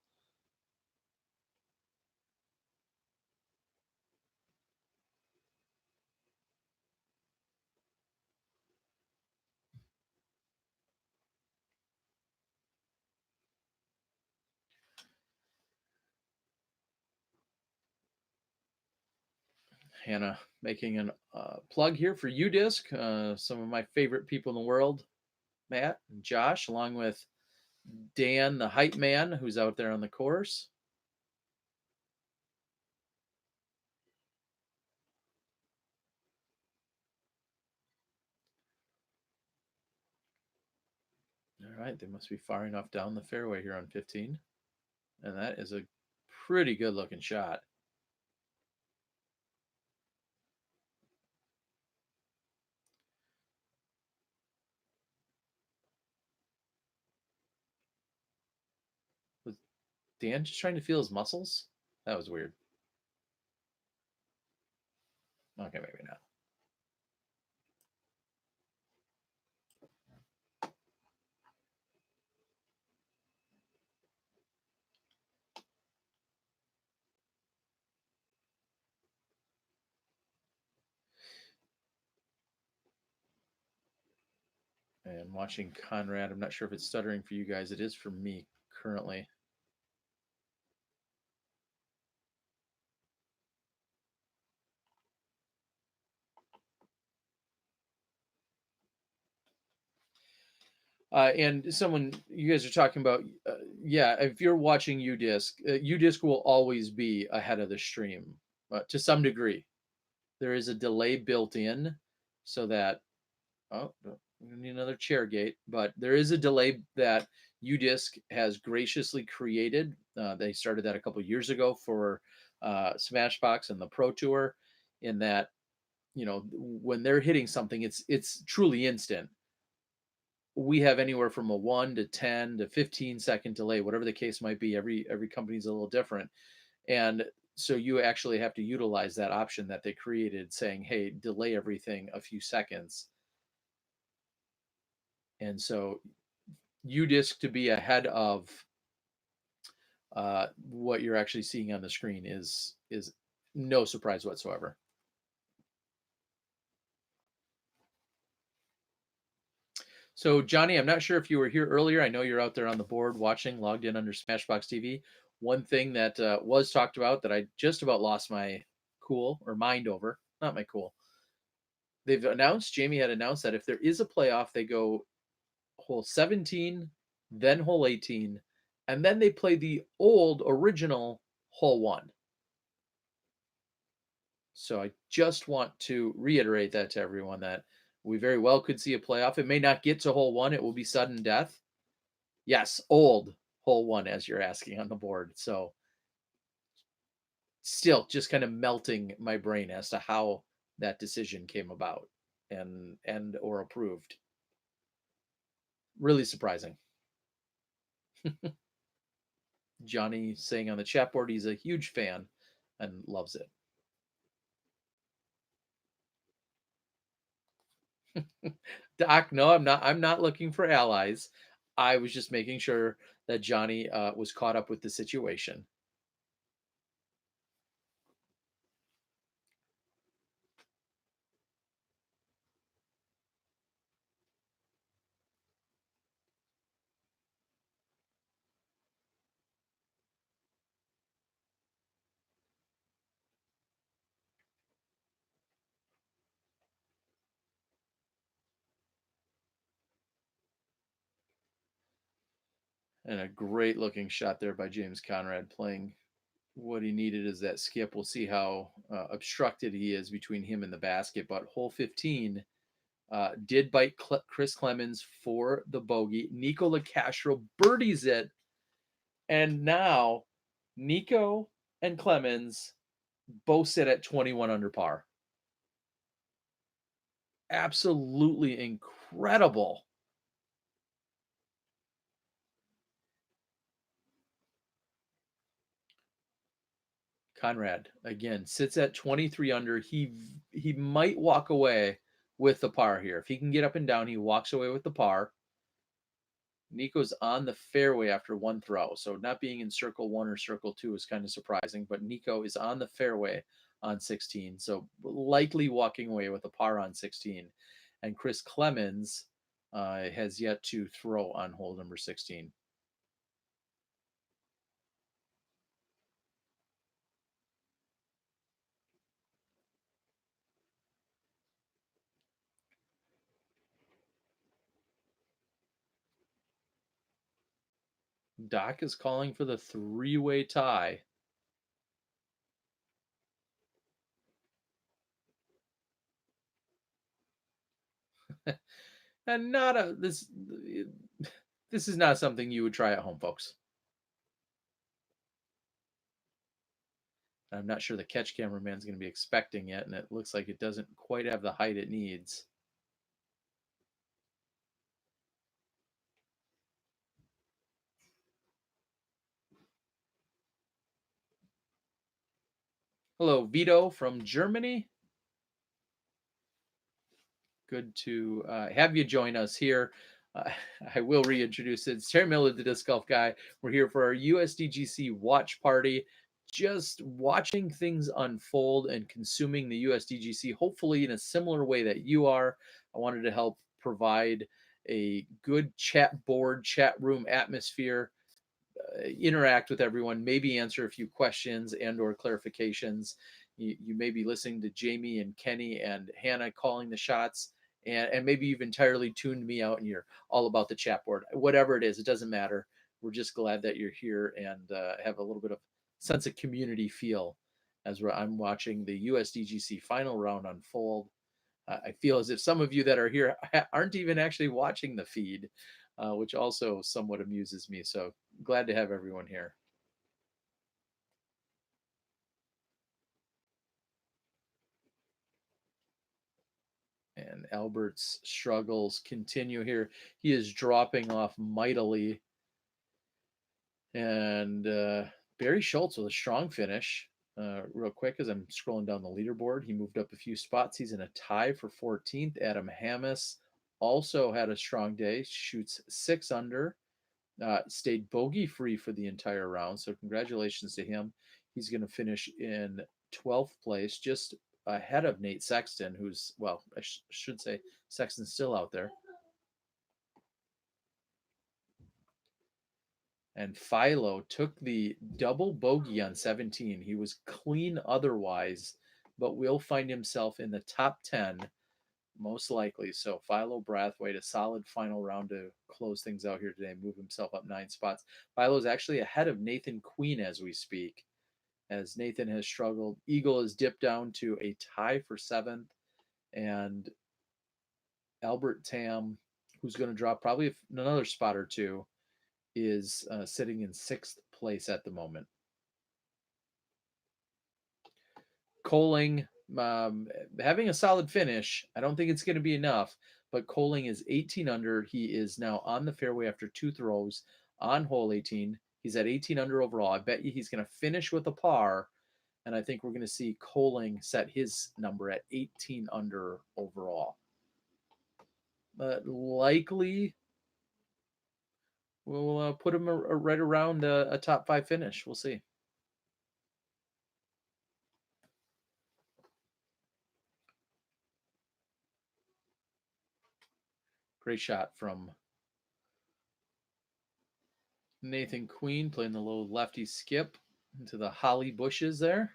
Hannah making a plug here for UDisc. Some of my favorite people in the world Matt and Josh, along with Dan, the hype man, who's out there on the course. All right, they must be far enough down the fairway here on 15. And that is a pretty good looking shot. Was Dan just trying to feel his muscles? That was weird. Okay, maybe not. And watching Conrad, I'm not sure if it's stuttering for you guys. It is for me currently. And someone, you guys are talking about, yeah, if you're watching UDisc, UDisc will always be ahead of the stream to some degree. There is a delay built in so that, oh, we need another chair gate, but there is a delay that UDisc has graciously created. They started that a couple years ago for Smashbox and the Pro Tour, in that, you know, when they're hitting something, it's truly instant. We have anywhere from a 1 to 10 to 15-second delay, whatever the case might be. Every company's a little different. And so you actually have to utilize that option that they created, saying, hey, delay everything a few seconds. And so UDisc to be ahead of what you're actually seeing on the screen is no surprise whatsoever. So, Johnny, I'm not sure if you were here earlier. I know you're out there on the board watching, logged in under Smashbox TV. One thing that was talked about that I just about lost my cool or mind over, not my cool. They've announced, Jamie had announced that if there is a playoff, they go hole 17, then hole 18, and then they play the old original hole 1. So I just want to reiterate that to everyone, that we very well could see a playoff. It may not get to hole 1. It will be sudden death. Yes, old hole 1, as you're asking on the board. So still just kind of melting my brain as to how that decision came about and or approved. Really surprising. Johnny saying on the chat board he's a huge fan and loves it. Doc, no, I'm not looking for allies. I was just making sure that Johnny was caught up with the situation. And a great looking shot there by James Conrad, playing what he needed is that skip. We'll see how obstructed he is between him and the basket. But hole 15 did bite Chris Clemens for the bogey. Nikola Castro birdies it. And now Nico and Clemens both sit at 21 under par. Absolutely incredible. Conrad again sits at 23 under. He might walk away with the par here. If he can get up and down, he walks away with the par. Nico's on the fairway after one throw, so not being in circle 1 or circle 2 is kind of surprising, but Nico is on the fairway on 16, so likely walking away with a par on 16. And Chris Clemens has yet to throw on hole number 16. Doc is calling for the three-way tie. And this is not something you would try at home, folks. I'm not sure the catch cameraman's going to be expecting it, and it looks like it doesn't quite have the height it needs. Hello, Vito from Germany. Good to have you join us here. I will reintroduce it. It's Terry Miller, the Disc Golf Guy. We're here for our USDGC watch party, just watching things unfold and consuming the USDGC, hopefully in a similar way that you are. I wanted to help provide a good chat board, chat room atmosphere, interact with everyone, maybe answer a few questions and or clarifications. You may be listening to Jamie and Kenny and Hannah calling the shots, and maybe you've entirely tuned me out and you're all about the chat board. Whatever it is, it doesn't matter. We're just glad that you're here and have a little bit of sense of community feel as I'm watching the USDGC final round unfold. I feel as if some of you that are here aren't even actually watching the feed, which also somewhat amuses me. So glad to have everyone here. And Albert's struggles continue here. He is dropping off mightily. And Barry Schultz with a strong finish. Real quick, as I'm scrolling down the leaderboard, he moved up a few spots. He's in a tie for 14th. Adam Hammis also had a strong day, shoots 6 under, stayed bogey free for the entire round. So congratulations to him. He's going to finish in 12th place, just ahead of Nate Sexton, who's, well, I should say Sexton's still out there. And Philo took the double bogey on 17. He was clean otherwise, but will find himself in the top 10, most likely. So Philo Brathwaite, a solid final round to close things out here today, move himself up 9 spots. Philo's actually ahead of Nathan Queen as we speak, as Nathan has struggled. Eagle has dipped down to a tie for 7th, and Albert Tam, who's going to drop probably another spot or two, is sitting in 6th place at the moment. Coling having a solid finish. I don't think it's going to be enough, but Coling is 18 under. He is now on the fairway after 2 throws on hole 18. He's at 18 under overall. I bet you he's going to finish with a par, and I think we're going to see Coling set his number at 18 under overall. But likely we'll put him right around a top 5 finish. We'll see. Great shot from Nathan Queen, playing the little lefty skip into the holly bushes there.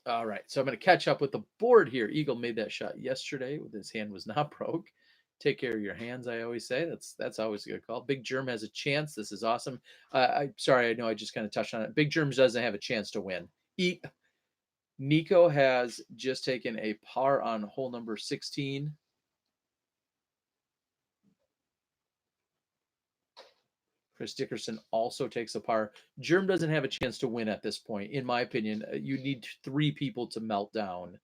All right, so I'm going to catch up with the board here. Eagle made that shot yesterday with his hand was not broke. Take care of your hands, I always say. That's always a good call. Big Germ has a chance. This is awesome. I'm sorry, I know I just kind of touched on it. Big Germ doesn't have a chance to win. Nico has just taken a par on hole number 16. Chris Dickerson also takes a par. Germ doesn't have a chance to win at this point. In my opinion, you need 3 people to melt down.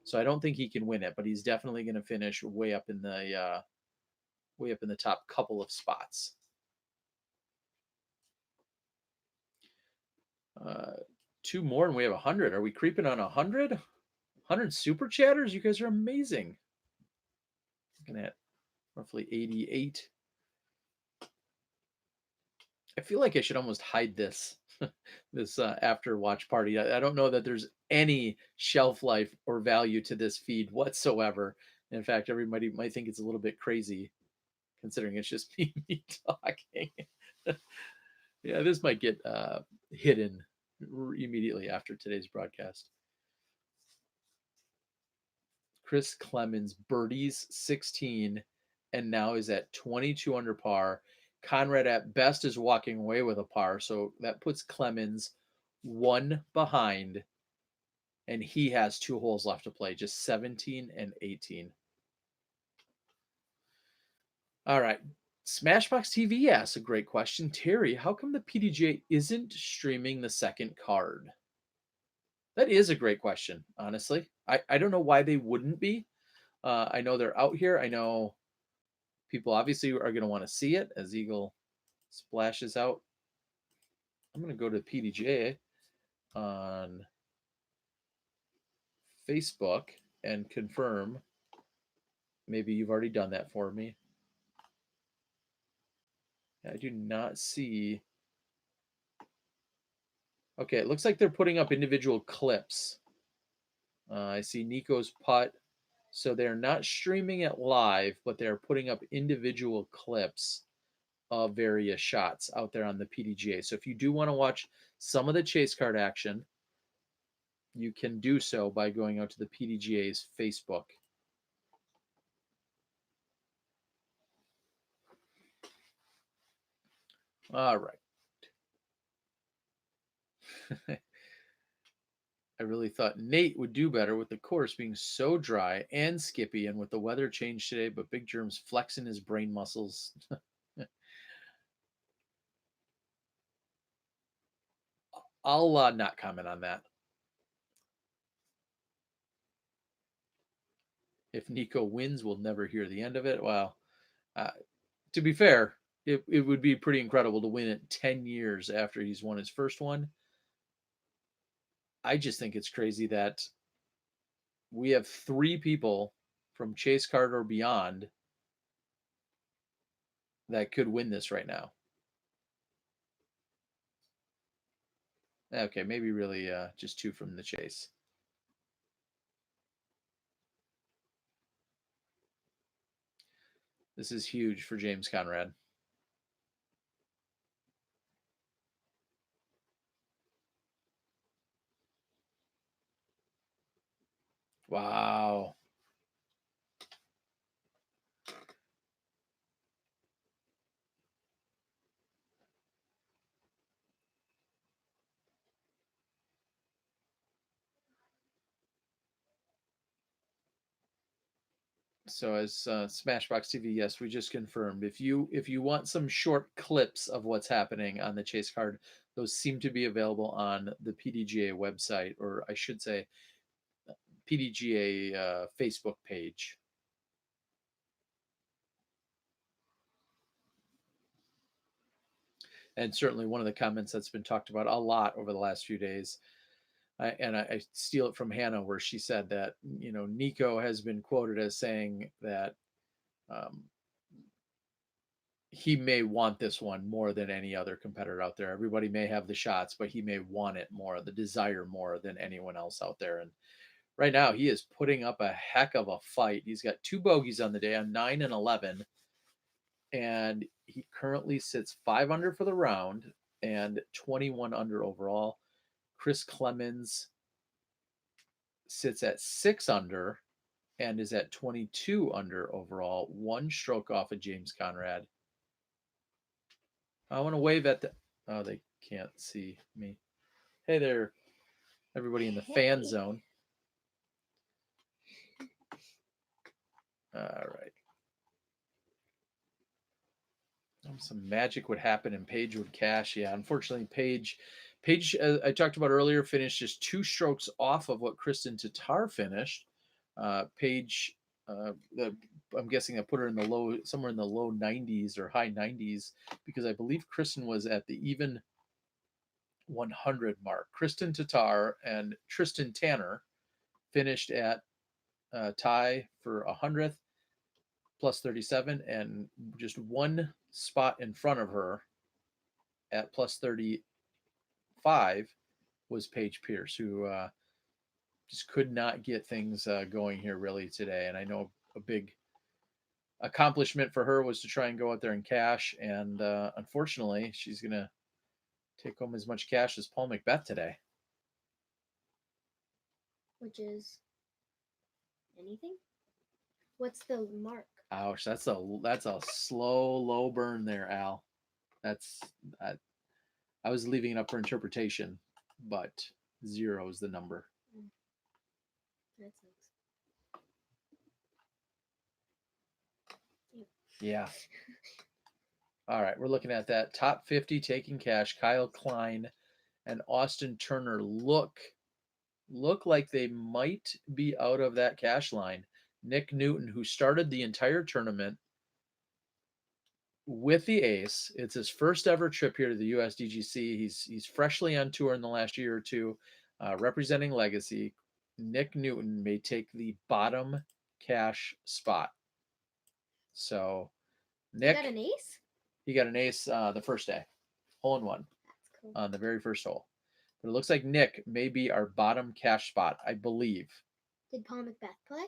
So I don't think he can win it, but he's definitely going to finish way up in the top couple of spots. 2 more and we have 100. Are we creeping on 100? 100 super chatters? You guys are amazing. Looking at roughly 88. I feel like I should almost hide this this after watch party. I don't know that there's any shelf life or value to this feed whatsoever. In fact, everybody might think it's a little bit crazy considering it's just me talking. Yeah, this might get hidden immediately after today's broadcast. Chris Clemens birdies 16 and now is at 22 under par. Conrad at best is walking away with a par, so that puts Clemens 1 behind, and he has 2 holes left to play, just 17 and 18. All right. Smashbox TV asks a great question. Terry, how come the PDGA isn't streaming the second card? That is a great question, honestly. I don't know why they wouldn't be. I know they're out here. I know people obviously are going to want to see it as Eagle splashes out. I'm going to go to PDGA on Facebook and confirm. Maybe you've already done that for me. I do not see. Okay, it looks like they're putting up individual clips. I see Nico's putt. So they're not streaming it live, but they're putting up individual clips of various shots out there on the PDGA. So if you do want to watch some of the chase card action, you can do so by going out to the PDGA's Facebook. All right. I really thought Nate would do better with the course being so dry and skippy and with the weather change today, but Big Germ's flexing his brain muscles. I'll not comment on that. If Nico wins, we'll never hear the end of it. Well, to be fair, it would be pretty incredible to win it 10 years after he's won his first one. I just think it's crazy that we have 3 people from Chase Card or beyond that could win this right now. Okay, maybe really just 2 from the Chase. This is huge for James Conrad. Wow. So as Smashbox TV, yes, we just confirmed. If you want some short clips of what's happening on the chase card, those seem to be available on the PDGA website, or I should say, PDGA Facebook page. And certainly one of the comments that's been talked about a lot over the last few days. I steal it from Hannah, where she said that, Nico has been quoted as saying that he may want this one more than any other competitor out there. Everybody may have the shots, but he may want it more, the desire more than anyone else out there. And right now he is putting up a heck of a fight. He's got 2 bogeys on the day on 9 and 11. And he currently sits 5 under for the round and 21 under overall. Chris Clemens sits at 6 under and is at 22 under overall, 1 stroke off of James Conrad. I want to wave at the. Oh, they can't see me. Hey there, everybody in the fan zone. All right. Some magic would happen and Paige would cash. Yeah, unfortunately, Paige, I talked about earlier, finished just 2 strokes off of what Kristen Tatar finished. Paige, I'm guessing I put her in somewhere in the low 90s or high 90s, because I believe Kristen was at the even 100 mark. Kristen Tatar and Tristan Tanner finished at tie for 100th plus 37, and just 1 spot in front of her at plus 35 was Paige Pierce, who just could not get things going here really today. And I know a big accomplishment for her was to try and go out there and cash, and unfortunately she's going to take home as much cash as Paul Macbeth today. Which is anything? What's the mark? Ouch, that's a slow low burn there, Al. That's I was leaving it up for interpretation, but 0 is the number. That sucks. Yeah. All right, we're looking at that top 50 taking cash. Kyle Klein and Austin Turner look like they might be out of that cash line. Nick Newton, who started the entire tournament with the ace, it's his first ever trip here to the USDGC. He's freshly on tour in the last year or two, representing Legacy. Nick Newton may take the bottom cash spot. So, Nick, You got an ace? he got an ace the first day, hole in one That's cool. on the very first hole. But it looks like Nick may be our bottom cash spot, I believe. Did Paul Macbeth play?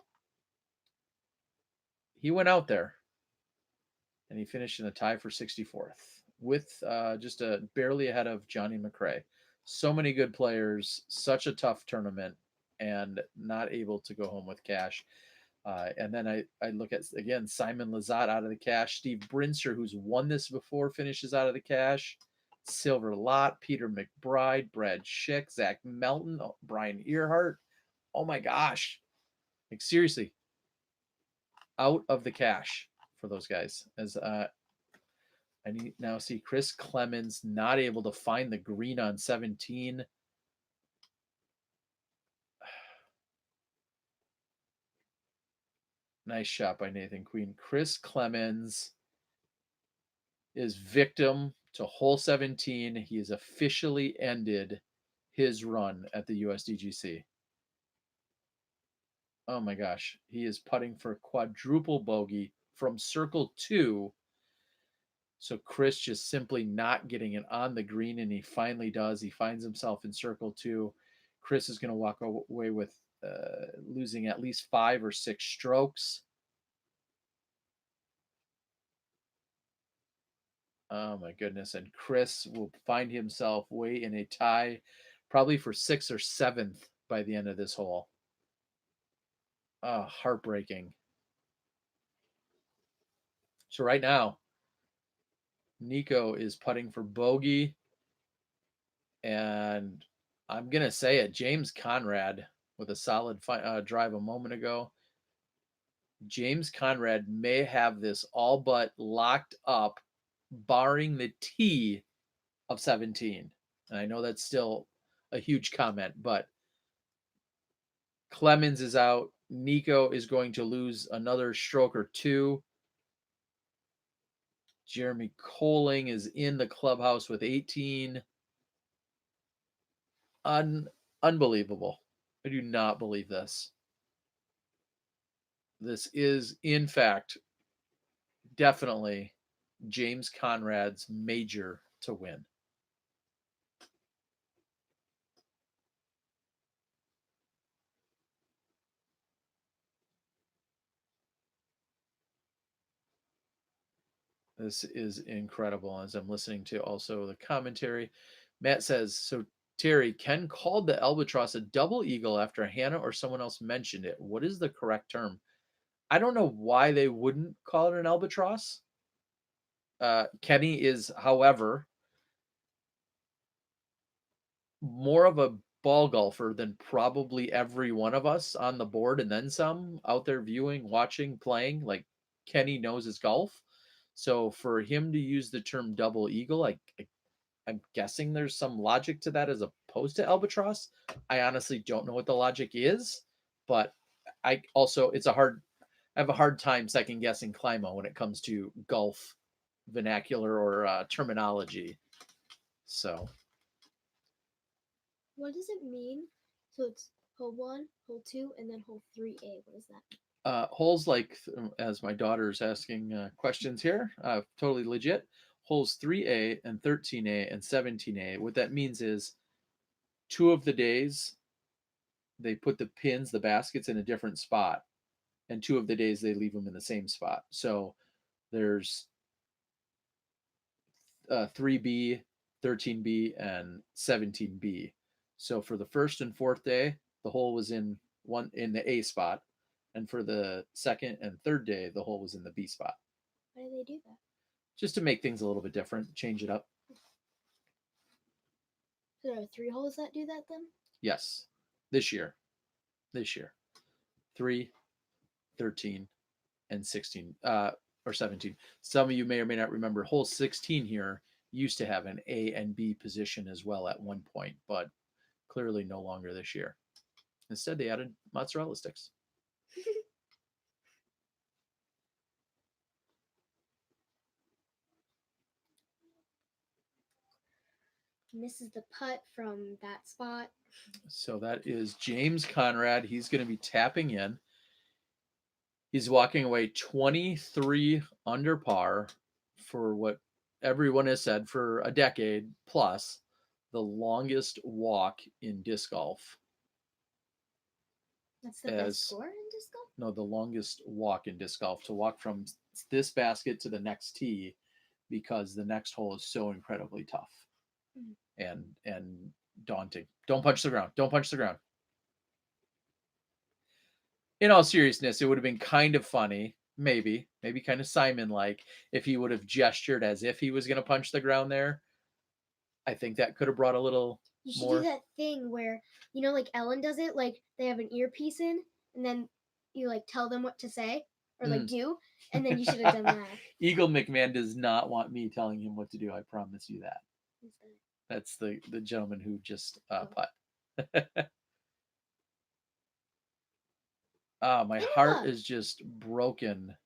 He went out there, and he finished in a tie for 64th with just barely ahead of Johnny McRae. So many good players, such a tough tournament, and not able to go home with cash. And then I look at, again, Simon Lizotte out of the cash. Steve Brinster, who's won this before, finishes out of the cash. Silver Lott, Peter McBride, Brad Schick, Zach Melton, Brian Earhart. Oh my gosh. Like, seriously, out of the cash for those guys. As I now see Chris Clemens not able to find the green on 17. Nice shot by Nathan Queen. Chris Clemens is victim to hole 17. He has officially ended his run at the USDGC. Oh my gosh. He is putting for a quadruple bogey from circle 2. So Chris just simply not getting it on the green, and he finally does. He finds himself in circle 2. Chris is going to walk away with losing at least 5 or 6 strokes. Oh my goodness. And Chris will find himself way in a tie, probably for 6th or 7th by the end of this hole. Oh, heartbreaking. So right now, Nico is putting for bogey. And I'm going to say it, James Conrad with a solid drive a moment ago. James Conrad may have this all but locked up, barring the tee of 17. And I know that's still a huge comment, but Clemens is out. Nico is going to lose another stroke or 2. Jeremy Coling is in the clubhouse with 18. Unbelievable. I do not believe this. This is, in fact, definitely James Conrad's major to win. This is incredible. As I'm listening to also the commentary, Matt says, so Terry, Ken called the Albatross a double eagle after Hannah or someone else mentioned it. What is the correct term? I don't know why they wouldn't call it an Albatross. Kenny is, however, more of a ball golfer than probably every one of us on the board, and then some out there viewing, watching, playing. Like, Kenny knows his golf. So for him to use the term double eagle, I'm guessing there's some logic to that as opposed to Albatross. I honestly don't know what the logic is, but I have a hard time second guessing Climo when it comes to golf vernacular or terminology. So What does it mean? So it's hole 1, hole 2, and then hole 3A. What is that? Holes like, as my daughter's asking questions here, totally legit. Holes 3A and 13A and 17A. What that means is 2 of the days they put the pins, the baskets, in a different spot, and 2 of the days they leave them in the same spot. So there's 3B, 13B, and 17B. So for the first and fourth day, the hole was in the A spot. And for the second and third day, the hole was in the B spot. Why do they do that? just to make things a little bit different, change it up. So there are 3 holes that do that then? Yes, this year. 3, 13, and 16, or 17. Some of you may or may not remember hole 16 here used to have an A and B position as well at one point, but clearly no longer this year. Instead, they added mozzarella sticks. Misses the putt from that spot. So that is James Conrad. He's going to be tapping in. He's walking away 23 under par for what everyone has said for a decade plus, the longest walk in disc golf. That's the best score in disc golf? No, the longest walk in disc golf, to walk from this basket to the next tee, because the next hole is so incredibly tough and daunting. Don't punch the ground. Don't punch the ground. In all seriousness, it would have been kind of funny, maybe kind of Simon-like, if he would have gestured as if he was going to punch the ground there. I think that could have brought a little You should more. do that thing where, you know, like Ellen does it, like they have an earpiece in, and then you like tell them what to say or like do, and then you should have done that. Eagle McMahon does not want me telling him what to do. I promise you that. Who's that? That's the gentleman who just putt. My heart is just broken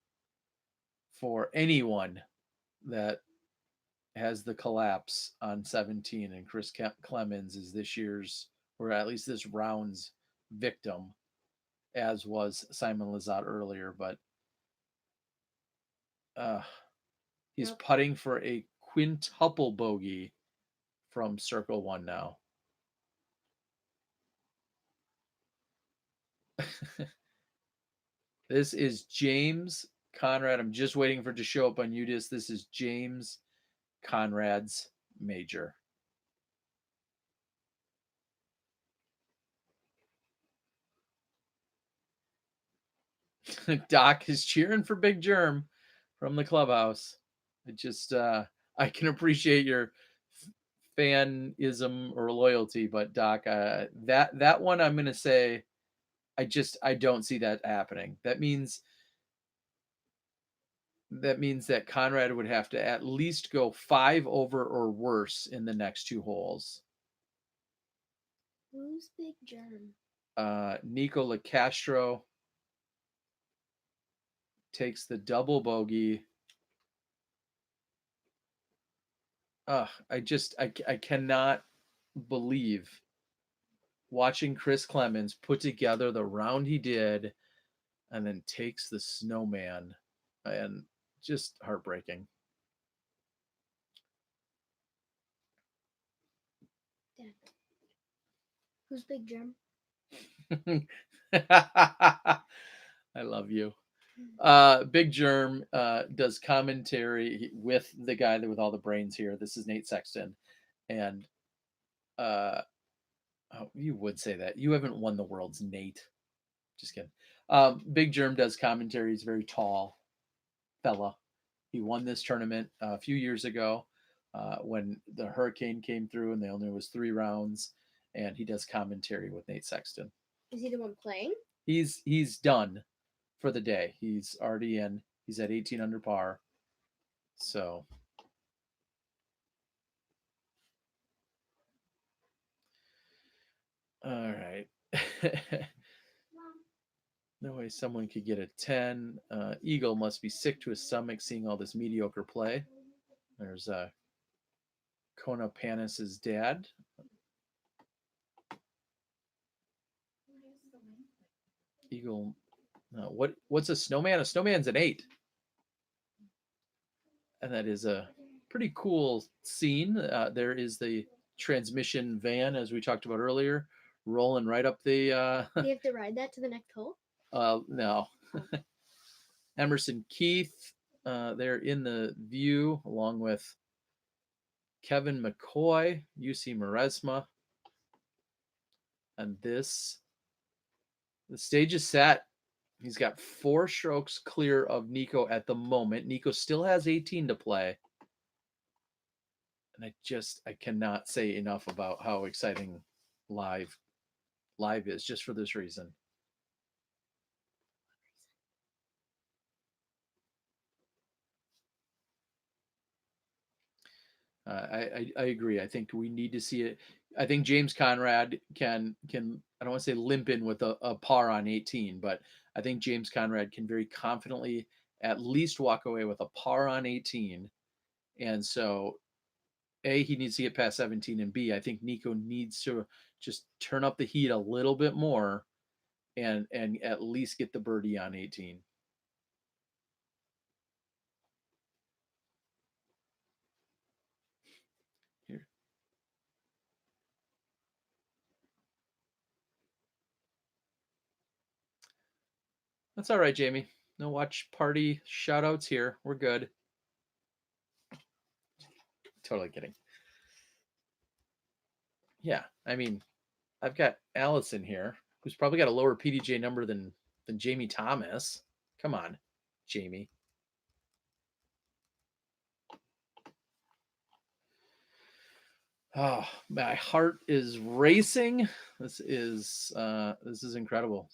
for anyone that has the collapse on 17, and Chris Clemens is this year's, or at least this round's, victim, as was Simon Lizotte earlier. But he's putting for a quintuple bogey from circle 1 now. This is James Conrad. I'm just waiting for it to show up on UDIS. This is James Conrad's major. Doc is cheering for Big Germ from the clubhouse. It just, I can appreciate your fanism or loyalty, but Doc, that one I'm going to say, I don't see that happening. That means that Conrad would have to at least go 5 over or worse in the next 2 holes. Who's Big Germ? Nikola Castro takes the double bogey. I cannot believe watching Chris Clemens put together the round he did and then takes the snowman, and just heartbreaking. Dad. Who's Big Germ? I love you. Big Germ does commentary with the guy with all the brains here. This is Nate Sexton. And you would say that. You haven't won the world's, Nate. Just kidding. Big Germ does commentary. He's a very tall fella. He won this tournament a few years ago when the hurricane came through and there only was 3 rounds. And he does commentary with Nate Sexton. Is he the one playing? He's done for the day. He's already in. He's at 18 under par. So all right. No way someone could get a 10. Eagle must be sick to his stomach seeing all this mediocre play. There's Kona Panis's dad. Eagle. What's a snowman? A snowman's an 8. And that is a pretty cool scene. There is the transmission van, as we talked about earlier, rolling right up the... Do you have to ride that to the next hole? No. Emerson Keith, they're in the view, along with Kevin McCoy, UC Maresma. And the stage is set He's got 4 strokes clear of Nico at the moment. Nico still has 18 to play. And I cannot say enough about how exciting live is just for this reason. I agree. I think we need to see it. I think James Conrad can I don't want to say limp in with a par on 18, but I think James Conrad can very confidently at least walk away with a par on 18. And so A, he needs to get past 17, and B, I think Nico needs to just turn up the heat a little bit more and at least get the birdie on 18. Here. That's all right, Jamie. No watch party shout outs here. We're good. Totally kidding. Yeah, I mean, I've got Allison here, who's probably got a lower PDJ number than Jamie Thomas. Come on, Jamie. Oh, my heart is racing. This is incredible.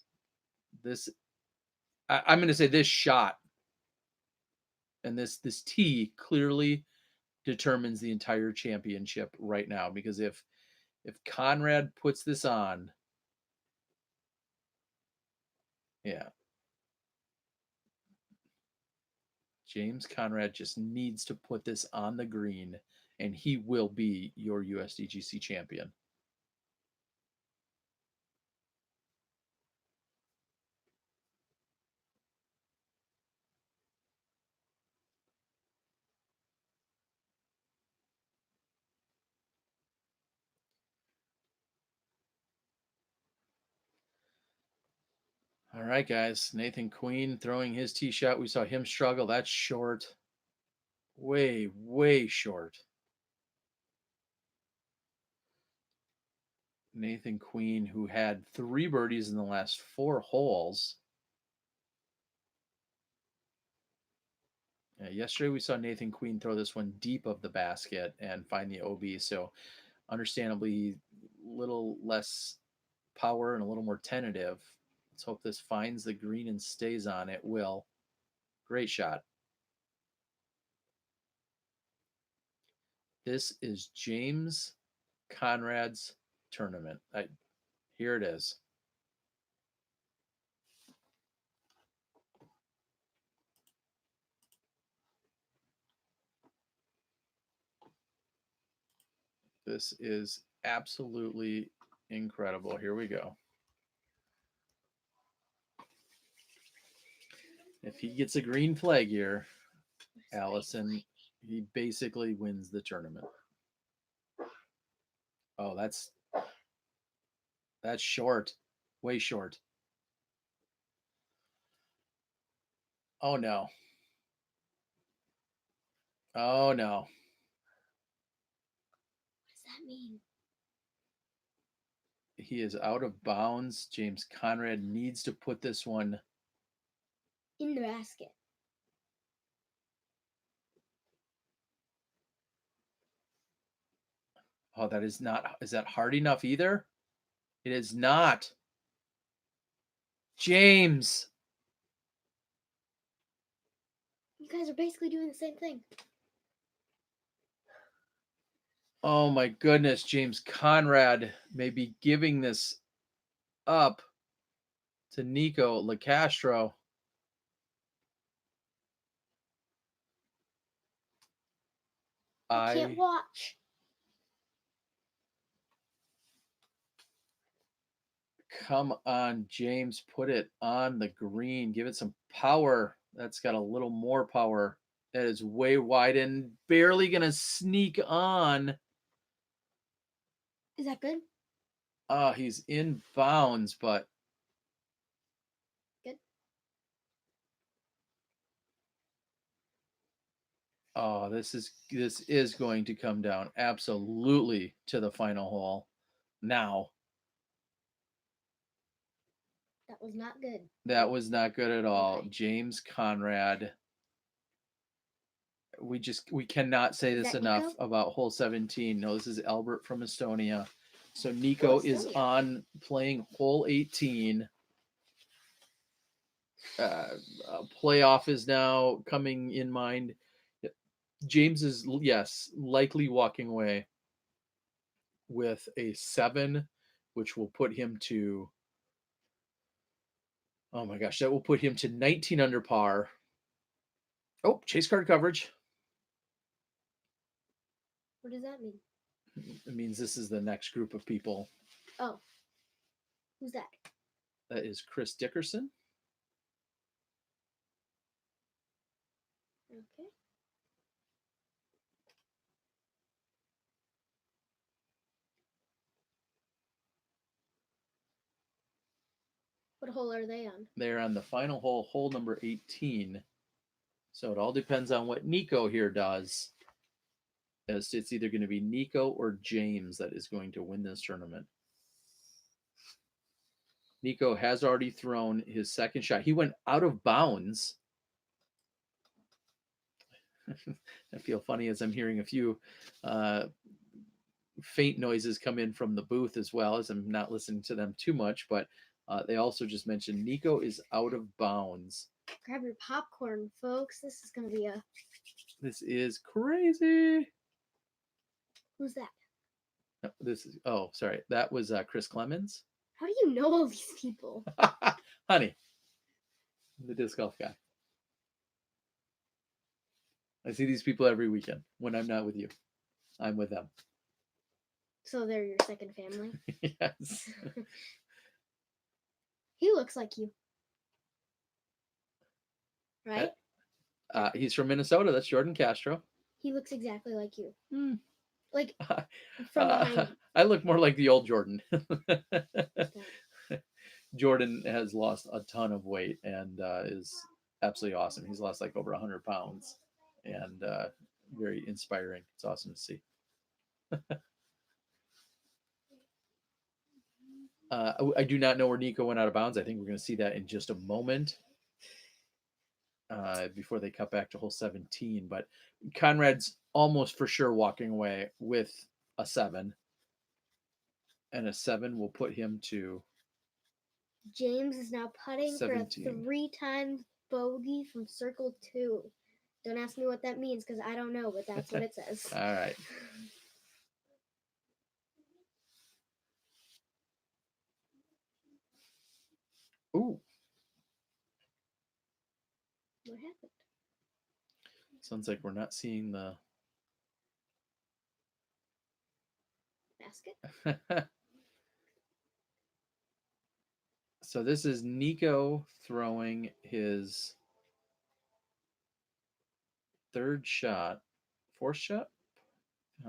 I'm going to say this shot and this tee clearly determines the entire championship right now, because if Conrad puts this on, yeah, James Conrad just needs to put this on the green, and he will be your USDGC champion. All right, guys. Nathan Queen throwing his tee shot. We saw him struggle. That's short. Way, way short. Nathan Queen, who had 3 birdies in the last 4 holes. Yesterday, we saw Nathan Queen throw this one deep of the basket and find the OB. So, understandably, a little less power and a little more tentative. Let's hope this finds the green and stays on. It will. Great shot. This is James Conrad's tournament. Here it is. This is absolutely incredible. Here we go. If he gets a green flag here, Allison, he basically wins the tournament. Oh, that's short. Way short. Oh, no. Oh, no. What does that mean? He is out of bounds. James Conrad needs to put this one In the basket. Oh, that is not. Is that hard enough either? It is not. James. You guys are basically doing the same thing. Oh my goodness. James Conrad may be giving this up to Nikola Castro. I can't watch. Come on, James. Put it on the green. Give it some power. That's got a little more power. That is way wide and barely going to sneak on. Is that good? He's in bounds, but good. Oh, this is going to come down absolutely to the final hole now. No. That was not good. That was not good at all. Okay. James Conrad. We cannot say Is this that enough Nico? about hole 17. No, this is Albert from Estonia. So Nico is Estonia. on playing hole 18. A playoff is now coming in mind. James is, yes, likely walking away with a 7, which will put him to, oh my gosh, that will put him to 19 under par. Oh, chase card coverage. What does that mean? It means this is the next group of people. Oh. Who's that? That is Chris Dickerson. Okay. What hole are they on? They're on the final hole, hole number 18. So it all depends on what Nico here does. As it's either going to be Nico or James that is going to win this tournament. Nico has already thrown his second shot. He went out of bounds. I feel funny as I'm hearing a few faint noises come in from the booth as well, as I'm not listening to them too much, but they also just mentioned Nico is out of bounds. Grab your popcorn, folks. This is going to be a... This is crazy. Who's that? No, this is, oh, sorry. That was Chris Clemens. How do you know all these people? Honey, the disc golf guy. I see these people every weekend when I'm not with you. I'm with them. So they're your second family? Yes. He looks like you. Right? He's from Minnesota. That's Jordan Castro. He looks exactly like you. Hmm. Like, from behind. I look more like the old Jordan. Jordan has lost a ton of weight and is absolutely awesome. He's lost like over 100 pounds and very inspiring. It's awesome to see. I do not know where Nico went out of bounds. I think we're going to see that in just a moment before they cut back to hole 17. But Conrad's almost for sure walking away with a 7. And a 7 will put him to... James is now putting 17. for a 3-time bogey from circle 2. Don't ask me what that means because I don't know, but that's what it says. All right. Ooh. What happened? Sounds like we're not seeing the... Basket? So this is Nico throwing his 3rd shot. 4th shot?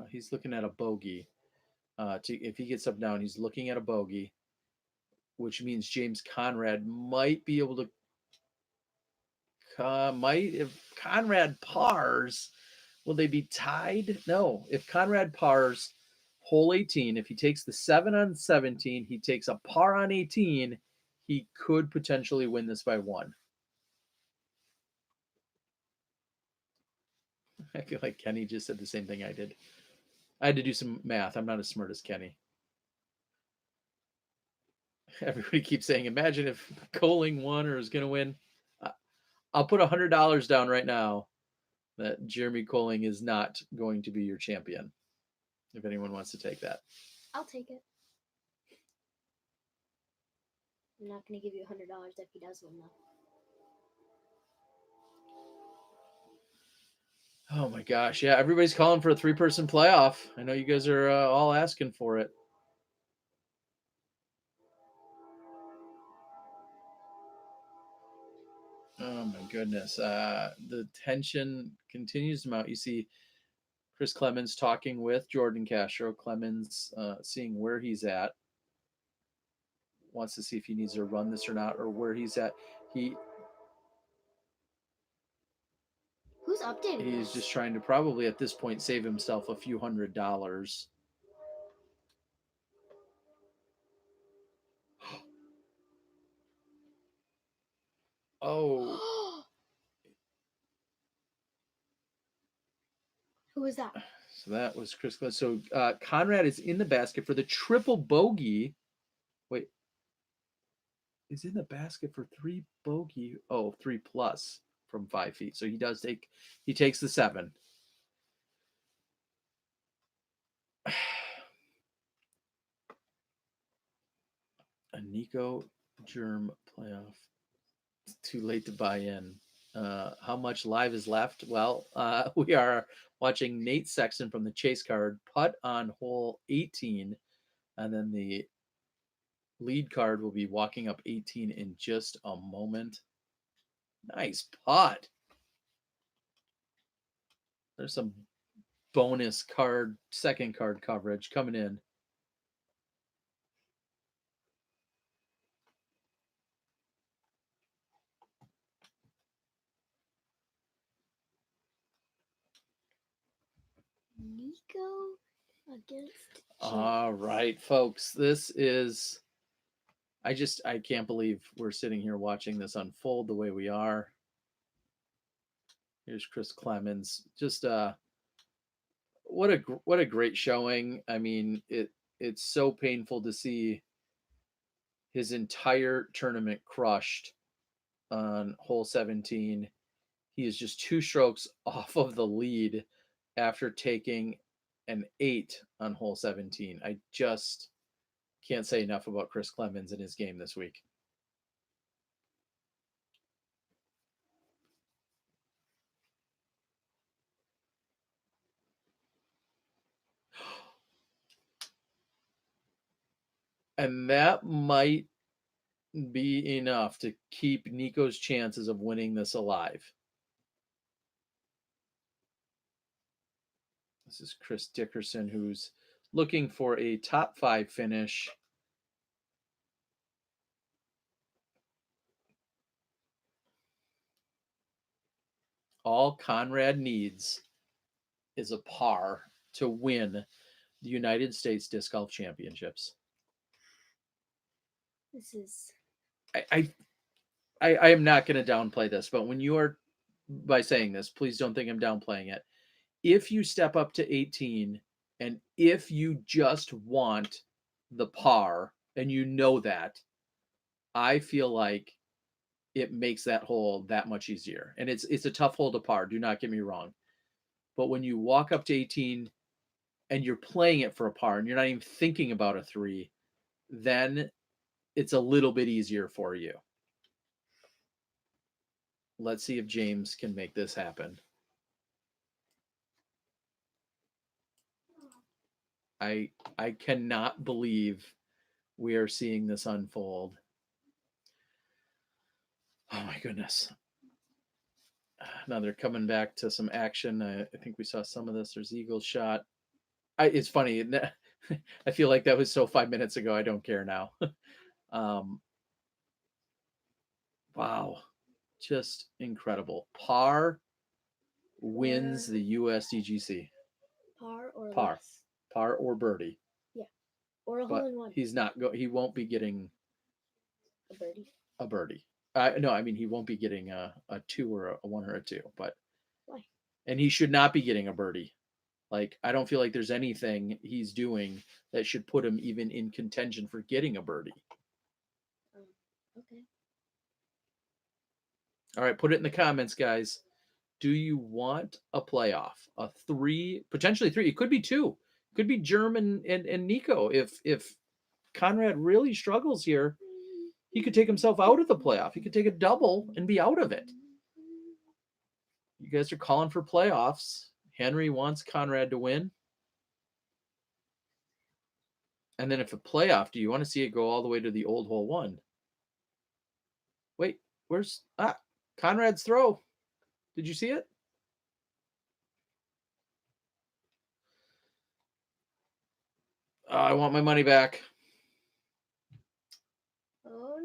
He's looking at a bogey. If he gets up down, he's looking at a bogey, which means James Conrad might be able to... if Conrad pars, will they be tied? No. If Conrad pars hole 18, if he takes the 7 on 17, he takes a par on 18, he could potentially win this by 1. I feel like Kenny just said the same thing I did. I had to do some math. I'm not as smart as Kenny. Everybody keeps saying, imagine if Coling won or is going to win. I'll put $100 down right now that Jeremy Coling is not going to be your champion. If anyone wants to take that. I'll take it. I'm not going to give you $100 if he does win, though. Oh my gosh. Yeah, everybody's calling for a 3-person playoff. I know you guys are all asking for it. Oh my goodness. The tension continues to mount. You see Chris Clemens talking with Jordan Castro. Clemens seeing where he's at. Wants to see if he needs to run this or not, or where he's at. Who's updating He's this? just trying to probably at this point save himself a few $100s. Oh, Who was that? so that was Chris Clemens. So Conrad is in the basket for the triple bogey. Wait, is in the basket for 3 bogey. Oh, 3 plus from 5 feet. So he takes the 7. A Nico Germ playoff. It's too late to buy in. How much live is left? Well, we are watching Nate Sexton from the chase card putt on hole 18, and then the lead card will be walking up 18 in just a moment. Nice putt. There's some bonus card, second card coverage coming in. Nico against All right, folks. This is I can't believe we're sitting here watching this unfold the way we are. Here's Chris Clemens. Just what a great showing. I mean, it's so painful to see his entire tournament crushed on hole 17. He is just 2 strokes off of the lead after taking an 8 on hole 17. I just can't say enough about Chris Clemens and his game this week. And that might be enough to keep Nico's chances of winning this alive. This is Chris Dickerson, who's looking for a top 5 finish. All Conrad needs is a par to win the United States Disc Golf Championships. This is. I am not going to downplay this, but when you are, by saying this, please don't think I'm downplaying it. If you step up to 18 and if you just want the par and you know that, I feel like it makes that hole that much easier. And it's a tough hole to par, do not get me wrong. But when you walk up to 18 and you're playing it for a par and you're not even thinking about a 3, then it's a little bit easier for you. Let's see if James can make this happen. I cannot believe we are seeing this unfold. Oh my goodness. Now they're coming back to some action. I think we saw some of this. There's Eagles shot. It's funny. I feel like that was so 5 minutes ago. I don't care now. Wow. Just incredible. Par wins the USDGC. Par or Par. less. Par or birdie. Yeah. Or a But hole in one. he won't be getting A birdie. a birdie. No, I mean he won't be getting a 2 or a 1 or a 2, but why? And he should not be getting a birdie. Like, I don't feel like there's anything he's doing that should put him even in contention for getting a birdie. Okay. All right, put it in the comments, guys. Do you want a playoff? A 3, potentially 3. It could be 2. It could be German and Nico. If Conrad really struggles here, he could take himself out of the playoff. He could take a double and be out of it. You guys are calling for playoffs. Henry wants Conrad to win. And then if a playoff, do you want to see it go all the way to the old hole 1? Wait, where's Conrad's throw? Did you see it? I want my money back. Oh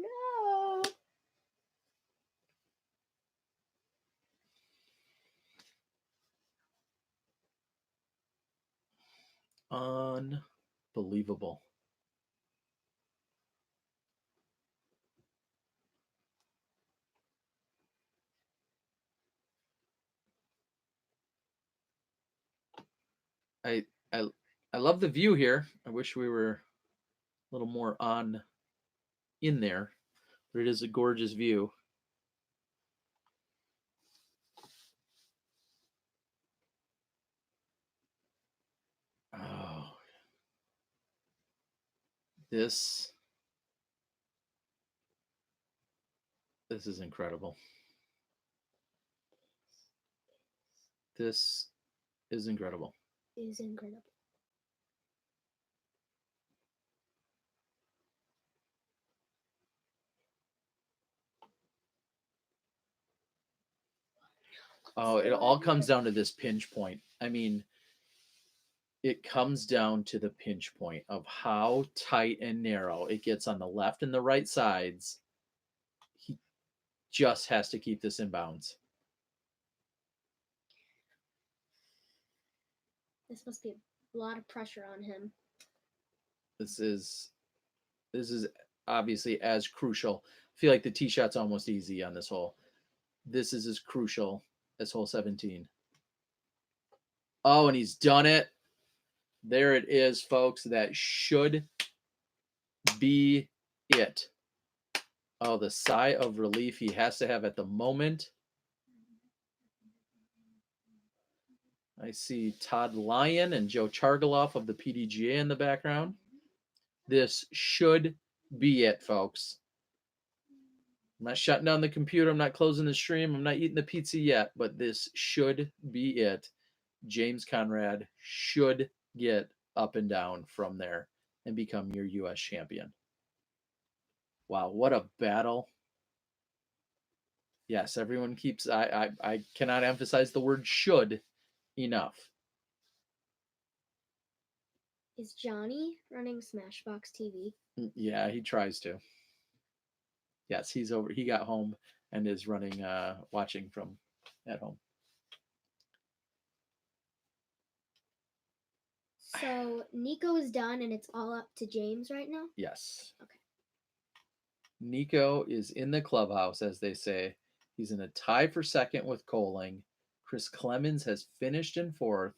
no. Unbelievable. I I love the view here. I wish we were a little more in there, but it is a gorgeous view. Oh, this is incredible. This is incredible. Is incredible. Oh, it all comes down to this pinch point. I mean, it comes down to the pinch point of how tight and narrow it gets on the left and the right sides. He just has to keep this in bounds. This must be a lot of pressure on him. This is obviously as crucial. I feel like the tee shot's almost easy on this hole. This is as crucial as hole 17. Oh, and he's done it. There it is, folks. That should be it. Oh, the sigh of relief he has to have at the moment. I see Todd Lyon and Joe Chargaloff of the PDGA in the background. This should be it, folks. I'm not shutting down the computer. I'm not closing the stream. I'm not eating the pizza yet, but this should be it. James Conrad should get up and down from there and become your U.S. champion. Wow, what a battle. Yes, everyone keeps, I cannot emphasize the word should enough. Is Johnny running Smashbox TV? Yeah, he tries to. Yes, he's over. He got home and is running, watching from at home. So Nico is done and it's all up to James right now? Yes. Okay. Nico is in the clubhouse, as they say. He's in a tie for second with Coling. Chris Clemens has finished in fourth.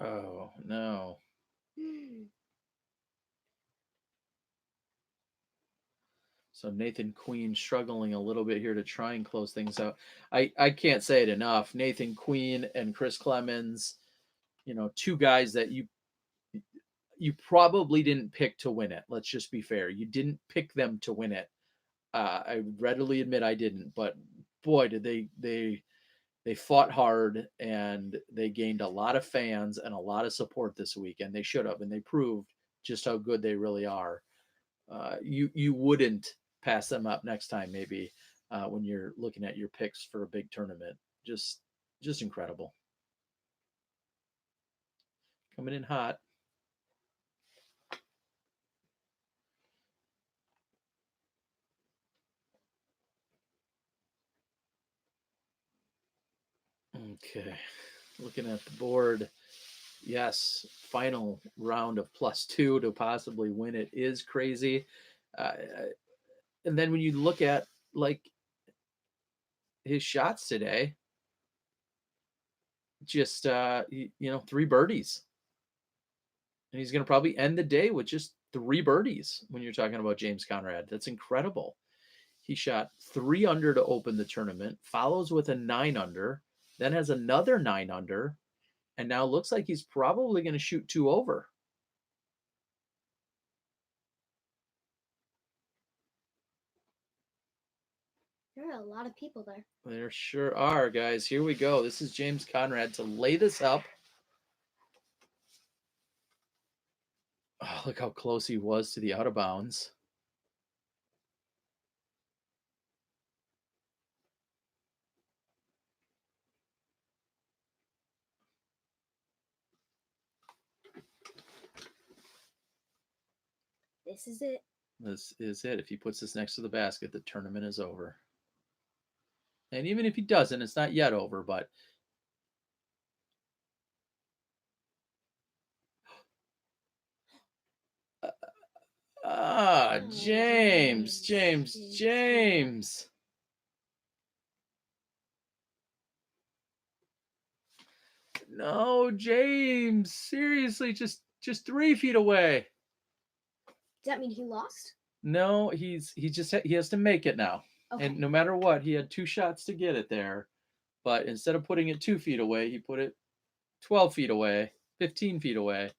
Oh, no. So Nathan Queen struggling a little bit here to try and close things out. I can't say it enough. Nathan Queen and Chris Clemens, two guys that you probably didn't pick to win it. Let's just be fair. You didn't pick them to win it. I readily admit I didn't, but boy, did they fought hard and they gained a lot of fans and a lot of support this week, and they should have, and they proved just how good they really are. You wouldn't pass them up next time, maybe, when you're looking at your picks for a big tournament. Just incredible. Coming in hot. Okay, looking at the board. Yes, final round of +2 to possibly win it is crazy. And then when you look at his shots today, just 3 birdies, and he's going to probably end the day with just 3 birdies. When you're talking about James Conrad, that's incredible. He shot 3 under to open the tournament, follows with a 9 under, then has another 9 under, and now looks like he's probably going to shoot 2 over. There are a lot of people there. There sure are, guys. Here we go. This is James Conrad to lay this up. Oh, look how close he was to the out of bounds. This is it. This is it. If he puts this next to the basket, the tournament is over. And even if he doesn't, it's not yet over, but James. No, James. Seriously, just 3 feet away. Does that mean he lost? No, he has to make it now. Okay. And no matter what, he had 2 shots to get it there. But instead of putting it 2 feet away, he put it 12 feet away, 15 feet away.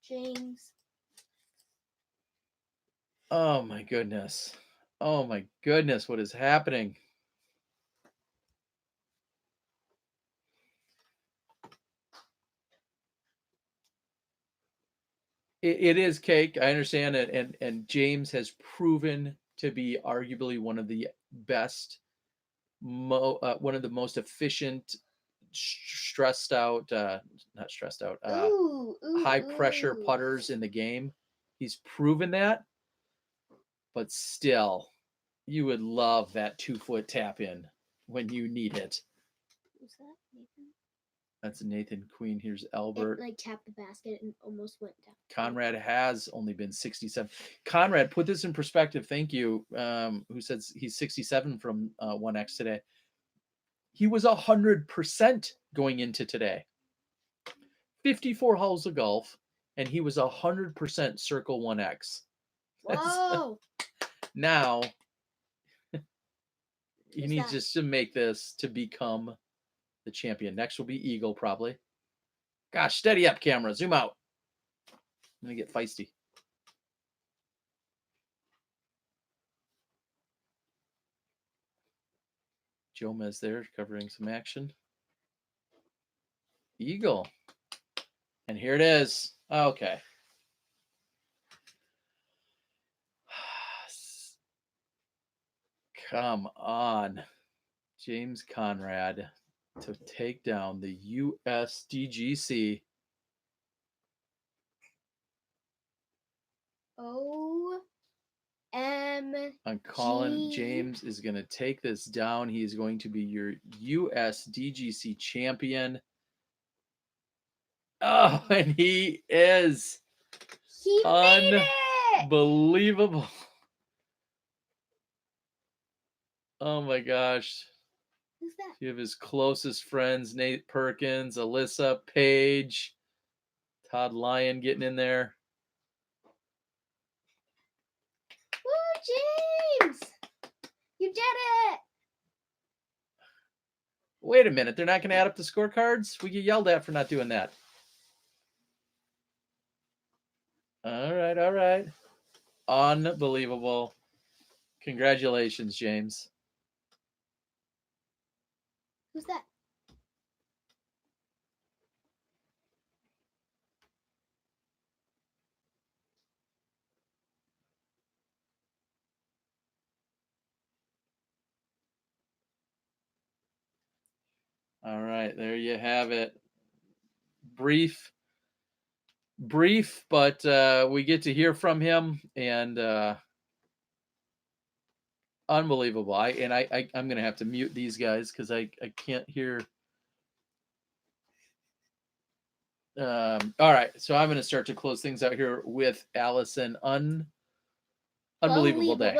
James. Oh my goodness. Oh my goodness, what is happening? It is cake. I understand it, and James has proven to be arguably one of the best, one of the most efficient, stressed out, not stressed out, high pressure putters in the game. He's proven that, but still, you would love that 2-foot tap in when you need it. Who's that, Nathan? That's Nathan Queen. Here's Albert. It like tapped the basket and almost went down. Conrad has only been 67. Conrad, put this in perspective. Thank you. Who says he's 67 from 1X today. He was 100% going into today. 54 holes of golf, and he was 100% circle 1X. Whoa! Now, he Who's needs that? just to make this to become the champion. Next will be Eagle, probably. Gosh, steady up, camera. Zoom out. I'm going to get feisty. Jomez there covering some action. Eagle. And here it is. Okay. Come on. James Conrad to take down the USDGC. I'm calling. James is going to take this down. He is going to be your USDGC champion. Oh, and he is. He made it! Unbelievable. Oh my gosh. Who's that? Two of his closest friends, Nate Perkins, Alyssa, Paige, Todd Lyon getting in there. Woo, James! You did it! Wait a minute. They're not going to add up the scorecards? We get yelled at for not doing that. All right. All right. Unbelievable. Congratulations, James. Who's that? All right, there you have it. Brief, but we get to hear from him, and unbelievable. I'm going to have to mute these guys because I can't hear. All right, so I'm going to start to close things out here with Allison. Unbelievable day.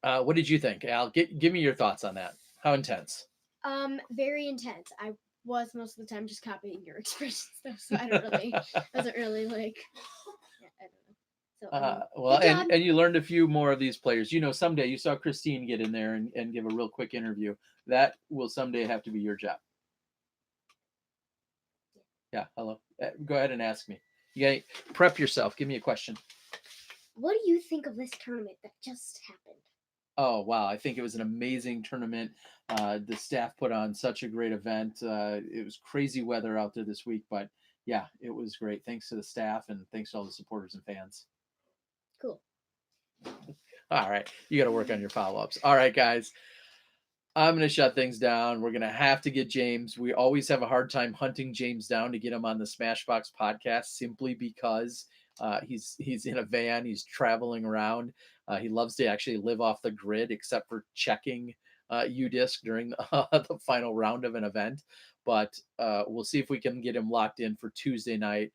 What did you think, Al? Give me your thoughts on that. How intense? Very intense. I was most of the time just copying your expressions though, so I don't really wasn't really like I don't know. So well, and you learned a few more of these players. You know, someday you saw Christine get in there and give a real quick interview. That will someday have to be your job. Yeah, hello. Go ahead and ask me. You gotta prep yourself. Give me a question. What do you think of this tournament that just happened? Oh, wow. I think it was an amazing tournament. The staff put on such a great event. It was crazy weather out there this week, but yeah, it was great. Thanks to the staff and thanks to all the supporters and fans. Cool. All right. You got to work on your follow-ups. All right, guys. I'm going to shut things down. We're going to have to get James. We always have a hard time hunting James down to get him on the Smashbox podcast simply because he's in a van. He's traveling around. He loves to actually live off the grid, except for checking UDisc during the final round of an event. But we'll see if we can get him locked in for Tuesday night.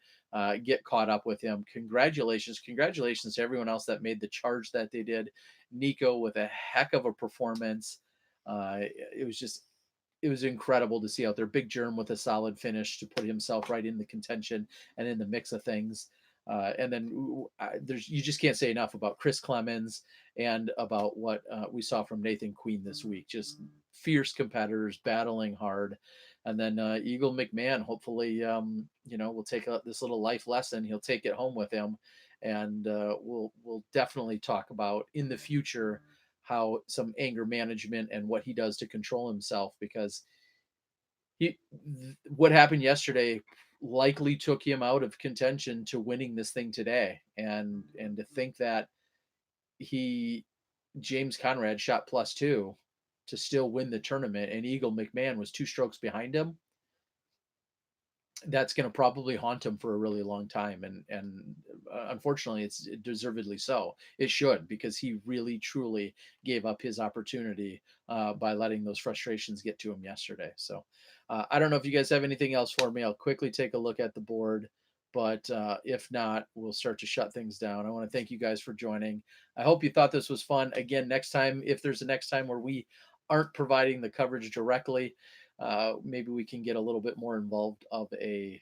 get caught up with him. Congratulations to everyone else that made the charge that they did. Nico with a heck of a performance. It was incredible to see out there. Big Germ with a solid finish to put himself right in the contention and in the mix of things. And then you just can't say enough about Chris Clemens and about what we saw from Nathan Queen this week. Just fierce competitors battling hard. And then Eagle McMahon, hopefully, will take this little life lesson. He'll take it home with him, and we'll definitely talk about in the future how some anger management and what he does to control himself, because what happened yesterday likely took him out of contention to winning this thing today, and to think that James Conrad shot +2 to still win the tournament, and Eagle McMahon was 2 strokes behind him. That's going to probably haunt him for a really long time, and unfortunately, it's deservedly so. It should, because he really truly gave up his opportunity by letting those frustrations get to him yesterday. So I don't know if you guys have anything else for me. I'll quickly take a look at the board, but if not, we'll start to shut things down. I want to thank you guys for joining. I hope you thought this was fun. Again, next time, if there's a next time where we aren't providing the coverage directly, maybe we can get a little bit more involved of a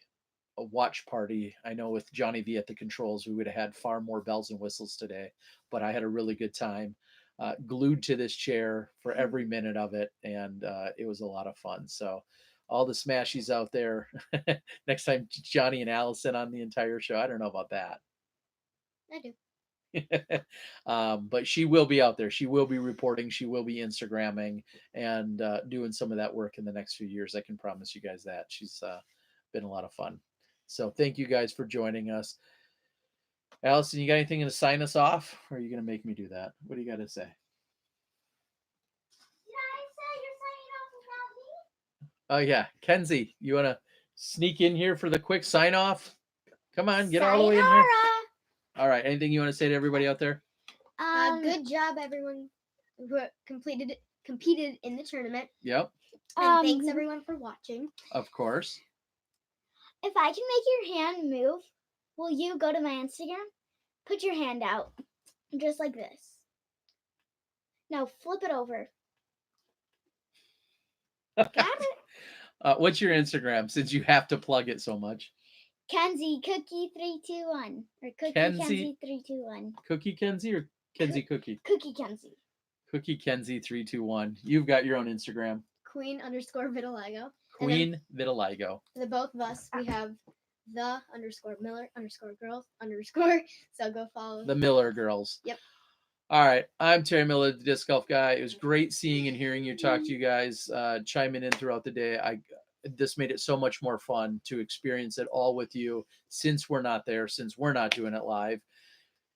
watch party. I know with Johnny V at the controls, we would have had far more bells and whistles today, but I had a really good time glued to this chair for every minute of it, and it was a lot of fun. So all the smashies out there, next time Johnny and Allison on the entire show. I don't know about that. I do. But she will be out there. She will be reporting. She will be Instagramming and doing some of that work in the next few years. I can promise you guys that. She's been a lot of fun. So thank you guys for joining us. Allison, you got anything to sign us off, or are you going to make me do that? What do you got to say? Oh yeah, Kenzie, you want to sneak in here for the quick sign off? Come on, get all the way in here. All right. Anything you want to say to everybody out there? Good job, everyone who competed in the tournament. Yep. And thanks everyone for watching. Of course. If I can make your hand move, will you go to my Instagram? Put your hand out, just like this. Now flip it over. Got it? What's your Instagram, since you have to plug it so much? Kenzie Cookie 321 or Cookie Kenzie 321. Cookie Kenzie or Kenzie Cookie? Cookie Kenzie. Cookie Kenzie 321. You've got your own Instagram. Queen_Vitiligo. Queen Vitiligo. The both of us, we have _Miller_girls_. So go follow the Miller girls. Yep. All right. I'm Terry Miller, the disc golf guy. It was great seeing and hearing you talk to you guys, chiming in throughout the day. This made it so much more fun to experience it all with you, since we're not there, since we're not doing it live.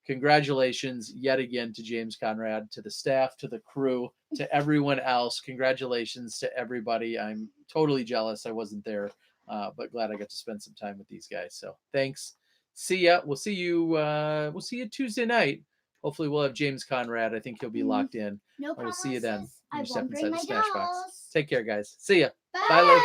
Congratulations yet again to James Conrad, to the staff, to the crew, to everyone else. Congratulations to everybody. I'm totally jealous I wasn't there, but glad I got to spend some time with these guys. So thanks. See ya. We'll see you Tuesday night. Hopefully we'll have James Conrad. I think he'll be locked in. No We'll promises. see you then. I You step won't bring inside the my Smash Box. dolls. Take care, guys. See ya. Bye. Bye, Luke.